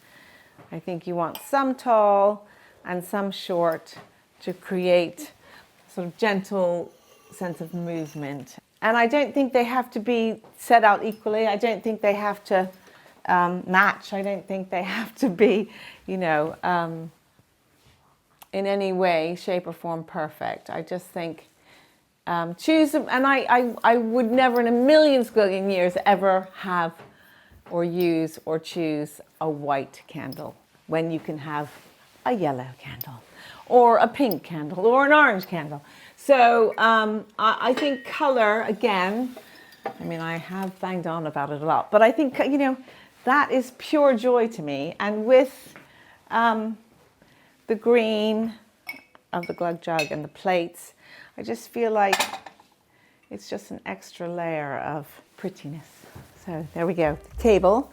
I think you want some tall and some short to create sort of gentle sense of movement. And I don't think they have to be set out equally. I don't think they have to match. I don't think they have to be, in any way, shape or form perfect. I just think choose them. And I would never in a million squillion years ever have or use or choose a white candle when you can have a yellow candle or a pink candle or an orange candle. So I think color, again, I have banged on about it a lot, but I think, that is pure joy to me. And with the green of the glug jug and the plates, I just feel like it's just an extra layer of prettiness. So there we go, the table.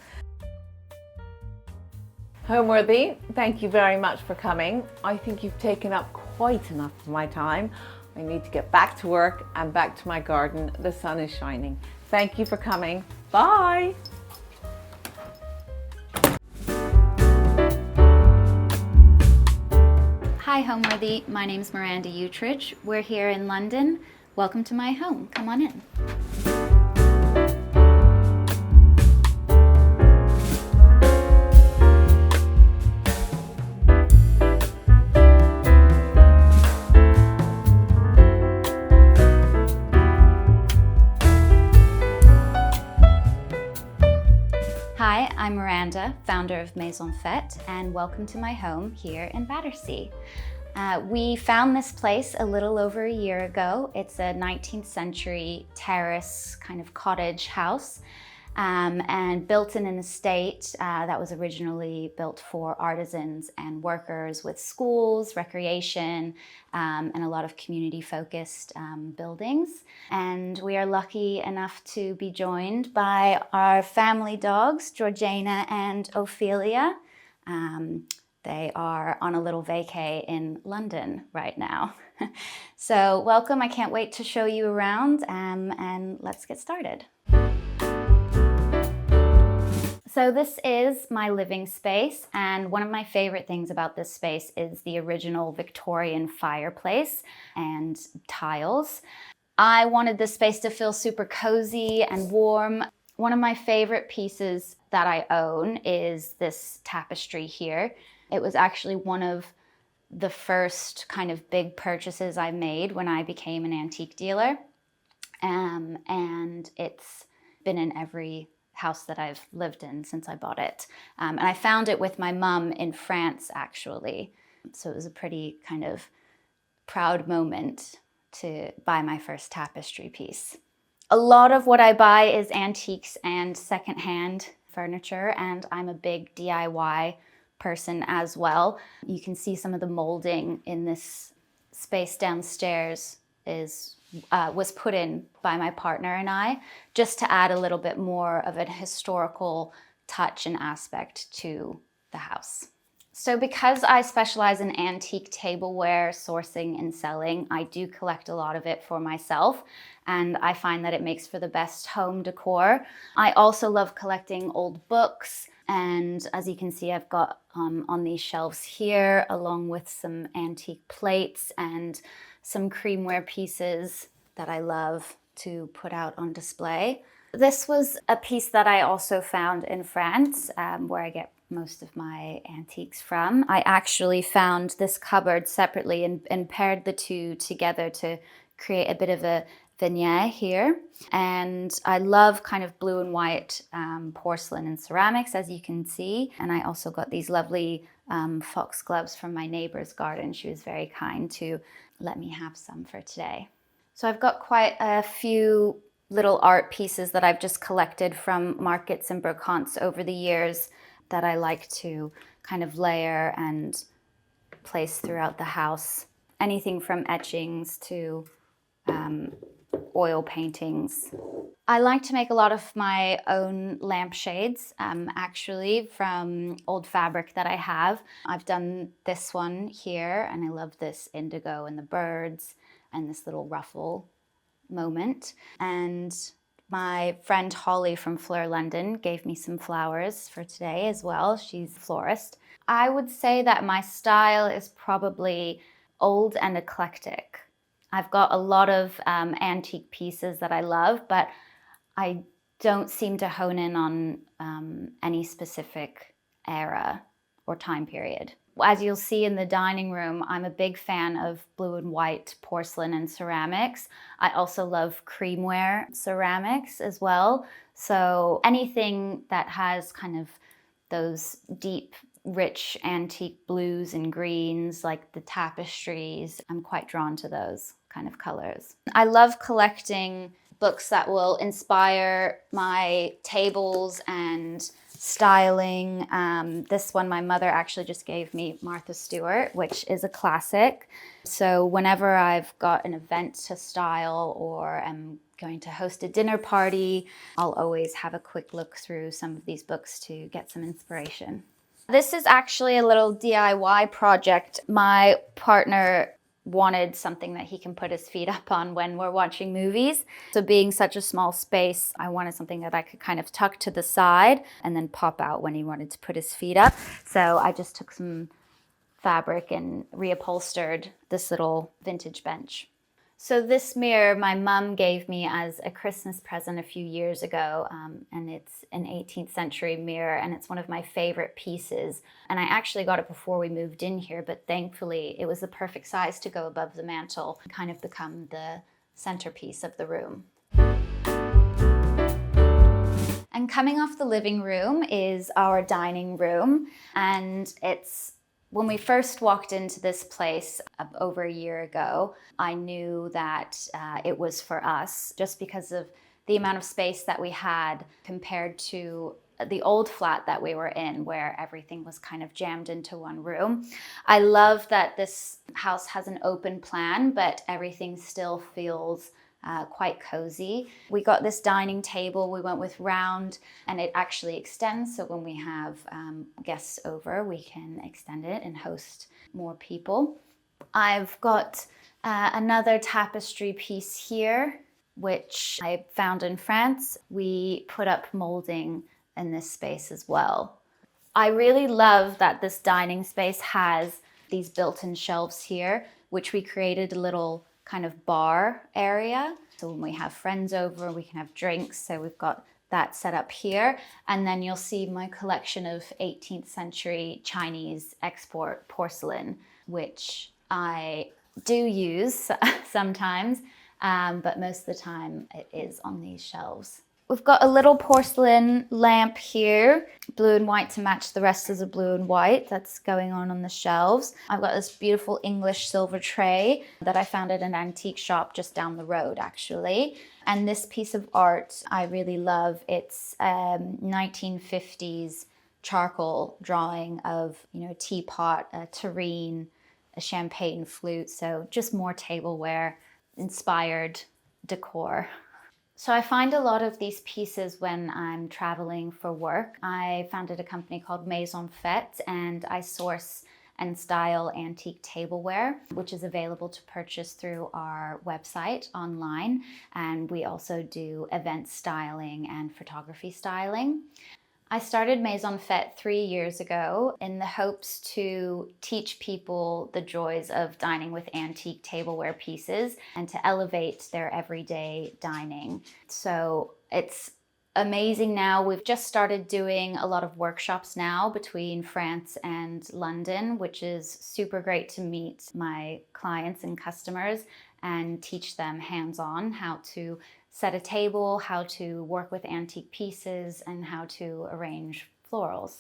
Homeworthy, thank you very much for coming. I think you've taken up quite enough of my time. I need to get back to work and back to my garden. The sun is shining. Thank you for coming. Bye. Hi Homeworthy, my name's Miranda Utridge. We're here in London. Welcome to my home. Come on in. Hi, I'm Miranda, founder of Maison Fête, and welcome to my home here in Battersea. We found this place a little over a year ago. It's a 19th century terrace kind of cottage house, and built in an estate that was originally built for artisans and workers, with schools, recreation, and a lot of community-focused buildings. And we are lucky enough to be joined by our family dogs, Georgiana and Ophelia. They are on a little vacay in London right now. So welcome, I can't wait to show you around, and let's get started. So this is my living space, and one of my favorite things about this space is the original Victorian fireplace and tiles. I wanted this space to feel super cozy and warm. One of my favorite pieces that I own is this tapestry here. It was actually one of the first kind of big purchases I made when I became an antique dealer. And it's been in every house that I've lived in since I bought it. And I found it with my mum in France, actually. So it was a pretty kind of proud moment to buy my first tapestry piece. A lot of what I buy is antiques and secondhand furniture, and I'm a big DIY person as well. You can see some of the molding in this space downstairs was put in by my partner and I, just to add a little bit more of an historical touch and aspect to the house. So because I specialize in antique tableware sourcing and selling, I do collect a lot of it for myself, and I find that it makes for the best home decor. I also love collecting old books, and as you can see, I've got on these shelves here, along with some antique plates and some creamware pieces that I love to put out on display. This was a piece that I also found in France, where I get most of my antiques from. I actually found this cupboard separately and paired the two together to create a bit of a vignette here. And I love kind of blue and white porcelain and ceramics, as you can see. And I also got these lovely foxgloves from my neighbor's garden. She was very kind to let me have some for today. So I've got quite a few little art pieces that I've just collected from markets and brocantes over the years that I like to kind of layer and place throughout the house. Anything from etchings to oil paintings. I like to make a lot of my own lampshades, actually, from old fabric that I have. I've done this one here, and I love this indigo and the birds and this little ruffle moment. And my friend Holly from Fleur London gave me some flowers for today as well. She's a florist. I would say that my style is probably old and eclectic. I've got a lot of antique pieces that I love, but I don't seem to hone in on any specific era or time period. As you'll see in the dining room, I'm a big fan of blue and white porcelain and ceramics. I also love creamware ceramics as well. So anything that has kind of those deep, rich antique blues and greens, like the tapestries, I'm quite drawn to those kind of colors. I love collecting books that will inspire my tables and styling. This one my mother actually just gave me, Martha Stewart, which is a classic. So whenever I've got an event to style or am going to host a dinner party, I'll always have a quick look through some of these books to get some inspiration. This is actually a little DIY project. My partner wanted something that he can put his feet up on when we're watching movies. So being such a small space, I wanted something that I could kind of tuck to the side and then pop out when he wanted to put his feet up. So I just took some fabric and reupholstered this little vintage bench. So this mirror my mum gave me as a Christmas present a few years ago, and it's an 18th century mirror, and it's one of my favorite pieces. And I actually got it before we moved in here, but thankfully it was the perfect size to go above the mantle and kind of become the centerpiece of the room. And coming off the living room is our dining room, and when we first walked into this place over a year ago, I knew that it was for us just because of the amount of space that we had compared to the old flat that we were in, where everything was kind of jammed into one room. I love that this house has an open plan, but everything still feels quite cozy. We got this dining table, we went with round, and it actually extends, so when we have guests over, we can extend it and host more people. I've got another tapestry piece here, which I found in France. We put up molding in this space as well. I really love that this dining space has these built-in shelves here, which we created a little kind of bar area. So when we have friends over, we can have drinks. So we've got that set up here. And then you'll see my collection of 18th century Chinese export porcelain, which I do use sometimes, but most of the time it is on these shelves. We've got a little porcelain lamp here, blue and white to match the rest of the blue and white that's going on the shelves. I've got this beautiful English silver tray that I found at an antique shop just down the road, actually. And this piece of art I really love. It's 1950s charcoal drawing of, a teapot, a tureen, a champagne flute. So just more tableware, inspired decor. So I find a lot of these pieces when I'm traveling for work. I founded a company called Maison Fête, and I source and style antique tableware, which is available to purchase through our website online. And we also do event styling and photography styling. I started Maison Fête 3 years ago in the hopes to teach people the joys of dining with antique tableware pieces and to elevate their everyday dining. So it's amazing now. We've just started doing a lot of workshops now between France and London, which is super great to meet my clients and customers and teach them hands-on how to set a table, how to work with antique pieces, and how to arrange florals.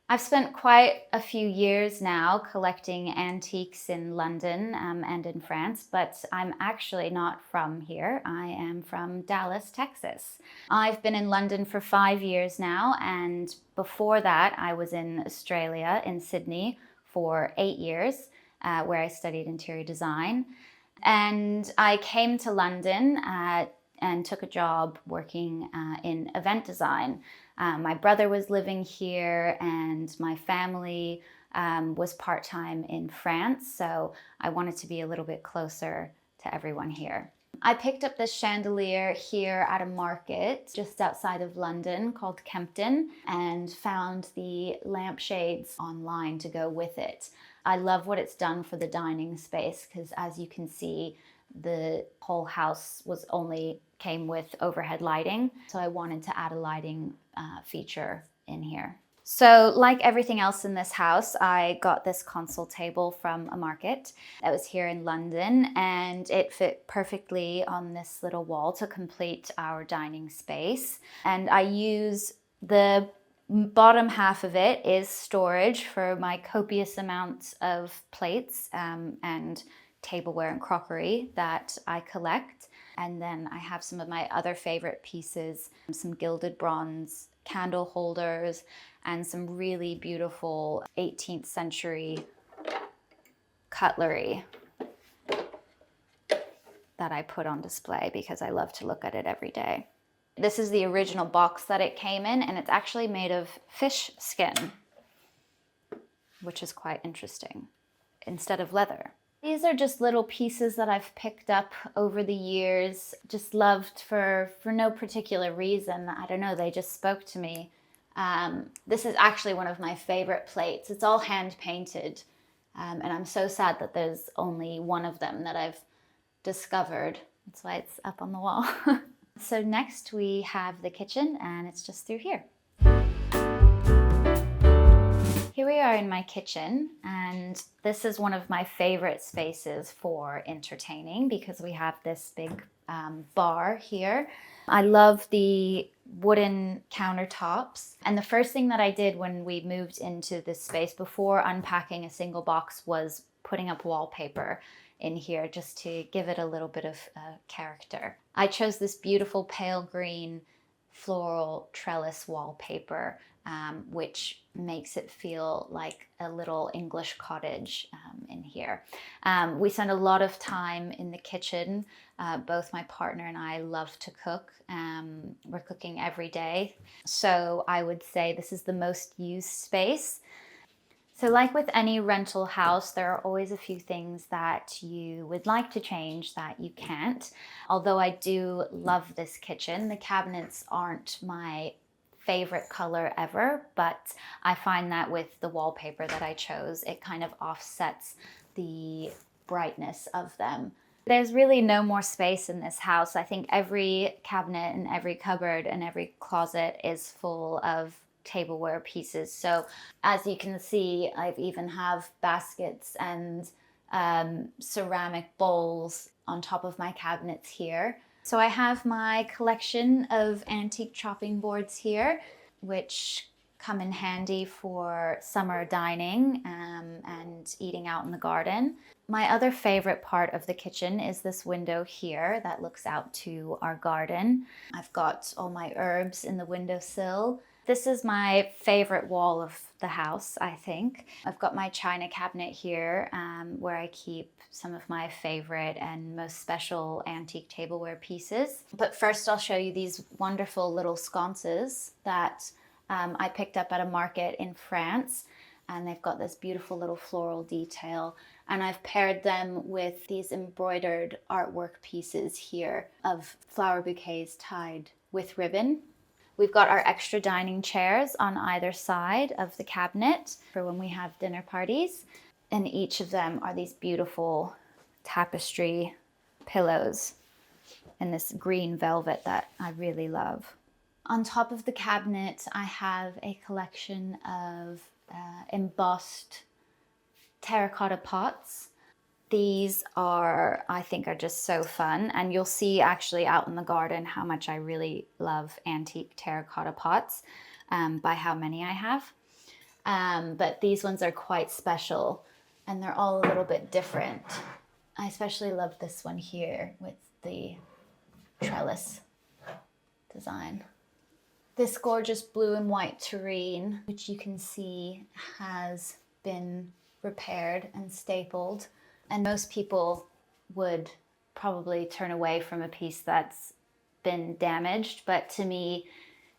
I've spent quite a few years now collecting antiques in London and in France, but I'm actually not from here. I am from Dallas, Texas. I've been in London for 5 years now, and before that I was in Australia, in Sydney, for 8 years, where I studied interior design. And I came to London and took a job working in event design. My brother was living here and my family was part-time in France, so I wanted to be a little bit closer to everyone here. I picked up this chandelier here at a market just outside of London called Kempton and found the lampshades online to go with it. I love what it's done for the dining space because, as you can see, the whole house came with overhead lighting, so I wanted to add a lighting feature in here. So like everything else in this house, I got this console table from a market that was here in London, and it fit perfectly on this little wall to complete our dining space. And I use the bottom half of it is storage for my copious amounts of plates and tableware and crockery that I collect. And then I have some of my other favorite pieces, some gilded bronze candle holders and some really beautiful 18th century cutlery that I put on display because I love to look at it every day. This is the original box that it came in, and it's actually made of fish skin, which is quite interesting, instead of leather. These are just little pieces that I've picked up over the years, just loved for no particular reason. I don't know, they just spoke to me. This is actually one of my favorite plates. It's all hand painted, and I'm so sad that there's only one of them that I've discovered. That's why it's up on the wall. So next we have the kitchen, and it's just through here. Here we are in my kitchen, and this is one of my favorite spaces for entertaining because we have this big bar here. I love the wooden countertops, and the first thing that I did when we moved into this space before unpacking a single box was putting up wallpaper in here just to give it a little bit of character. I chose this beautiful pale green floral trellis wallpaper, which makes it feel like a little English cottage in here. We spend a lot of time in the kitchen. Both my partner and I love to cook. We're cooking every day. So I would say this is the most used space. So like with any rental house, there are always a few things that you would like to change that you can't. Although I do love this kitchen, the cabinets aren't my favorite color ever, but I find that with the wallpaper that I chose, it kind of offsets the brightness of them. There's really no more space in this house. I think every cabinet and every cupboard and every closet is full of tableware pieces. So as you can see, I even have baskets and ceramic bowls on top of my cabinets here. So I have my collection of antique chopping boards here, which come in handy for summer dining and eating out in the garden. My other favorite part of the kitchen is this window here that looks out to our garden. I've got all my herbs in the windowsill. This is my favorite wall of the house, I think. I've got my china cabinet here where I keep some of my favorite and most special antique tableware pieces. But first I'll show you these wonderful little sconces that I picked up at a market in France. And they've got this beautiful little floral detail. And I've paired them with these embroidered artwork pieces here of flower bouquets tied with ribbon. We've got our extra dining chairs on either side of the cabinet for when we have dinner parties. And each of them are these beautiful tapestry pillows in this green velvet that I really love. On top of the cabinet, I have a collection of embossed terracotta pots. These are, I think, are just so fun. And you'll see actually out in the garden how much I really love antique terracotta pots by how many I have. But these ones are quite special and they're all a little bit different. I especially love this one here with the trellis design. This gorgeous blue and white tureen, which you can see has been repaired and stapled. And most people would probably turn away from a piece that's been damaged, but to me,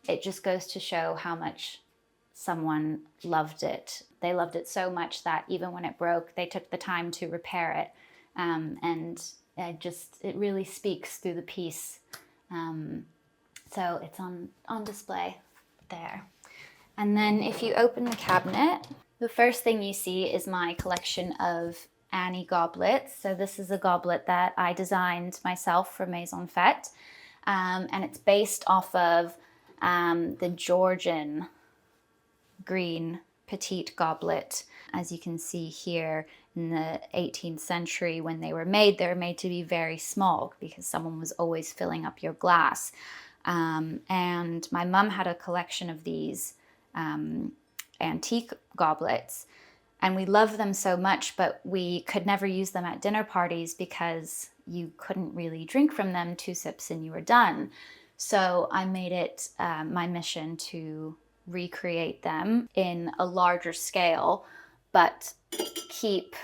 it just goes to show how much someone loved it. They loved it so much that even when it broke, they took the time to repair it. And it really speaks through the piece. So it's on display there. And then if you open the cabinet, the first thing you see is my collection of Annie goblets. So this is a goblet that I designed myself for Maison Fête. And it's based off of the Georgian green petite goblet. As you can see here, in the 18th century when they were made to be very small because someone was always filling up your glass. And my mum had a collection of these antique goblets, and we loved them so much, but we could never use them at dinner parties because you couldn't really drink from them, 2 sips and you were done. So I made it my mission to recreate them in a larger scale, but keep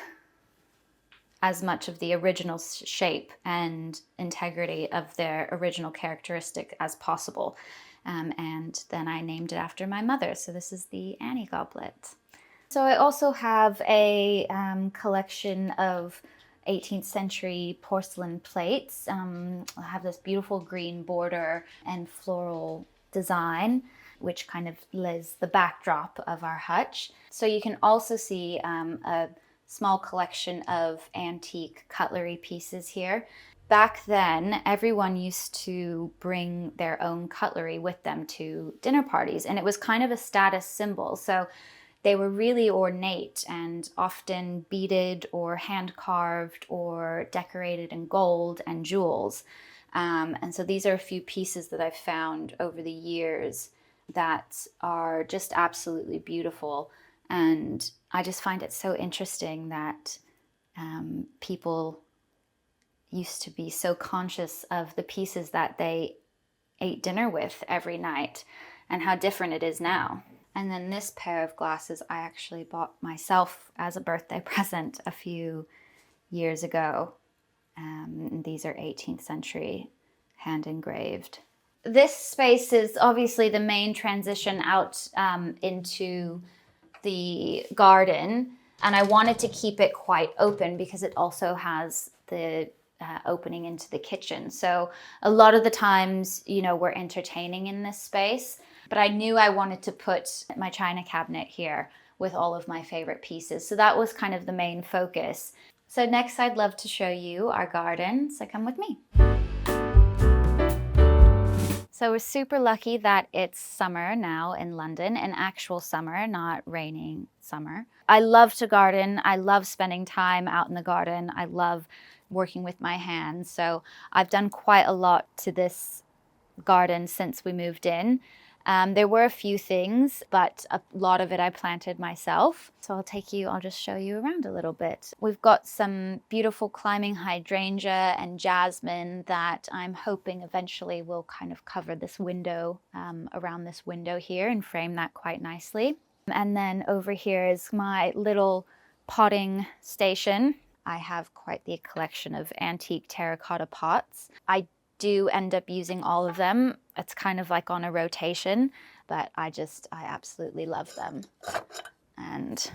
as much of the original shape and integrity of their original characteristic as possible. And then I named it after my mother. So this is the Annie goblet. So I also have a collection of 18th century porcelain plates. I have this beautiful green border and floral design, which kind of is the backdrop of our hutch. So you can also see a small collection of antique cutlery pieces here. Back then, everyone used to bring their own cutlery with them to dinner parties, and it was kind of a status symbol. So they were really ornate and often beaded or hand-carved or decorated in gold and jewels. And so these are a few pieces that I've found over the years that are just absolutely beautiful. And I just find it so interesting that people used to be so conscious of the pieces that they ate dinner with every night and how different it is now. And then this pair of glasses I actually bought myself as a birthday present a few years ago. These are 18th century hand engraved. This space is obviously the main transition out into the garden, and I wanted to keep it quite open because it also has the opening into the kitchen. So a lot of the times, you know, we're entertaining in this space, but I knew I wanted to put my china cabinet here with all of my favorite pieces. So that was kind of the main focus. So next I'd love to show you our garden, so come with me. So we're super lucky that it's summer now in London, an actual summer, not raining summer. I love to garden. I love spending time out in the garden. I love working with my hands. So I've done quite a lot to this garden since we moved in. There were a few things, but a lot of it I planted myself. So I'll just show you around a little bit. We've got some beautiful climbing hydrangea and jasmine that I'm hoping eventually will kind of cover this window, around this window here, and frame that quite nicely. And then over here is my little potting station. I have quite the collection of antique terracotta pots. I do end up using all of them. It's kind of like on a rotation, but I absolutely love them. And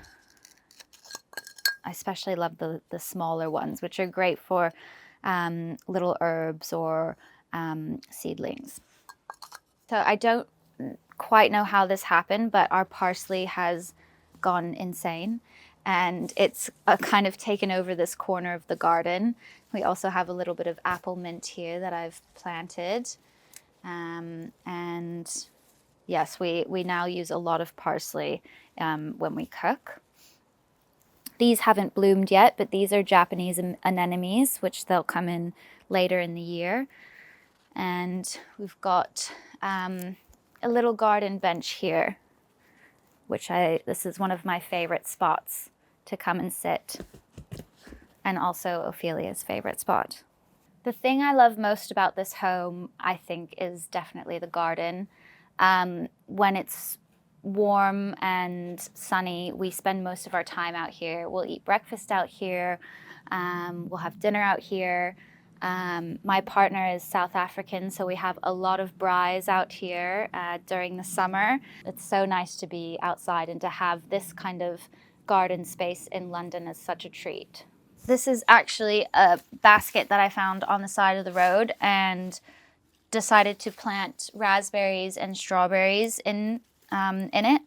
I especially love the smaller ones, which are great for little herbs or seedlings. So I don't quite know how this happened, but our parsley has gone insane and it's kind of taken over this corner of the garden. We also have a little bit of apple mint here that I've planted. And yes, we now use a lot of parsley when we cook. These haven't bloomed yet, but these are Japanese anemones, which they'll come in later in the year. And we've got a little garden bench here, this is one of my favorite spots to come and sit, and also Ophelia's favorite spot. The thing I love most about this home, I think, is definitely the garden. When it's warm and sunny, we spend most of our time out here. We'll eat breakfast out here. We'll have dinner out here. My partner is South African, so we have a lot of braais out here during the summer. It's so nice to be outside and to have this kind of garden space in London is such a treat. This is actually a basket that I found on the side of the road and decided to plant raspberries and strawberries in it.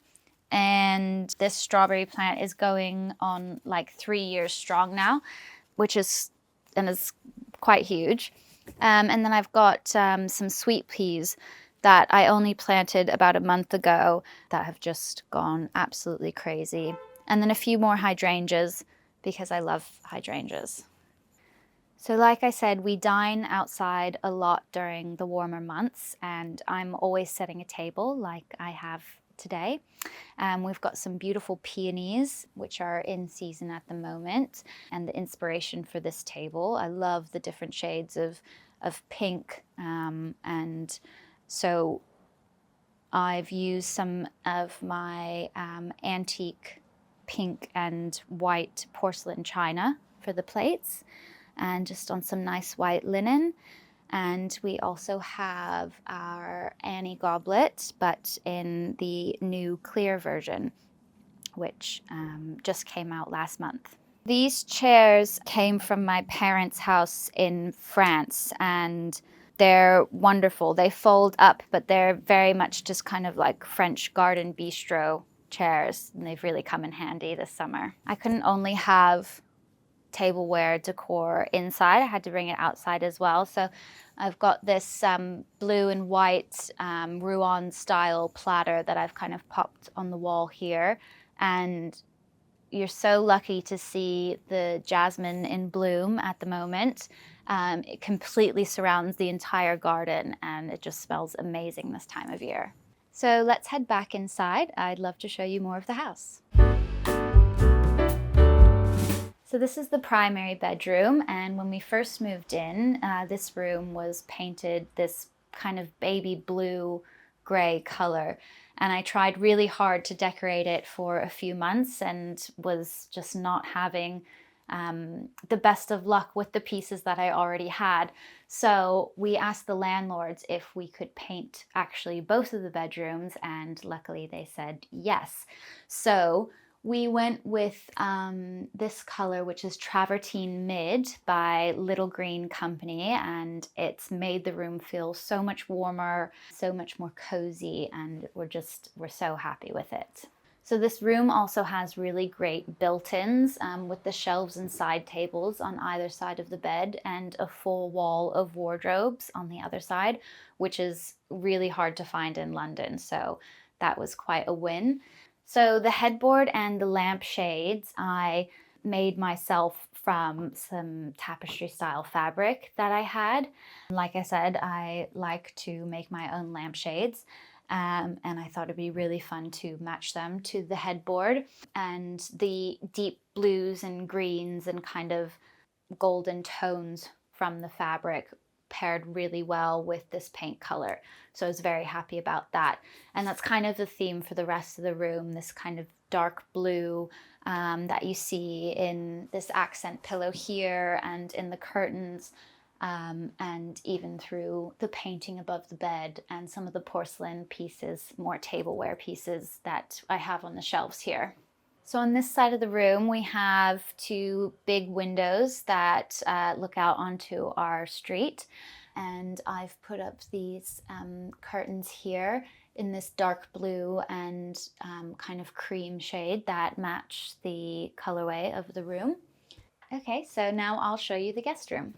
And this strawberry plant is going on like 3 years strong now, which is quite huge. And then I've got some sweet peas that I only planted about a month ago that have just gone absolutely crazy. And then a few more hydrangeas because I love hydrangeas. So like I said, we dine outside a lot during the warmer months, and I'm always setting a table like I have today. We've got some beautiful peonies, which are in season at the moment, and the inspiration for this table. I love the different shades of pink, and so I've used some of my antique pink and white porcelain china for the plates, and just on some nice white linen. And we also have our Annie goblet, but in the new clear version, which just came out last month. These chairs came from my parents' house in France, and they're wonderful. They fold up, but they're very much just kind of like French garden bistro chairs, and they've really come in handy this summer. I couldn't only have tableware decor inside, I had to bring it outside as well. So I've got this blue and white Rouen style platter that I've kind of popped on the wall here, and you're so lucky to see the jasmine in bloom at the moment. It completely surrounds the entire garden, and it just smells amazing this time of year. So let's head back inside. I'd love to show you more of the house. So this is the primary bedroom, and when we first moved in, this room was painted this kind of baby blue gray color, and I tried really hard to decorate it for a few months and was just not having the best of luck with the pieces that I already had. So we asked the landlords if we could paint actually both of the bedrooms, and luckily they said yes. So we went with this color, which is Travertine Mid by Little Green Company, and it's made the room feel so much warmer, so much more cozy, and we're so happy with it. So this room also has really great built-ins with the shelves and side tables on either side of the bed, and a full wall of wardrobes on the other side, which is really hard to find in London. So that was quite a win. So the headboard and the lampshades I made myself from some tapestry style fabric that I had. Like I said, I like to make my own lampshades. And I thought it'd be really fun to match them to the headboard, and the deep blues and greens and kind of golden tones from the fabric paired really well with this paint color. So I was very happy about that. And that's kind of the theme for the rest of the room, this kind of dark blue that you see in this accent pillow here and in the curtains. And even through the painting above the bed and some of the porcelain pieces, more tableware pieces that I have on the shelves here. So on this side of the room, we have two big windows that look out onto our street. And I've put up these curtains here in this dark blue and kind of cream shade that match the colorway of the room. Okay, so now I'll show you the guest room.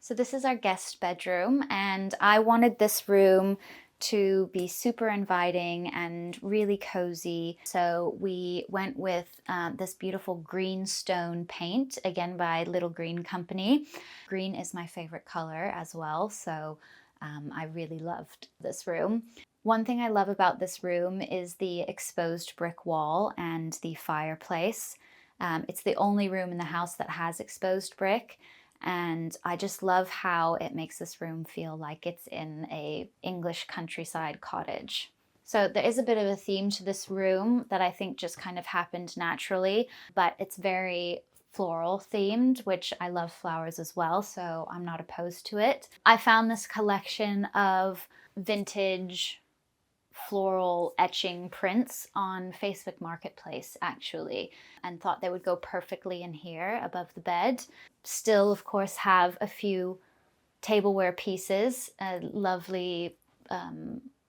So this is our guest bedroom, and I wanted this room to be super inviting and really cozy. So we went with this beautiful green stone paint, again by Little Green Company. Green is my favorite color as well, so I really loved this room. One thing I love about this room is the exposed brick wall and the fireplace. It's the only room in the house that has exposed brick. And I just love how it makes this room feel like it's in a English countryside cottage. So there is a bit of a theme to this room that I think just kind of happened naturally, but it's very floral themed, which I love flowers as well, so I'm not opposed to it. I found this collection of vintage floral etching prints on Facebook Marketplace actually, and thought they would go perfectly in here above the bed. Still, of course, have a few tableware pieces, lovely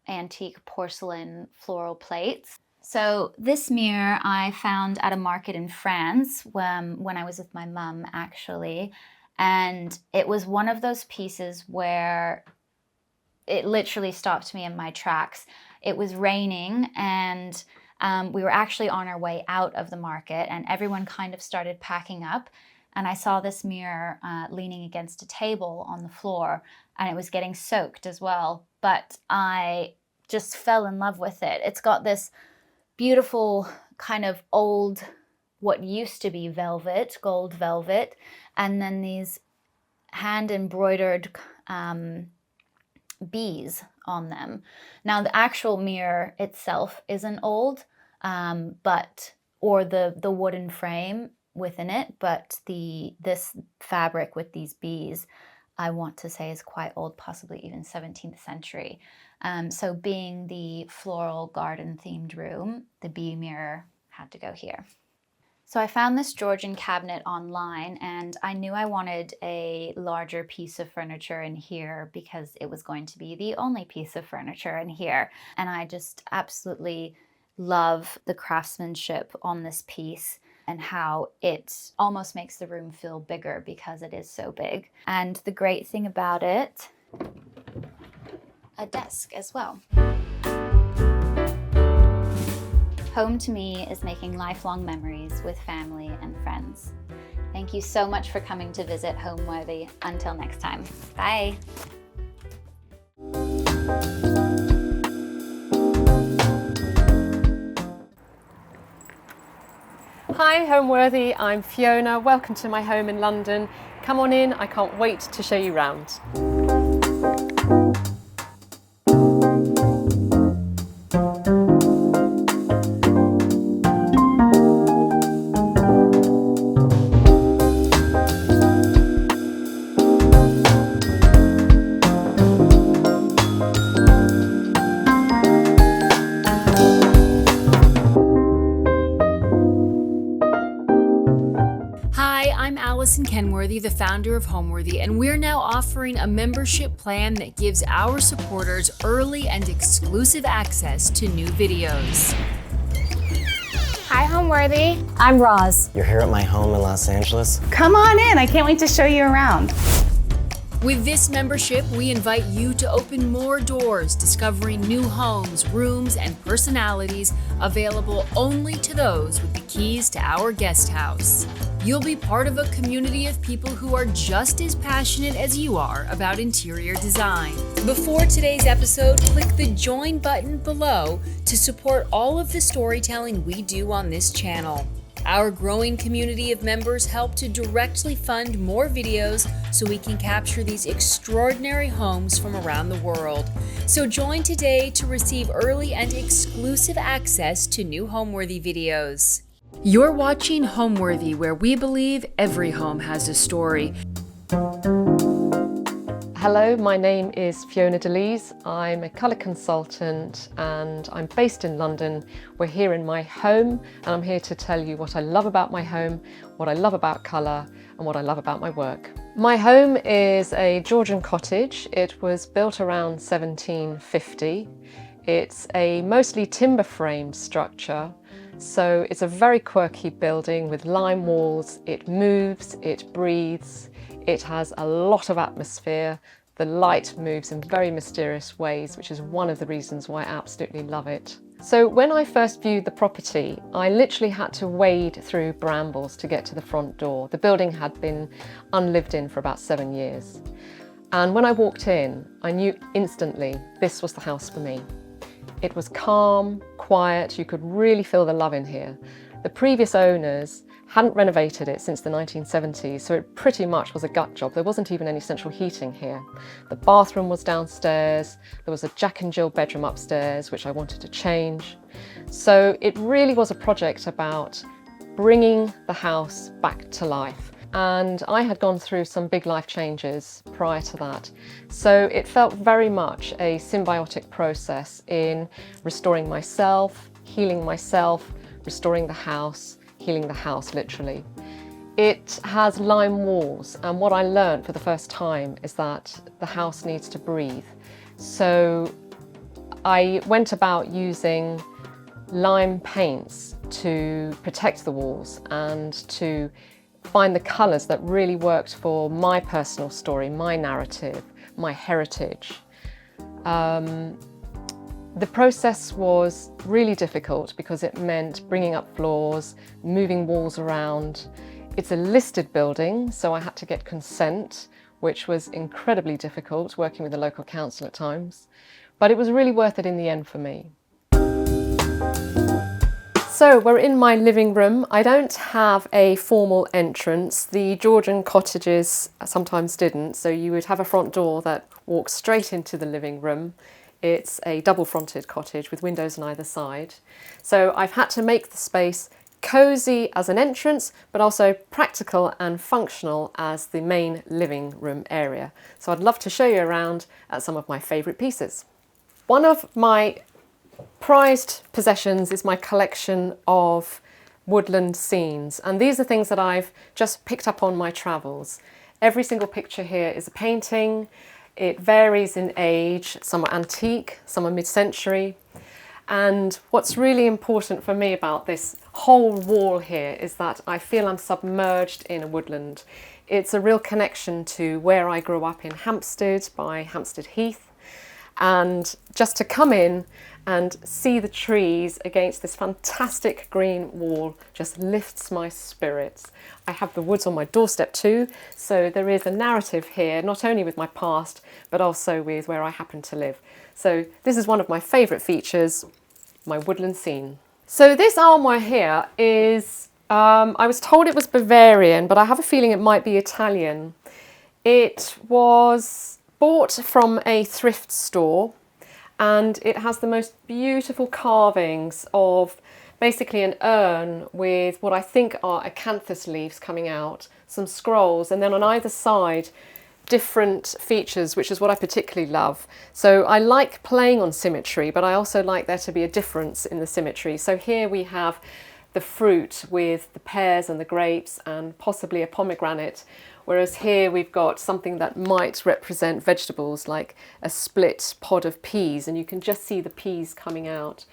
antique porcelain floral plates. So this mirror I found at a market in France when I was with my mum actually, and it was one of those pieces where it literally stopped me in my tracks. It was raining and we were actually on our way out of the market, and everyone kind of started packing up, and I saw this mirror leaning against a table on the floor, and it was getting soaked as well, but I just fell in love with it. It's got this beautiful kind of old, what used to be velvet, gold velvet, and then these hand embroidered bees on them. Now the actual mirror itself isn't old, or the wooden frame within it, but this fabric with these bees, I want to say is quite old, possibly even 17th century. So being the floral garden themed room, the bee mirror had to go here. So I found this Georgian cabinet online, and I knew I wanted a larger piece of furniture in here because it was going to be the only piece of furniture in here. And I just absolutely love the craftsmanship on this piece and how it almost makes the room feel bigger because it is so big. And the great thing about it, a desk as well. Home to me is making lifelong memories with family and friends. Thank you so much for coming to visit Homeworthy. Until next time, bye. Hi Homeworthy, I'm Fiona. Welcome to my home in London. Come on in, I can't wait to show you round. I'm Allison Kenworthy, the founder of Homeworthy, and we're now offering a membership plan that gives our supporters early and exclusive access to new videos. Hi, Homeworthy. I'm Roz. You're here at my home in Los Angeles? Come on in. I can't wait to show you around. With this membership, we invite you to open more doors, discovering new homes, rooms, and personalities available only to those with the keys to our guest house. You'll be part of a community of people who are just as passionate as you are about interior design. Before today's episode, click the join button below to support all of the storytelling we do on this channel. Our growing community of members help to directly fund more videos so we can capture these extraordinary homes from around the world. So join today to receive early and exclusive access to new Homeworthy videos. You're watching Homeworthy, where we believe every home has a story. Hello, my name is Fiona DeLees. I'm a colour consultant and I'm based in London. We're here in my home and I'm here to tell you what I love about my home, what I love about colour and what I love about my work. My home is a Georgian cottage. It was built around 1750. It's a mostly timber frame structure, so it's a very quirky building with lime walls. It moves, it breathes. It has a lot of atmosphere. The light moves in very mysterious ways, which is one of the reasons why I absolutely love it. So when I first viewed the property, I literally had to wade through brambles to get to the front door. The building had been unlived in for about 7 years. And when I walked in, I knew instantly this was the house for me. It was calm, quiet, you could really feel the love in here. The previous owners hadn't renovated it since the 1970s, so it pretty much was a gut job. There wasn't even any central heating here. The bathroom was downstairs, there was a Jack and Jill bedroom upstairs, which I wanted to change. So it really was a project about bringing the house back to life. And I had gone through some big life changes prior to that. So it felt very much a symbiotic process in restoring myself, healing myself, restoring the house, healing the house literally. It has lime walls, and what I learned for the first time is that the house needs to breathe. So I went about using lime paints to protect the walls and to find the colours that really worked for my personal story, my narrative, my heritage. The process was really difficult because it meant bringing up floors, moving walls around. It's a listed building, so I had to get consent, which was incredibly difficult, working with the local council at times. But it was really worth it in the end for me. So we're in my living room. I don't have a formal entrance. The Georgian cottages sometimes didn't, so you would have a front door that walks straight into the living room. It's a double-fronted cottage with windows on either side. So I've had to make the space cosy as an entrance, but also practical and functional as the main living room area. So I'd love to show you around at some of my favourite pieces. One of my prized possessions is my collection of woodland scenes, and these are things that I've just picked up on my travels. Every single picture here is a painting. It varies in age. Some are antique, some are mid-century. And what's really important for me about this whole wall here is that I feel I'm submerged in a woodland. It's a real connection to where I grew up in Hampstead by Hampstead Heath. And just to come in and see the trees against this fantastic green wall just lifts my spirits. I have the woods on my doorstep too, so there is a narrative here, not only with my past, but also with where I happen to live. So this is one of my favourite features, my woodland scene. So this armoire here is I was told it was Bavarian, but I have a feeling it might be Italian. It was bought from a thrift store, and it has the most beautiful carvings of basically an urn with what I think are acanthus leaves coming out, some scrolls, and then on either side different features, which is what I particularly love. So I like playing on symmetry, but I also like there to be a difference in the symmetry. So here we have the fruit with the pears and the grapes and possibly a pomegranate, whereas here we've got something that might represent vegetables like a split pod of peas, and you can just see the peas coming out.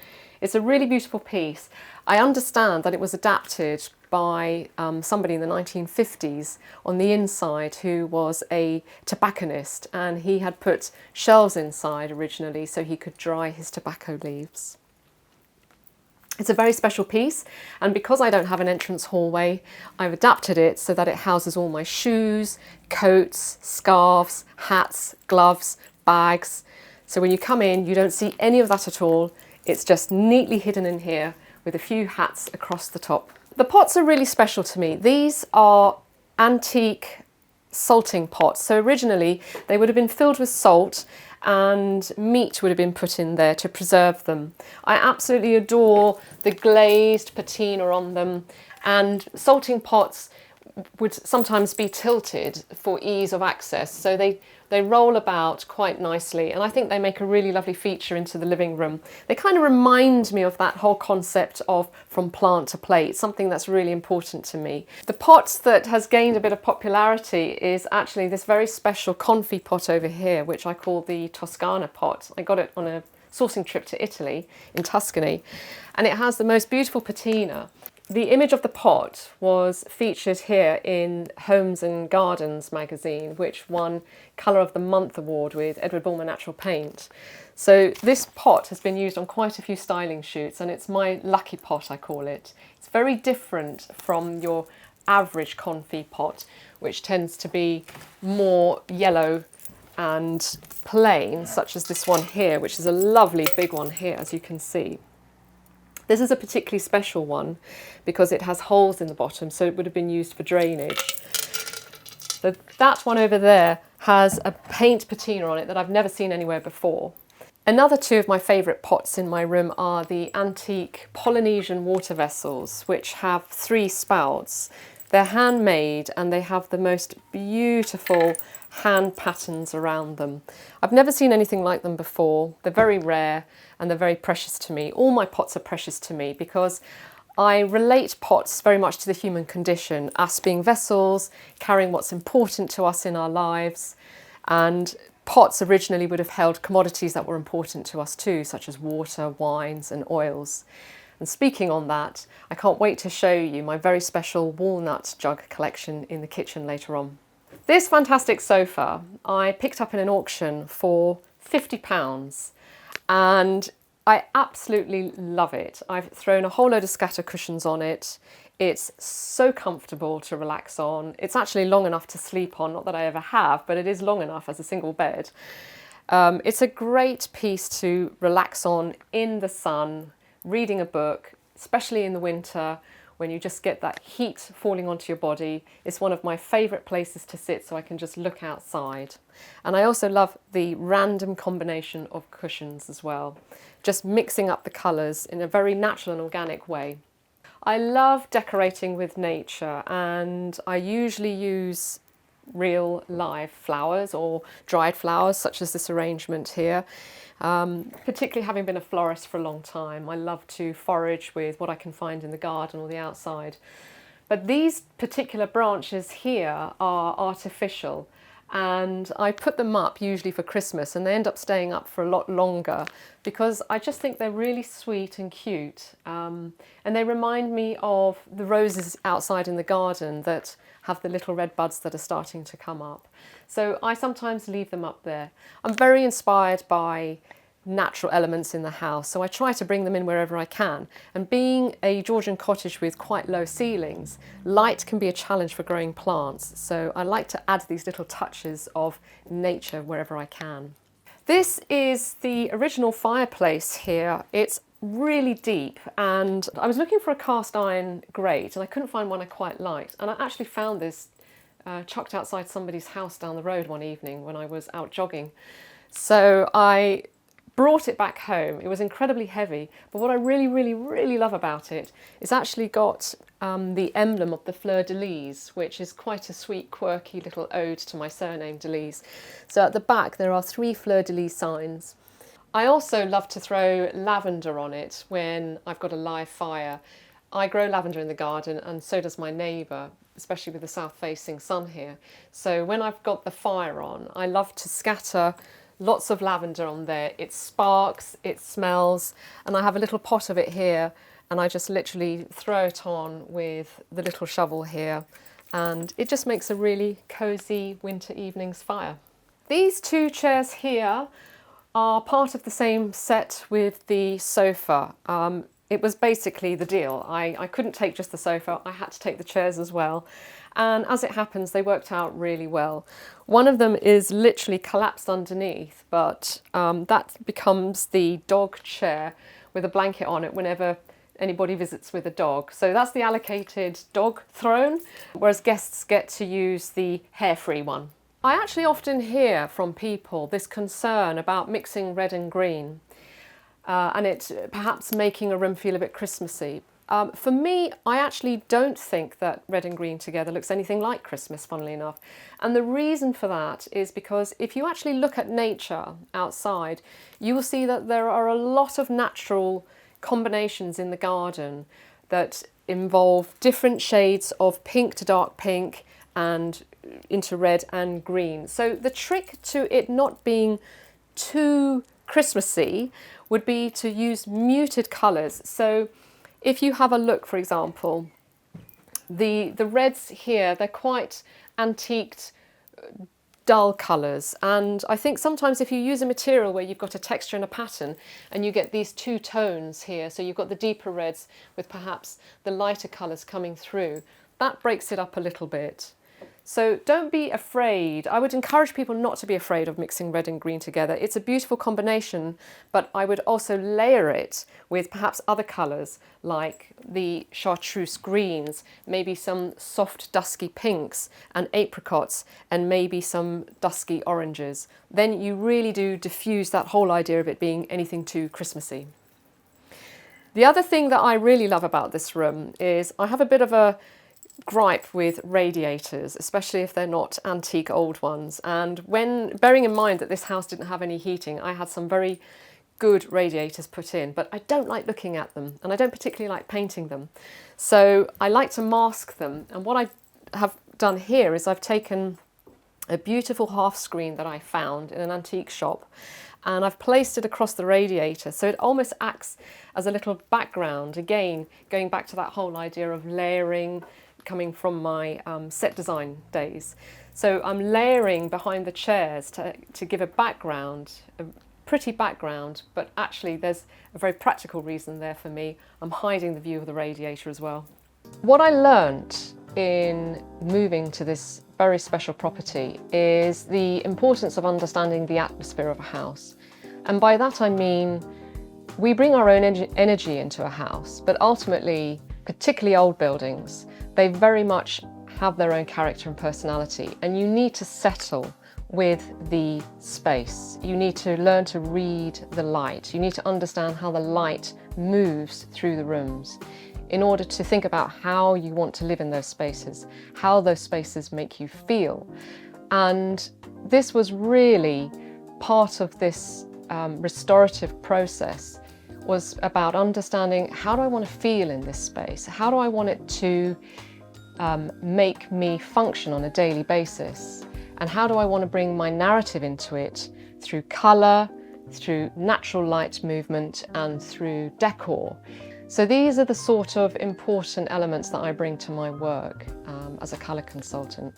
It's a really beautiful piece. I understand that it was adapted by somebody in the 1950s on the inside who was a tobacconist, and he had put shelves inside originally so he could dry his tobacco leaves. It's a very special piece, and because I don't have an entrance hallway, I've adapted it so that it houses all my shoes, coats, scarves, hats, gloves, bags. So when you come in, you don't see any of that at all. It's just neatly hidden in here with a few hats across the top. The pots are really special to me. These are antique salting pots. So originally they would have been filled with salt and meat would have been put in there to preserve them. I absolutely adore the glazed patina on them, and salting pots would sometimes be tilted for ease of access, so they roll about quite nicely, and I think they make a really lovely feature into the living room. They kind of remind me of that whole concept of from plant to plate, something that's really important to me. The pot that has gained a bit of popularity is actually this very special confit pot over here, which I call the Toscana pot. I got it on a sourcing trip to Italy in Tuscany, and it has the most beautiful patina. The image of the pot was featured here in Homes and Gardens magazine, which won Colour of the Month award with Edward Bulmer Natural Paint. So this pot has been used on quite a few styling shoots, and it's my lucky pot, I call it. It's very different from your average confit pot, which tends to be more yellow and plain, such as this one here, which is a lovely big one here, as you can see. This is a particularly special one because it has holes in the bottom, so it would have been used for drainage. So that one over there has a paint patina on it that I've never seen anywhere before. Another two of my favourite pots in my room are the antique Polynesian water vessels, which have 3 spouts. They're handmade and they have the most beautiful hand patterns around them. I've never seen anything like them before. They're very rare and they're very precious to me. All my pots are precious to me because I relate pots very much to the human condition, us being vessels, carrying what's important to us in our lives, and pots originally would have held commodities that were important to us too, such as water, wines and oils. And speaking on that, I can't wait to show you my very special walnut jug collection in the kitchen later on. This fantastic sofa I picked up in an auction for £50 and I absolutely love it. I've thrown a whole load of scatter cushions on it. It's so comfortable to relax on. It's actually long enough to sleep on, not that I ever have, but it is long enough as a single bed. It's a great piece to relax on in the sun, reading a book, especially in the winter when you just get that heat falling onto your body. It's one of my favourite places to sit so I can just look outside. And I also love the random combination of cushions as well, just mixing up the colours in a very natural and organic way. I love decorating with nature, and I usually use real live flowers or dried flowers such as this arrangement here. Particularly having been a florist for a long time, I love to forage with what I can find in the garden or the outside. But these particular branches here are artificial, and I put them up usually for Christmas, and they end up staying up for a lot longer because I just think they're really sweet and cute, and they remind me of the roses outside in the garden that have the little red buds that are starting to come up. So I sometimes leave them up there. I'm very inspired by natural elements in the house, so I try to bring them in wherever I can. And being a Georgian cottage with quite low ceilings, light can be a challenge for growing plants, so I like to add these little touches of nature wherever I can. This is the original fireplace here. It's really deep, and I was looking for a cast iron grate and I couldn't find one I quite liked, and I actually found this chucked outside somebody's house down the road one evening when I was out jogging. So I brought it back home. It was incredibly heavy, but what I really love about it is actually got the emblem of the fleur-de-lis, which is quite a sweet, quirky little ode to my surname, Delis. So at the back there are 3 fleur-de-lis signs. I also love to throw lavender on it when I've got a live fire. I grow lavender in the garden, and so does my neighbour, especially with the south-facing sun here. So when I've got the fire on, I love to scatter lots of lavender on there. It sparks, it smells, and I have a little pot of it here, and I just literally throw it on with the little shovel here, and it just makes a really cosy winter evening's fire. These 2 chairs here are part of the same set with the sofa. It was basically the deal. I couldn't take just the sofa, I had to take the chairs as well. And as it happens, they worked out really well. One of them is literally collapsed underneath, but that becomes the dog chair with a blanket on it whenever anybody visits with a dog. So that's the allocated dog throne, whereas guests get to use the hair-free one. I actually often hear from people this concern about mixing red and green and it perhaps making a room feel a bit Christmassy. For me, I actually don't think that red and green together looks anything like Christmas, funnily enough. And the reason for that is because if you actually look at nature outside, you will see that there are a lot of natural combinations in the garden that involve different shades of pink to dark pink and into red and green. So the trick to it not being too Christmassy would be to use muted colours. So if you have a look, for example, the reds here, they're quite antiqued, dull colours, and I think sometimes if you use a material where you've got a texture and a pattern and you get these 2 tones here, so you've got the deeper reds with perhaps the lighter colours coming through, that breaks it up a little bit. So don't be afraid. I would encourage people not to be afraid of mixing red and green together. It's a beautiful combination, but I would also layer it with perhaps other colours like the chartreuse greens, maybe some soft dusky pinks and apricots, and maybe some dusky oranges. Then you really do diffuse that whole idea of it being anything too Christmassy. The other thing that I really love about this room is I have a bit of a gripe with radiators, especially if they're not antique old ones. And when, bearing in mind that this house didn't have any heating, I had some very good radiators put in, but I don't like looking at them and I don't particularly like painting them. So I like to mask them. And what I have done here is I've taken a beautiful half screen that I found in an antique shop and I've placed it across the radiator, so it almost acts as a little background, again going back to that whole idea of layering coming from my set design days. So I'm layering behind the chairs to give a background, a pretty background, but actually there's a very practical reason there for me. I'm hiding the view of the radiator as well. What I learnt in moving to this very special property is the importance of understanding the atmosphere of a house. And by that I mean we bring our own energy into a house, but ultimately, particularly old buildings, they very much have their own character and personality, and you need to settle with the space. You need to learn to read the light. You need to understand how the light moves through the rooms in order to think about how you want to live in those spaces, how those spaces make you feel. And this was really part of this restorative process, was about understanding how do I want to feel in this space? How do I want it to make me function on a daily basis? And how do I want to bring my narrative into it through colour, through natural light movement and through decor? So these are the sort of important elements that I bring to my work as a colour consultant.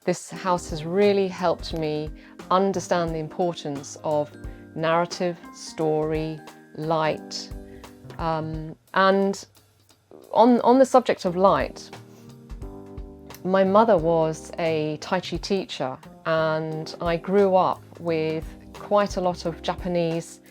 This house has really helped me understand the importance of narrative, story, light. And on the subject of light, my mother was a Tai Chi teacher and I grew up with quite a lot of Japanese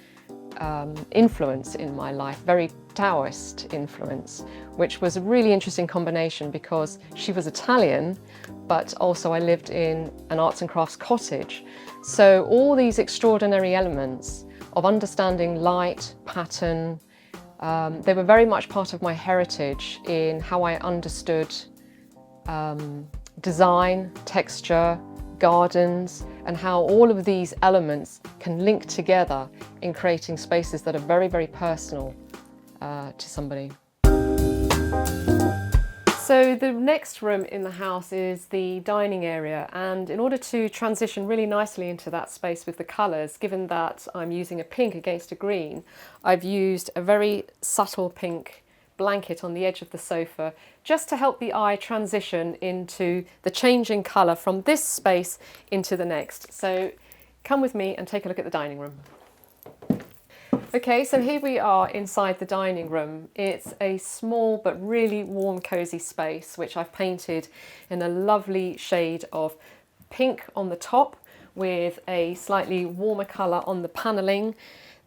influence in my life, very Taoist influence, which was a really interesting combination because she was Italian, but also I lived in an arts and crafts cottage. So all these extraordinary elements of understanding light, pattern, they were very much part of my heritage in how I understood design, texture, gardens, and how all of these elements can link together in creating spaces that are very, very personal to somebody. So the next room in the house is the dining area, and in order to transition really nicely into that space with the colours, given that I'm using a pink against a green, I've used a very subtle pink blanket on the edge of the sofa just to help the eye transition into the changing colour from this space into the next. So come with me and take a look at the dining room. Okay, so here we are inside the dining room. It's a small but really warm, cosy space which I've painted in a lovely shade of pink on the top with a slightly warmer colour on the panelling.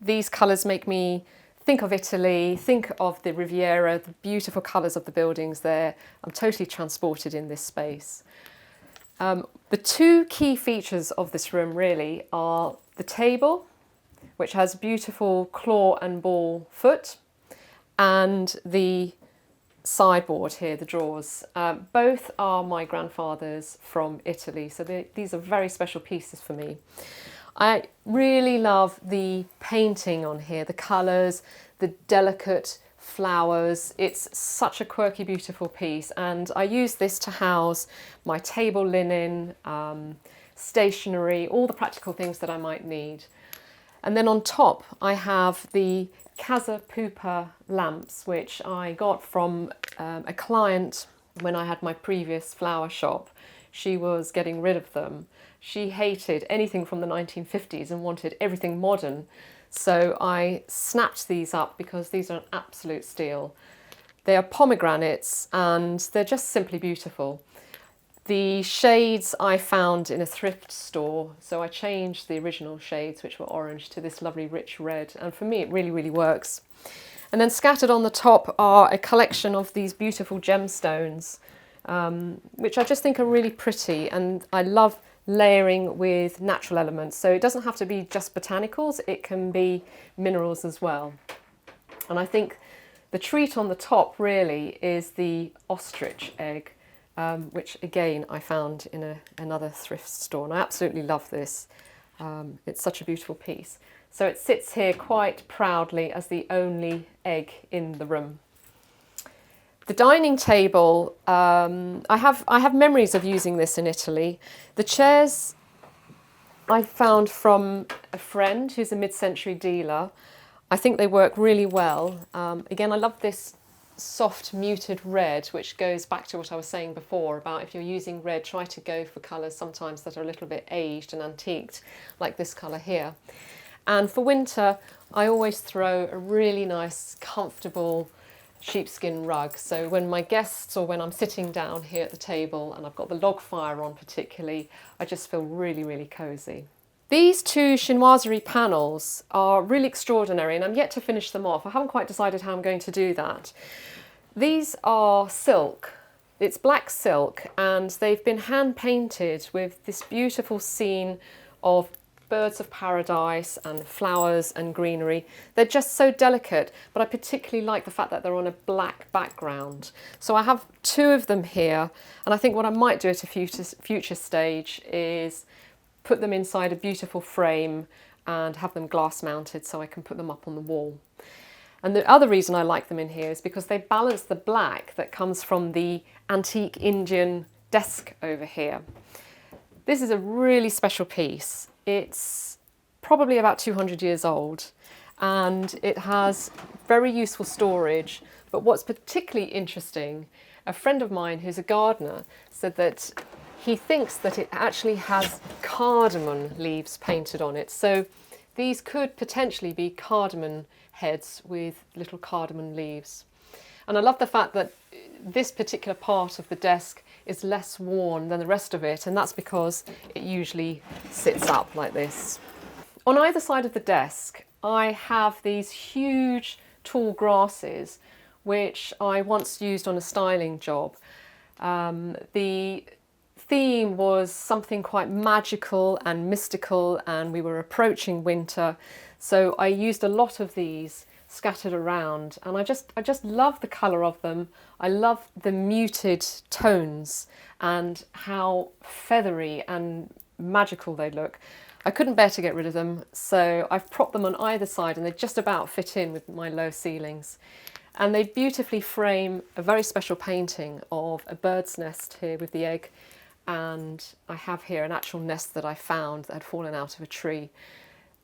These colours make me think of Italy, think of the Riviera, the beautiful colours of the buildings there. I'm totally transported in this space. The two key features of this room really are the table, which has beautiful claw and ball foot, and the sideboard here, the drawers. Both are my grandfather's from Italy, so these are very special pieces for me. I really love the painting on here, the colours, the delicate flowers. It's such a quirky, beautiful piece, and I use this to house my table linen, stationery, all the practical things that I might need. And then on top I have the Casa Pupa lamps, which I got from a client when I had my previous flower shop. She was getting rid of them. She hated anything from the 1950s and wanted everything modern. So I snapped these up because these are an absolute steal. They are pomegranates and they're just simply beautiful. The shades I found in a thrift store, so I changed the original shades, which were orange, to this lovely rich red, and for me it really, really works. And then scattered on the top are a collection of these beautiful gemstones, which I just think are really pretty, and I love layering with natural elements. So it doesn't have to be just botanicals, it can be minerals as well. And I think the treat on the top really is the ostrich egg, which again I found in another thrift store, and I absolutely love this. It's such a beautiful piece. So it sits here quite proudly as the only egg in the room. The dining table, I have memories of using this in Italy. The chairs I found from a friend who's a mid-century dealer. I think they work really well. Again, I love this soft muted red, which goes back to what I was saying before about if you're using red, try to go for colours sometimes that are a little bit aged and antiqued, like this colour here. And for winter, I always throw a really nice, comfortable sheepskin rug. So when my guests or when I'm sitting down here at the table and I've got the log fire on particularly, I just feel really, really cosy. These two chinoiserie panels are really extraordinary, and I'm yet to finish them off. I haven't quite decided how I'm going to do that. These are silk. It's black silk, and they've been hand painted with this beautiful scene of birds of paradise and flowers and greenery. They're just so delicate, but I particularly like the fact that they're on a black background. So I have two of them here, and I think what I might do at a future stage is put them inside a beautiful frame and have them glass mounted so I can put them up on the wall. And the other reason I like them in here is because they balance the black that comes from the antique Indian desk over here. This is a really special piece. It's probably about 200 years old, and it has very useful storage. But what's particularly interesting, a friend of mine who's a gardener said that he thinks that it actually has cardamom leaves painted on it. So these could potentially be cardamom heads with little cardamom leaves. And I love the fact that this particular part of the desk is less worn than the rest of it, and that's because it usually sits up like this. On either side of the desk I have these huge tall grasses which I once used on a styling job. The theme was something quite magical and mystical, and we were approaching winter, so I used a lot of these scattered around, and I just love the colour of them. I love the muted tones and how feathery and magical they look. I couldn't bear to get rid of them, so I've propped them on either side and they just about fit in with my low ceilings. And they beautifully frame a very special painting of a bird's nest here with the egg, and I have here an actual nest that I found that had fallen out of a tree.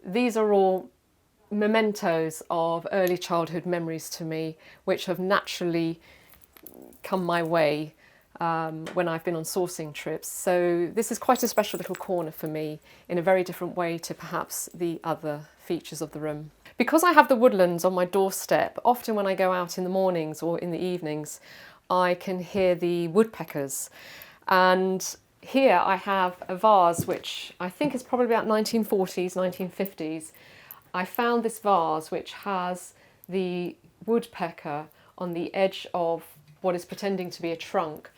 These are all mementos of early childhood memories to me, which have naturally come my way when I've been on sourcing trips. So this is quite a special little corner for me in a very different way to perhaps the other features of the room. Because I have the woodlands on my doorstep, often when I go out in the mornings or in the evenings, I can hear the woodpeckers. And here I have a vase which I think is probably about 1940s, 1950s. I found this vase which has the woodpecker on the edge of what is pretending to be a trunk.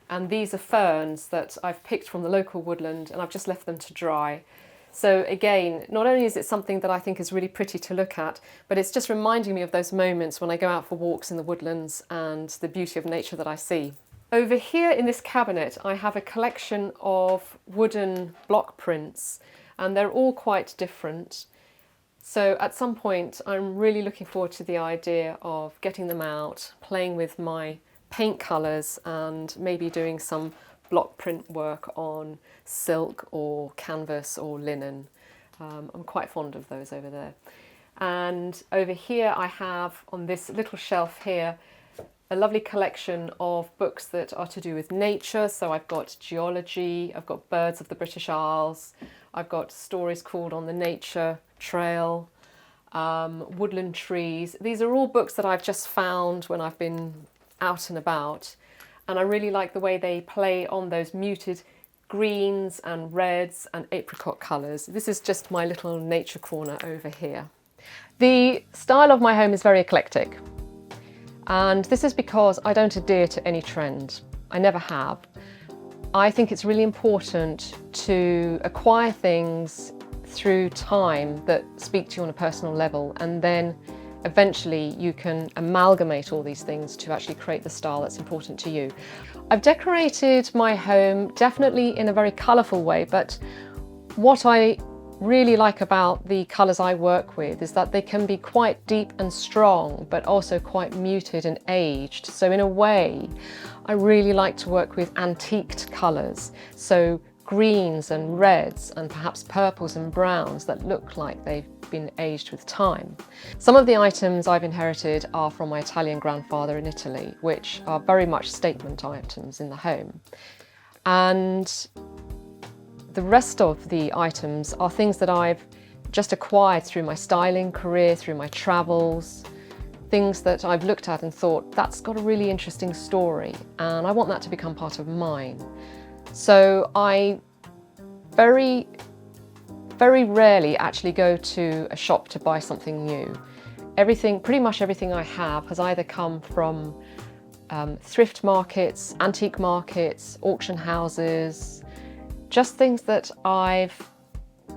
And these are ferns that I've picked from the local woodland, and I've just left them to dry. So again, not only is it something that I think is really pretty to look at, but it's just reminding me of those moments when I go out for walks in the woodlands and the beauty of nature that I see. Over here in this cabinet, I have a collection of wooden block prints, and they're all quite different. So at some point, I'm really looking forward to the idea of getting them out, playing with my paint colours, and maybe doing some block print work on silk or canvas or linen. I'm quite fond of those over there. And over here I have, on this little shelf here, a lovely collection of books that are to do with nature. So I've got geology, I've got birds of the British Isles, I've got stories called On the Nature Trail, woodland trees. These are all books that I've just found when I've been out and about. And I really like the way they play on those muted greens and reds and apricot colours. This is just my little nature corner over here. The style of my home is very eclectic. And this is because I don't adhere to any trend. I never have. I think it's really important to acquire things through time that speak to you on a personal level, and then eventually you can amalgamate all these things to actually create the style that's important to you. I've decorated my home definitely in a very colourful way, but what I really like about the colours I work with is that they can be quite deep and strong, but also quite muted and aged. So in a way, I really like to work with antiqued colours. So greens and reds and perhaps purples and browns that look like they've been aged with time. Some of the items I've inherited are from my Italian grandfather in Italy, which are very much statement items in the home. And the rest of the items are things that I've just acquired through my styling career, through my travels, things that I've looked at and thought, that's got a really interesting story and I want that to become part of mine. So I very rarely actually go to a shop to buy something new. Pretty much everything I have has either come from thrift markets, antique markets, auction houses, just things that I've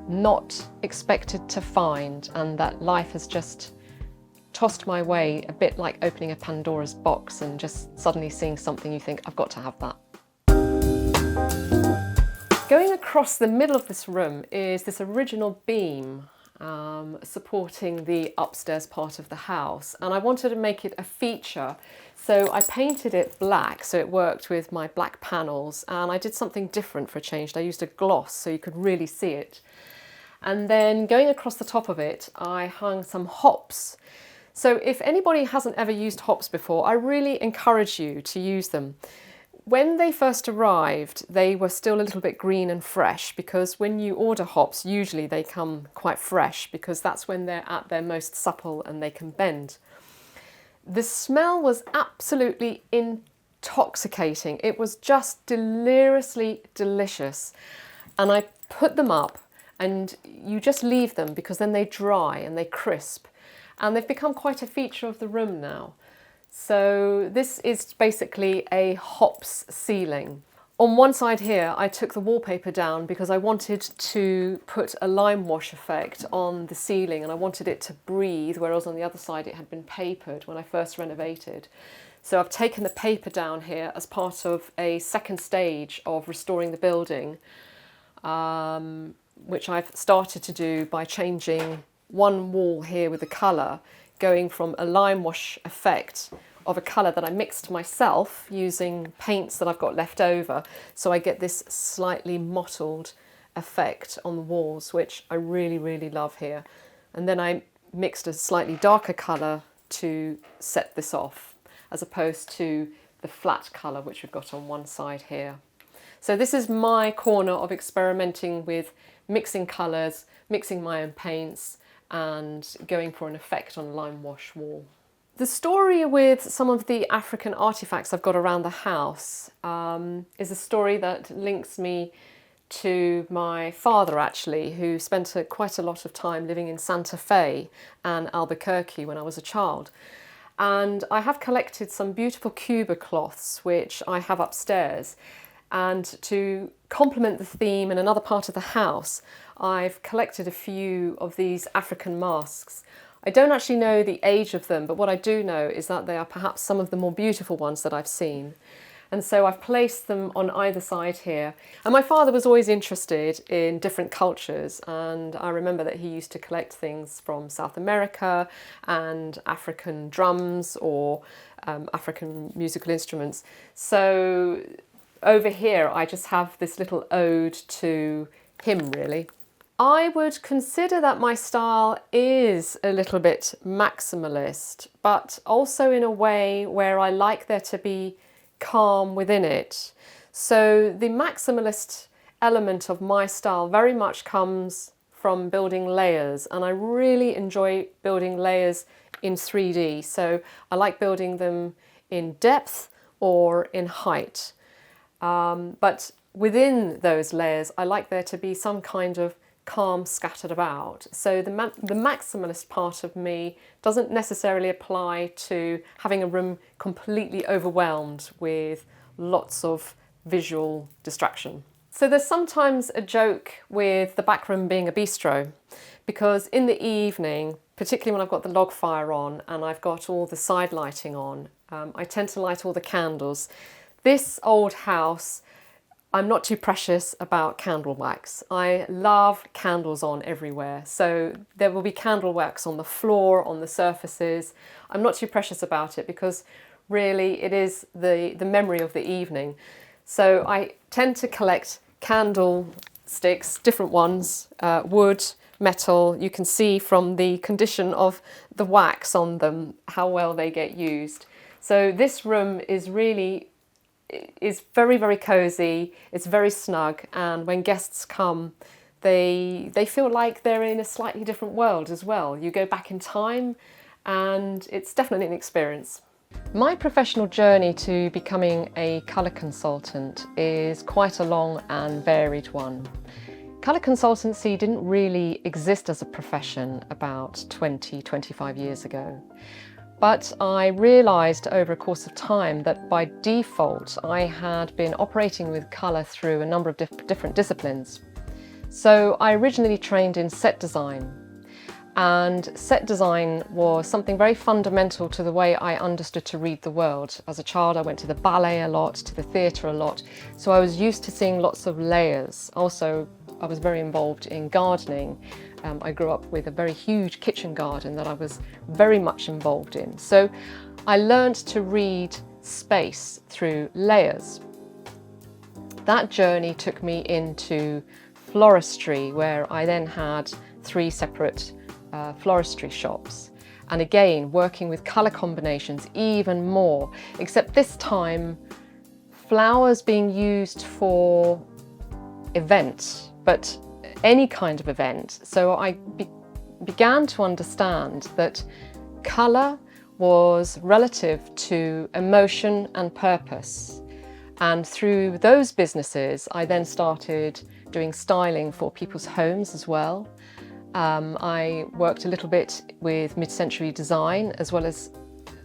not expected to find and that life has just tossed my way, a bit like opening a Pandora's box and just suddenly seeing something you think, I've got to have that. Going across the middle of this room is this original beam supporting the upstairs part of the house, and I wanted to make it a feature, so I painted it black so it worked with my black panels, and I did something different for a change. I used a gloss so you could really see it. And then going across the top of it, I hung some hops. So if anybody hasn't ever used hops before, I really encourage you to use them. When they first arrived, they were still a little bit green and fresh, because when you order hops, usually they come quite fresh because that's when they're at their most supple and they can bend. The smell was absolutely intoxicating. It was just deliriously delicious. And I put them up and you just leave them because then they dry and they crisp, and they've become quite a feature of the room now. So this is basically a hops ceiling. On one side here, I took the wallpaper down because I wanted to put a lime wash effect on the ceiling and I wanted it to breathe, whereas on the other side it had been papered when I first renovated. So I've taken the paper down here as part of a second stage of restoring the building, which I've started to do by changing one wall here with the colour, going from a lime wash effect of a colour that I mixed myself using paints that I've got left over, so I get this slightly mottled effect on the walls, which I really, really love here. And then I mixed a slightly darker colour to set this off, as opposed to the flat colour which we've got on one side here. So this is my corner of experimenting with mixing colours, mixing my own paints, and going for an effect on a lime wash wall. The story with some of the African artifacts I've got around the house is a story that links me to my father, actually, who spent quite a lot of time living in Santa Fe and Albuquerque when I was a child. And I have collected some beautiful Cuba cloths which I have upstairs, and to complement the theme in another part of the house, I've collected a few of these African masks. I don't actually know the age of them, but what I do know is that they are perhaps some of the more beautiful ones that I've seen. And so I've placed them on either side here. And my father was always interested in different cultures, and I remember that he used to collect things from South America and African drums or African musical instruments. So over here I just have this little ode to him, really. I would consider that my style is a little bit maximalist, but also in a way where I like there to be calm within it. So the maximalist element of my style very much comes from building layers, and I really enjoy building layers in 3D. So I like building them in depth or in height. But within those layers, I like there to be some kind of calm scattered about. So the maximalist part of me doesn't necessarily apply to having a room completely overwhelmed with lots of visual distraction. So there's sometimes a joke with the back room being a bistro, because in the evening, particularly when I've got the log fire on and I've got all the side lighting on, I tend to light all the candles. This old house, I'm not too precious about candle wax. I love candles on everywhere. So there will be candle wax on the floor, on the surfaces. I'm not too precious about it because really it is the memory of the evening. So I tend to collect candle sticks, different ones, wood, metal. You can see from the condition of the wax on them how well they get used. So this room is very, very cozy, it's very snug, and when guests come, they feel like they're in a slightly different world as well. You go back in time, and it's definitely an experience. My professional journey to becoming a colour consultant is quite a long and varied one. Colour consultancy didn't really exist as a profession about 25 years ago. But I realised over a course of time that by default I had been operating with colour through a number of different disciplines. So I originally trained in set design, and set design was something very fundamental to the way I understood to read the world. As a child I went to the ballet a lot, to the theatre a lot, so I was used to seeing lots of layers. Also, I was very involved in gardening. I grew up with a very huge kitchen garden that I was very much involved in. So I learned to read space through layers. That journey took me into floristry, where I then had 3 separate floristry shops. And again, working with colour combinations even more, except this time flowers being used for events, but any kind of event. So I began to understand that colour was relative to emotion and purpose. And through those businesses, I then started doing styling for people's homes as well. I worked a little bit with mid-century design as well as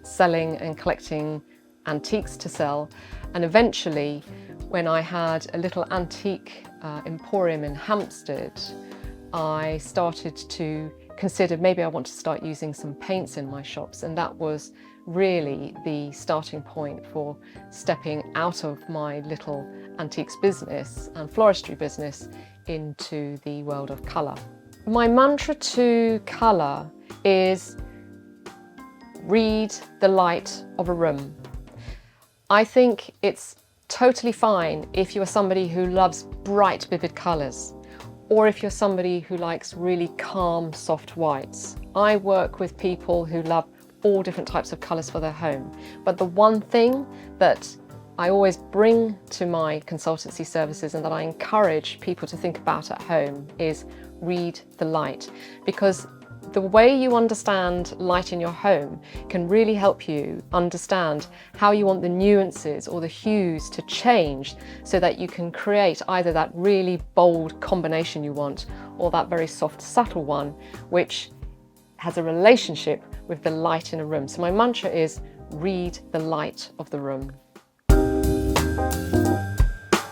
selling and collecting antiques to sell. And eventually, when I had a little antique emporium in Hampstead, I started to consider maybe I want to start using some paints in my shops, and that was really the starting point for stepping out of my little antiques business and floristry business into the world of colour. My mantra to colour is read the light of a room. I think it's totally fine if you are somebody who loves bright, vivid colours, or if you're somebody who likes really calm, soft whites. I work with people who love all different types of colours for their home. But the one thing that I always bring to my consultancy services and that I encourage people to think about at home is read the light, because the way you understand light in your home can really help you understand how you want the nuances or the hues to change so that you can create either that really bold combination you want or that very soft, subtle one, which has a relationship with the light in a room. So my mantra is read the light of the room.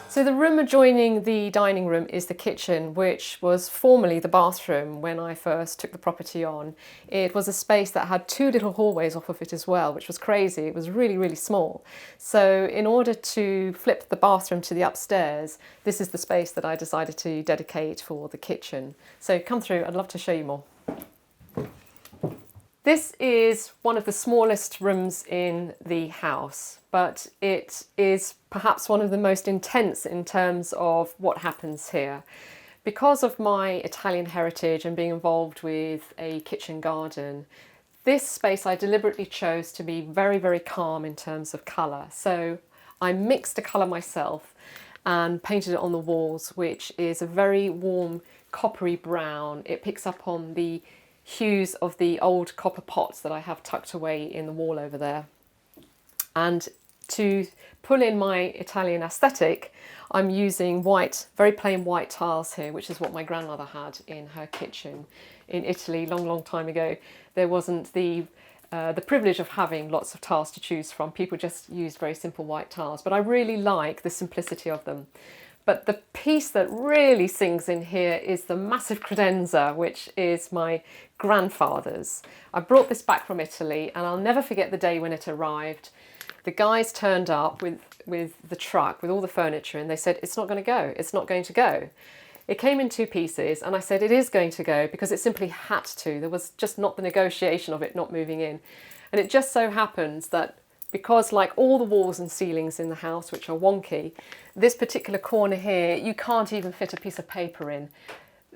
So the room adjoining the dining room is the kitchen, which was formerly the bathroom when I first took the property on. It was a space that had 2 little hallways off of it as well, which was crazy. It was really, really small. So in order to flip the bathroom to the upstairs, this is the space that I decided to dedicate for the kitchen. So come through, I'd love to show you more. This is one of the smallest rooms in the house, but it is perhaps one of the most intense in terms of what happens here. Because of my Italian heritage and being involved with a kitchen garden, this space I deliberately chose to be very, very calm in terms of colour. So I mixed a colour myself and painted it on the walls, which is a very warm coppery brown. It picks up on the hues of the old copper pots that I have tucked away in the wall over there. And to pull in my Italian aesthetic, I'm using white, very plain white tiles here, which is what my grandmother had in her kitchen in Italy long, long time ago. There wasn't the privilege of having lots of tiles to choose from. People just used very simple white tiles, but I really like the simplicity of them. But the piece that really sings in here is the massive credenza, which is my grandfather's. I brought this back from Italy and I'll never forget the day when it arrived. The guys turned up with the truck, with all the furniture, and they said, it's not going to go, it's not going to go. It came in 2 pieces and I said, it is going to go, because it simply had to. There was just not the negotiation of it not moving in. And it just so happens that because, like all the walls and ceilings in the house, which are wonky, this particular corner here, you can't even fit a piece of paper in.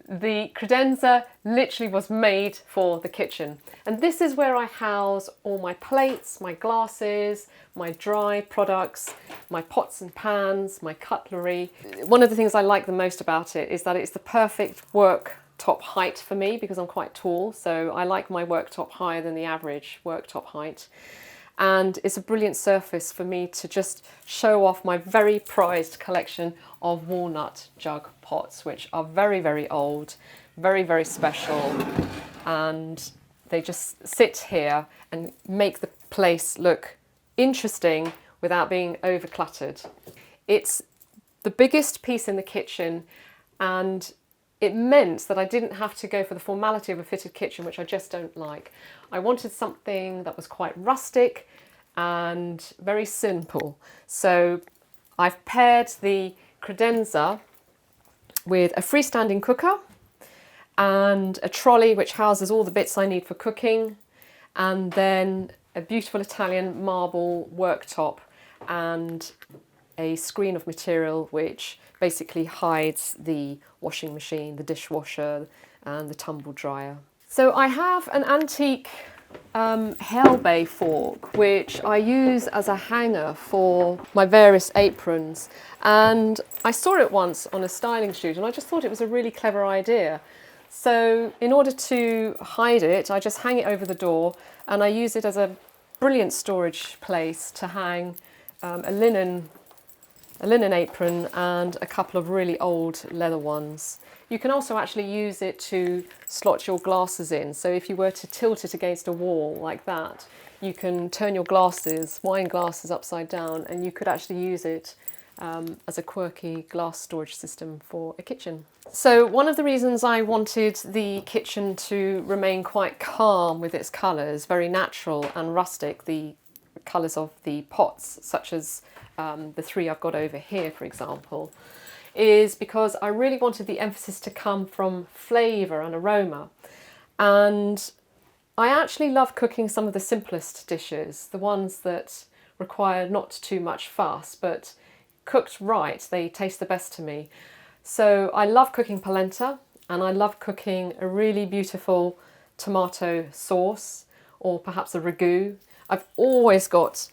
The credenza literally was made for the kitchen. And this is where I house all my plates, my glasses, my dry products, my pots and pans, my cutlery. One of the things I like the most about it is that it's the perfect worktop height for me, because I'm quite tall. So I like my worktop higher than the average worktop height. And it's a brilliant surface for me to just show off my very prized collection of walnut jug pots, which are very, very old, very, very special, and they just sit here and make the place look interesting without being over cluttered. It's the biggest piece in the kitchen, and it meant that I didn't have to go for the formality of a fitted kitchen, which I just don't like. I wanted something that was quite rustic and very simple. So I've paired the credenza with a freestanding cooker and a trolley which houses all the bits I need for cooking, and then a beautiful Italian marble worktop and a screen of material which basically hides the washing machine, the dishwasher and the tumble dryer. So I have an antique Hell Bay fork which I use as a hanger for my various aprons, and I saw it once on a styling shoot and I just thought it was a really clever idea. So in order to hide it, I just hang it over the door, and I use it as a brilliant storage place to hang a linen a linen apron and a couple of really old leather ones. You can also actually use it to slot your glasses in. So if you were to tilt it against a wall like that, you can turn your glasses, wine glasses, upside down, and you could actually use it as a quirky glass storage system for a kitchen. So one of the reasons I wanted the kitchen to remain quite calm with its colours, very natural and rustic, the colours of the pots, such as the three I've got over here, for example, is because I really wanted the emphasis to come from flavour and aroma. And I actually love cooking some of the simplest dishes, the ones that require not too much fuss, but cooked right, they taste the best to me. So I love cooking polenta, and I love cooking a really beautiful tomato sauce, or perhaps a ragu. I've always got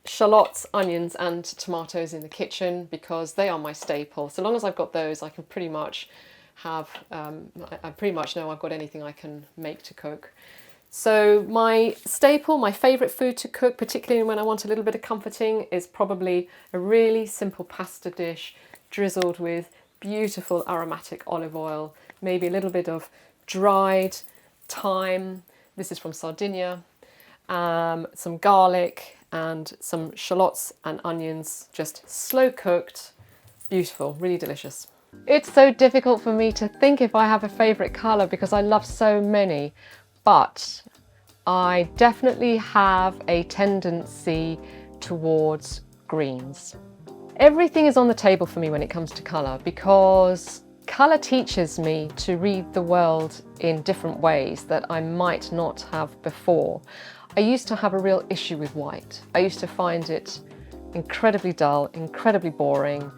shallots, onions and tomatoes in the kitchen because they are my staple. So long as I've got those, I can pretty much have, I pretty much know I've got anything I can make to cook. So my staple, my favourite food to cook, particularly when I want a little bit of comforting, is probably a really simple pasta dish drizzled with beautiful aromatic olive oil, maybe a little bit of dried thyme, this is from Sardinia, some garlic and some shallots and onions, just slow cooked, beautiful, really delicious. It's so difficult for me to think if I have a favourite colour because I love so many. But I definitely have a tendency towards greens. Everything is on the table for me when it comes to colour because colour teaches me to read the world in different ways that I might not have before. I used to have a real issue with white. I used to find it incredibly dull, incredibly boring,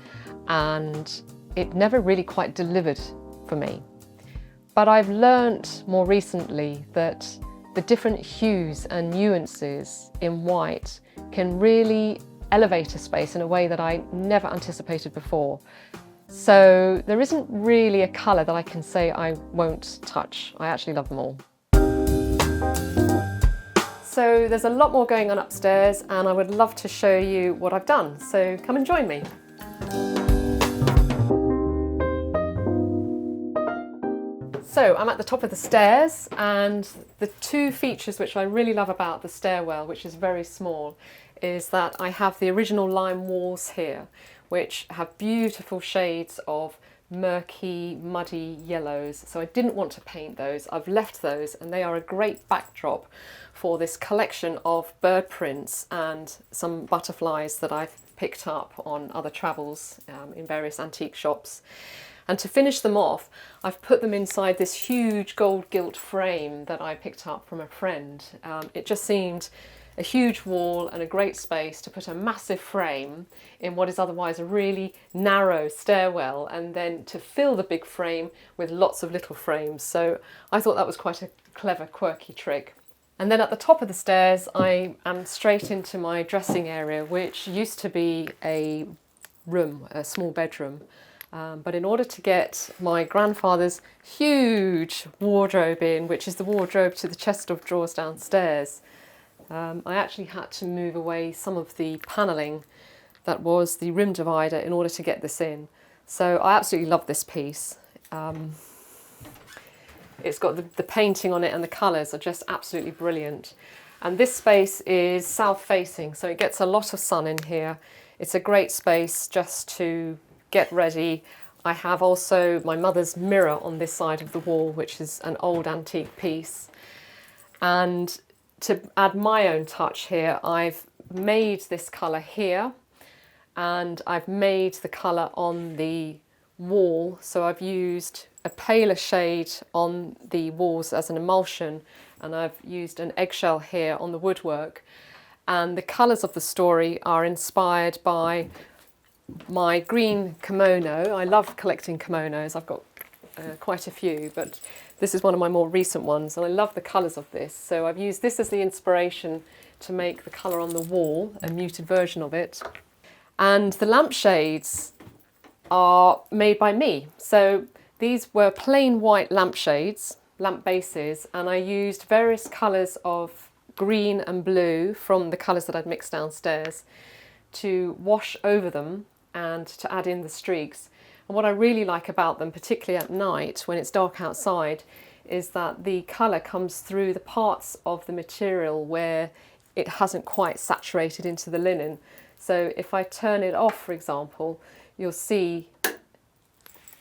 and it never really quite delivered for me. But I've learnt more recently that the different hues and nuances in white can really elevate a space in a way that I never anticipated before. So there isn't really a colour that I can say I won't touch. I actually love them all. So there's a lot more going on upstairs and I would love to show you what I've done. So come and join me. So I'm at the top of the stairs, and the two features which I really love about the stairwell, which is very small, is that I have the original lime walls here, which have beautiful shades of murky, muddy yellows. So I didn't want to paint those. I've left those, and they are a great backdrop for this collection of bird prints and some butterflies that I've picked up on other travels in various antique shops. And to finish them off, I've put them inside this huge gold gilt frame that I picked up from a friend. It just seemed a huge wall and a great space to put a massive frame in what is otherwise a really narrow stairwell, and then to fill the big frame with lots of little frames. So I thought that was quite a clever, quirky trick. And then at the top of the stairs, I am straight into my dressing area, which used to be a room, a small bedroom. But in order to get my grandfather's huge wardrobe in, which is the wardrobe to the chest of drawers downstairs, I actually had to move away some of the panelling that was the rim divider in order to get this in. So I absolutely love this piece. It's got the painting on it, and the colours are just absolutely brilliant. And this space is south facing, so it gets a lot of sun in here. It's a great space just to get ready. I have also my mother's mirror on this side of the wall, which is an old antique piece. And to add my own touch here, I've made this colour here, and I've made the colour on the wall. So I've used a paler shade on the walls as an emulsion, and I've used an eggshell here on the woodwork. And the colours of the story are inspired by my green kimono. I love collecting kimonos. I've got quite a few, but this is one of my more recent ones, and I love the colours of this. So I've used this as the inspiration to make the colour on the wall, a muted version of it. And the lampshades are made by me. So these were plain white lampshades, lamp bases, and I used various colours of green and blue from the colours that I'd mixed downstairs to wash over them and to add in the streaks. And what I really like about them, particularly at night when it's dark outside, is that the colour comes through the parts of the material where it hasn't quite saturated into the linen. So if I turn it off, for example, you'll see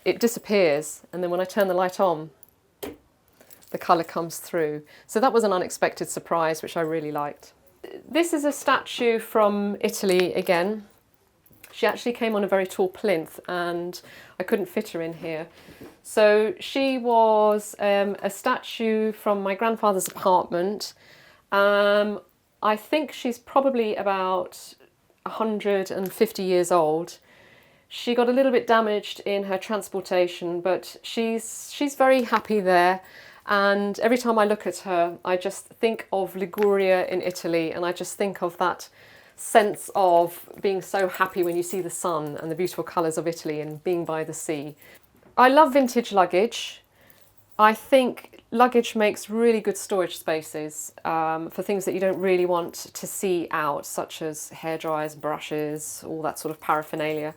it disappears, and then when I turn the light on, the colour comes through. So that was an unexpected surprise, which I really liked. This is a statue from Italy again. She actually came on a very tall plinth and I couldn't fit her in here. So she was a statue from my grandfather's apartment. I think she's probably about 150 years old. She got a little bit damaged in her transportation, but she's very happy there. And every time I look at her, I just think of Liguria in Italy, and I just think of that sense of being so happy when you see the sun and the beautiful colours of Italy and being by the sea. I love vintage luggage. I think luggage makes really good storage spaces for things that you don't really want to see out, such as hairdryers, brushes, all that sort of paraphernalia.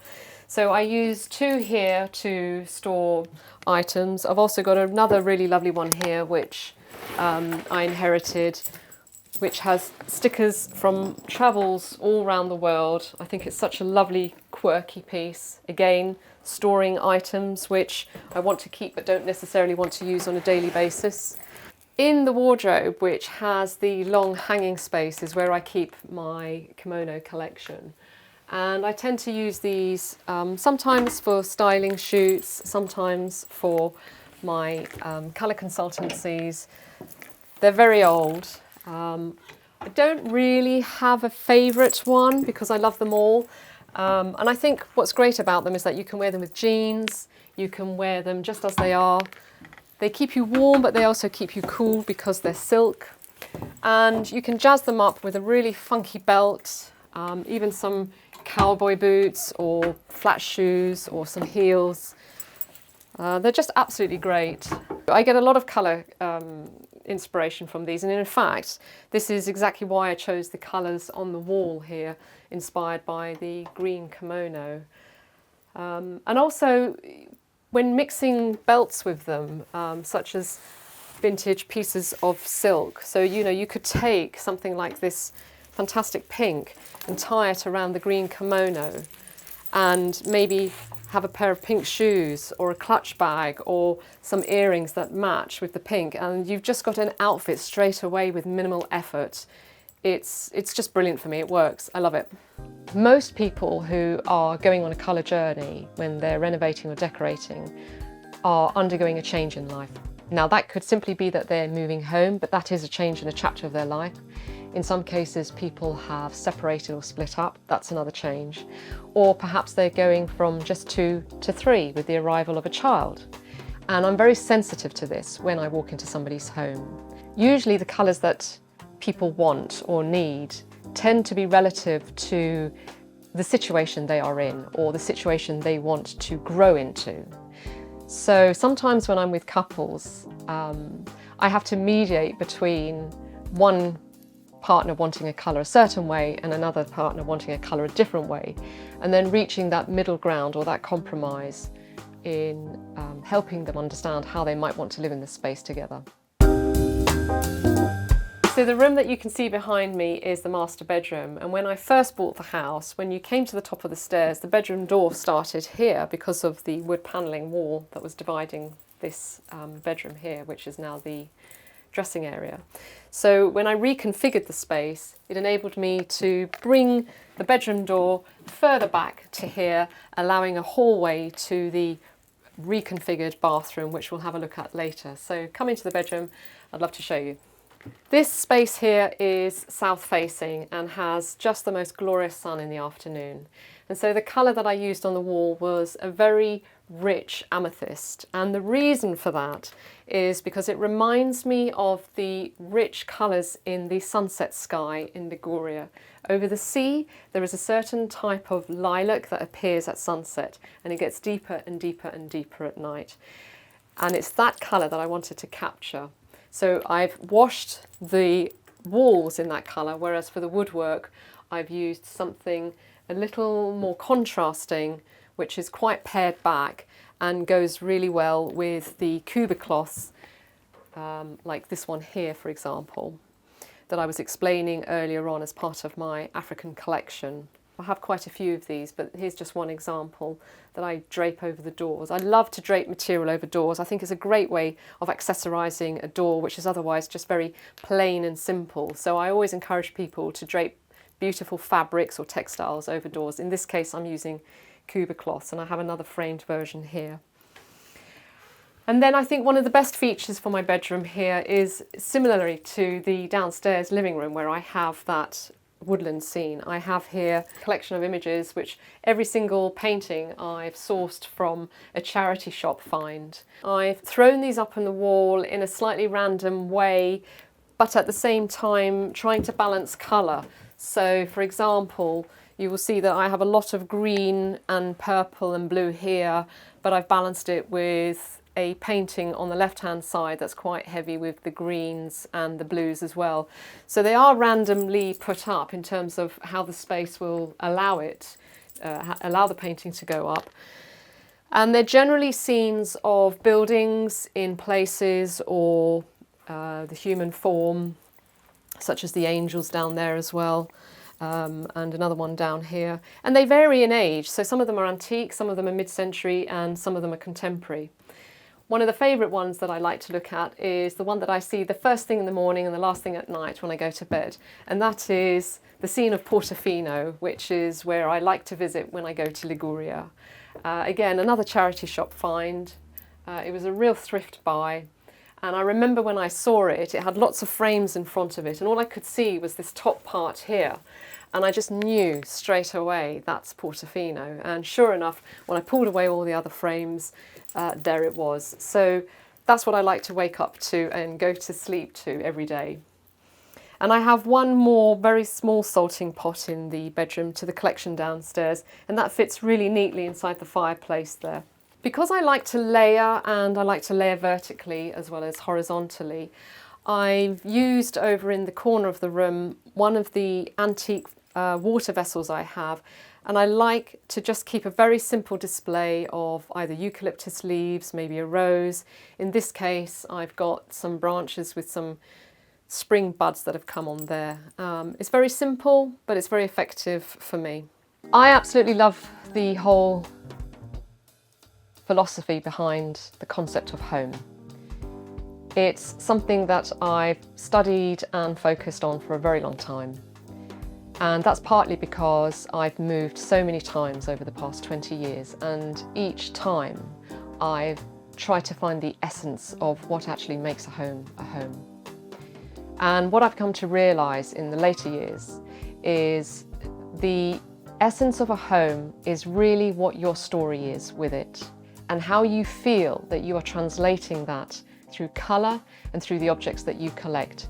So I use two here to store items. I've also got another really lovely one here which I inherited, which has stickers from travels all around the world. I think it's such a lovely, quirky piece. Again, storing items which I want to keep but don't necessarily want to use on a daily basis. In the wardrobe, which has the long hanging space, is where I keep my kimono collection. And I tend to use these sometimes for styling shoots, sometimes for my colour consultancies. They're very old. I don't really have a favourite one because I love them all. And I think what's great about them is that you can wear them with jeans, you can wear them just as they are. They keep you warm, but they also keep you cool because they're silk. And you can jazz them up with a really funky belt, even some cowboy boots or flat shoes or some heels. They're just absolutely great. I get a lot of colour inspiration from these, and in fact this is exactly why I chose the colours on the wall here, inspired by the green kimono. And also when mixing belts with them, such as vintage pieces of silk, so you could take something like this fantastic pink and tie it around the green kimono and maybe have a pair of pink shoes or a clutch bag or some earrings that match with the pink, and you've just got an outfit straight away with minimal effort. It's just brilliant for me. It works. I love it. Most people who are going on a colour journey when they're renovating or decorating are undergoing a change in life. Now that could simply be that they're moving home, but that is a change in a chapter of their life. In some cases, people have separated or split up. That's another change. Or perhaps they're going from just 2 to 3 with the arrival of a child. And I'm very sensitive to this when I walk into somebody's home. Usually the colours that people want or need tend to be relative to the situation they are in or the situation they want to grow into. So sometimes when I'm with couples, I have to mediate between one partner wanting a colour a certain way and another partner wanting a colour a different way, and then reaching that middle ground or that compromise in helping them understand how they might want to live in this space together. So the room that you can see behind me is the master bedroom, and when I first bought the house, when you came to the top of the stairs, the bedroom door started here because of the wood panelling wall that was dividing this bedroom here, which is now the dressing area. So when I reconfigured the space, it enabled me to bring the bedroom door further back to here, allowing a hallway to the reconfigured bathroom, which we'll have a look at later. So come into the bedroom, I'd love to show you. This space here is south facing and has just the most glorious sun in the afternoon. And so the colour that I used on the wall was a very rich amethyst, and the reason for that is because it reminds me of the rich colours in the sunset sky in Liguria. Over the sea there is a certain type of lilac that appears at sunset, and it gets deeper and deeper and deeper at night, and it's that colour that I wanted to capture. So I've washed the walls in that colour, whereas for the woodwork I've used something a little more contrasting, which is quite pared back and goes really well with the Cuba cloths, like this one here, for example, that I was explaining earlier on as part of my African collection. I have quite a few of these, but here's just one example that I drape over the doors. I love to drape material over doors. I think it's a great way of accessorising a door, which is otherwise just very plain and simple. So I always encourage people to drape beautiful fabrics or textiles over doors. In this case, I'm using Cuba cloths, and I have another framed version here. And then I think one of the best features for my bedroom here is similarly to the downstairs living room, where I have that woodland scene. I have here a collection of images which every single painting I've sourced from a charity shop find. I've thrown these up on the wall in a slightly random way, but at the same time trying to balance colour. So for example, you will see that I have a lot of green and purple and blue here, but I've balanced it with a painting on the left-hand side that's quite heavy with the greens and the blues as well. So they are randomly put up in terms of how the space will allow it, allow the painting to go up. And they're generally scenes of buildings in places or the human form, such as the angels down there as well. And another one down here. And they vary in age. So some of them are antique, some of them are mid-century, and some of them are contemporary. One of the favourite ones that I like to look at is the one that I see the first thing in the morning and the last thing at night when I go to bed. And that is the scene of Portofino, which is where I like to visit when I go to Liguria. Again, another charity shop find. It was a real thrift buy. And I remember when I saw it, it had lots of frames in front of it, and all I could see was this top part here. And I just knew straight away that's Portofino. And sure enough, when I pulled away all the other frames, there it was. So that's what I like to wake up to and go to sleep to every day. And I have one more very small salting pot in the bedroom to the collection downstairs, and that fits really neatly inside the fireplace there. Because I like to layer, and I like to layer vertically as well as horizontally, I've used over in the corner of the room one of the antique water vessels I have, and I like to just keep a very simple display of either eucalyptus leaves, maybe a rose. In this case, I've got some branches with some spring buds that have come on there. It's very simple, but it's very effective for me. I absolutely love the whole philosophy behind the concept of home. It's something that I've studied and focused on for a very long time. And that's partly because I've moved so many times over the past 20 years, and each time I've tried to find the essence of what actually makes a home a home. And what I've come to realise in the later years is the essence of a home is really what your story is with it, and how you feel that you are translating that through colour and through the objects that you collect.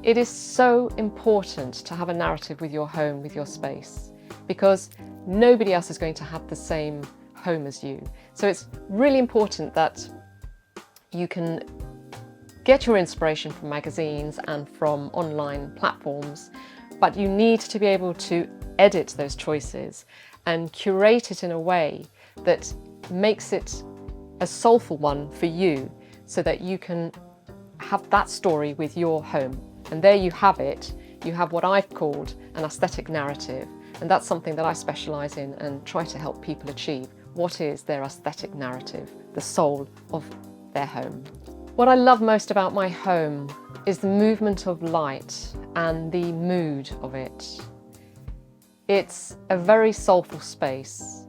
It is so important to have a narrative with your home, with your space, because nobody else is going to have the same home as you. So it's really important that you can get your inspiration from magazines and from online platforms, but you need to be able to edit those choices and curate it in a way that makes it a soulful one for you, so that you can have that story with your home. And there you have it. You have what I've called an aesthetic narrative, and that's something that I specialise in and try to help people achieve. What is their aesthetic narrative, the soul of their home? What I love most about my home is the movement of light and the mood of it. It's a very soulful space.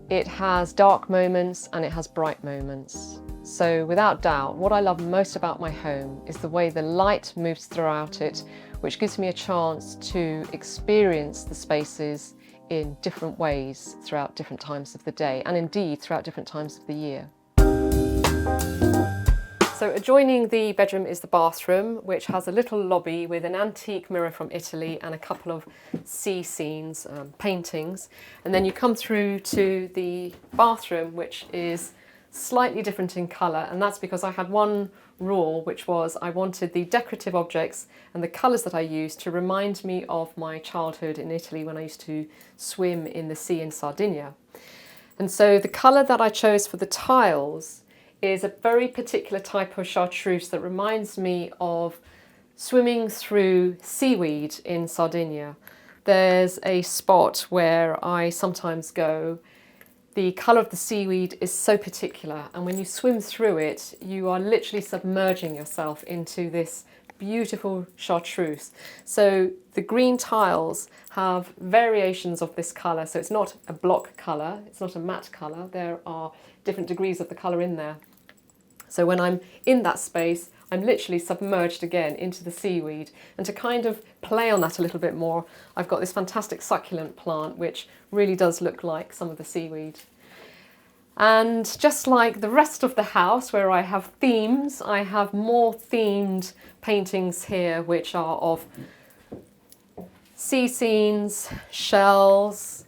It has dark moments and it has bright moments. So without doubt, what I love most about my home is the way the light moves throughout it, which gives me a chance to experience the spaces in different ways throughout different times of the day, and indeed throughout different times of the year. So adjoining the bedroom is the bathroom, which has a little lobby with an antique mirror from Italy and a couple of sea scenes, paintings. And then you come through to the bathroom, which is slightly different in colour, and that's because I had one rule, which was I wanted the decorative objects and the colours that I used to remind me of my childhood in Italy when I used to swim in the sea in Sardinia. And so the colour that I chose for the tiles is a very particular type of chartreuse that reminds me of swimming through seaweed in Sardinia. There's a spot where I sometimes go. The colour of the seaweed is so particular, and when you swim through it, you are literally submerging yourself into this beautiful chartreuse. So the green tiles have variations of this colour, so it's not a block colour, it's not a matte colour, there are different degrees of the colour in there. So when I'm in that space, I'm literally submerged again into the seaweed. And to kind of play on that a little bit more, I've got this fantastic succulent plant which really does look like some of the seaweed. And just like the rest of the house where I have themes, I have more themed paintings here which are of sea scenes, shells,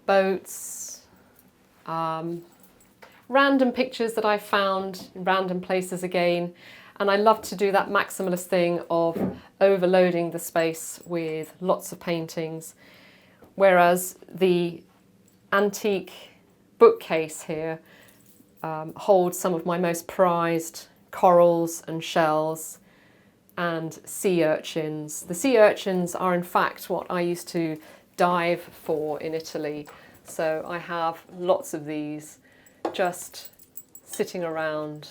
boats, random pictures that I found in random places again, and I love to do that maximalist thing of overloading the space with lots of paintings, whereas the antique bookcase here holds some of my most prized corals and shells and sea urchins. The sea urchins are in fact what I used to dive for in Italy, so I have lots of these just sitting around,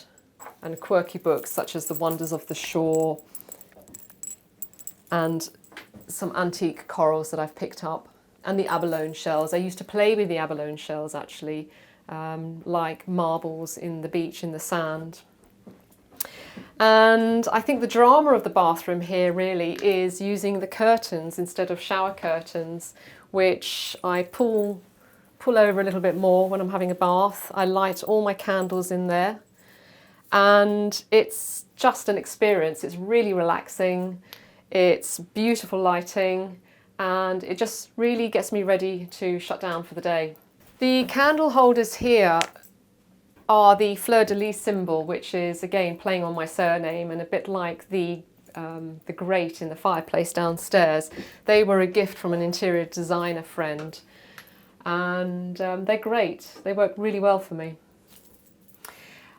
and quirky books such as The Wonders of the Shore and some antique corals that I've picked up, and the abalone shells. I used to play with the abalone shells actually, like marbles in the beach in the sand. And I think the drama of the bathroom here really is using the curtains instead of shower curtains, which I pull over a little bit more when I'm having a bath. I light all my candles in there, and it's just an experience. It's really relaxing, it's beautiful lighting, and it just really gets me ready to shut down for the day. The candle holders here are the fleur-de-lis symbol, which is again playing on my surname, and a bit like the grate in the fireplace downstairs. They were a gift from an interior designer friend, and they're great. They work really well for me.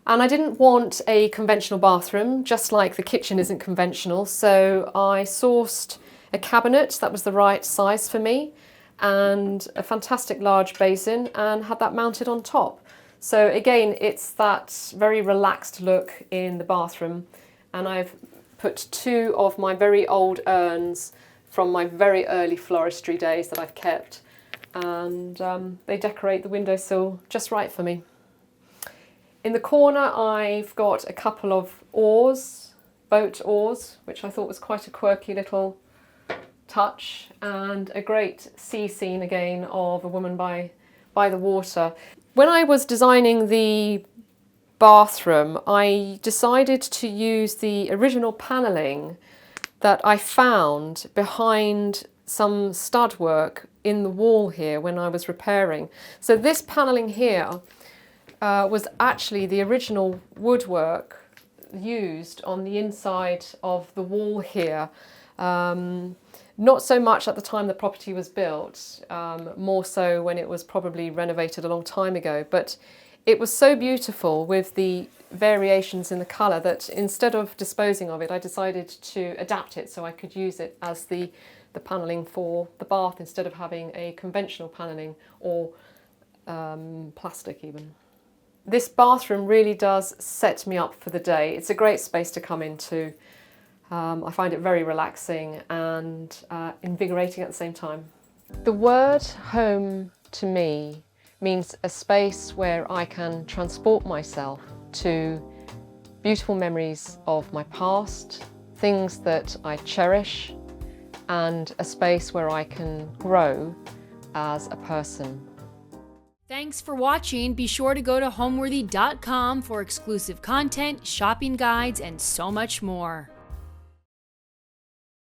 And I didn't want a conventional bathroom, just like the kitchen isn't conventional, so I sourced a cabinet that was the right size for me and a fantastic large basin, and had that mounted on top. So again, it's that very relaxed look in the bathroom, and I've put two of my very old urns from my very early floristry days that I've kept, and they decorate the windowsill just right for me. In the corner I've got a couple of oars, boat oars, which I thought was quite a quirky little touch, and a great sea scene again of a woman by the water. When I was designing the bathroom, I decided to use the original panelling that I found behind some stud work in the wall here when I was repairing. So this panelling here was actually the original woodwork used on the inside of the wall here. Not so much at the time the property was built, more so when it was probably renovated a long time ago, but it was so beautiful with the variations in the colour that instead of disposing of it, I decided to adapt it so I could use it as the panelling for the bath instead of having a conventional panelling or plastic even. This bathroom really does set me up for the day. It's a great space to come into. I find it very relaxing and invigorating at the same time. The word home to me means a space where I can transport myself to beautiful memories of my past, things that I cherish, and a space where I can grow as a person. Thanks for watching. Be sure to go to homeworthy.com for exclusive content, shopping guides, and so much more.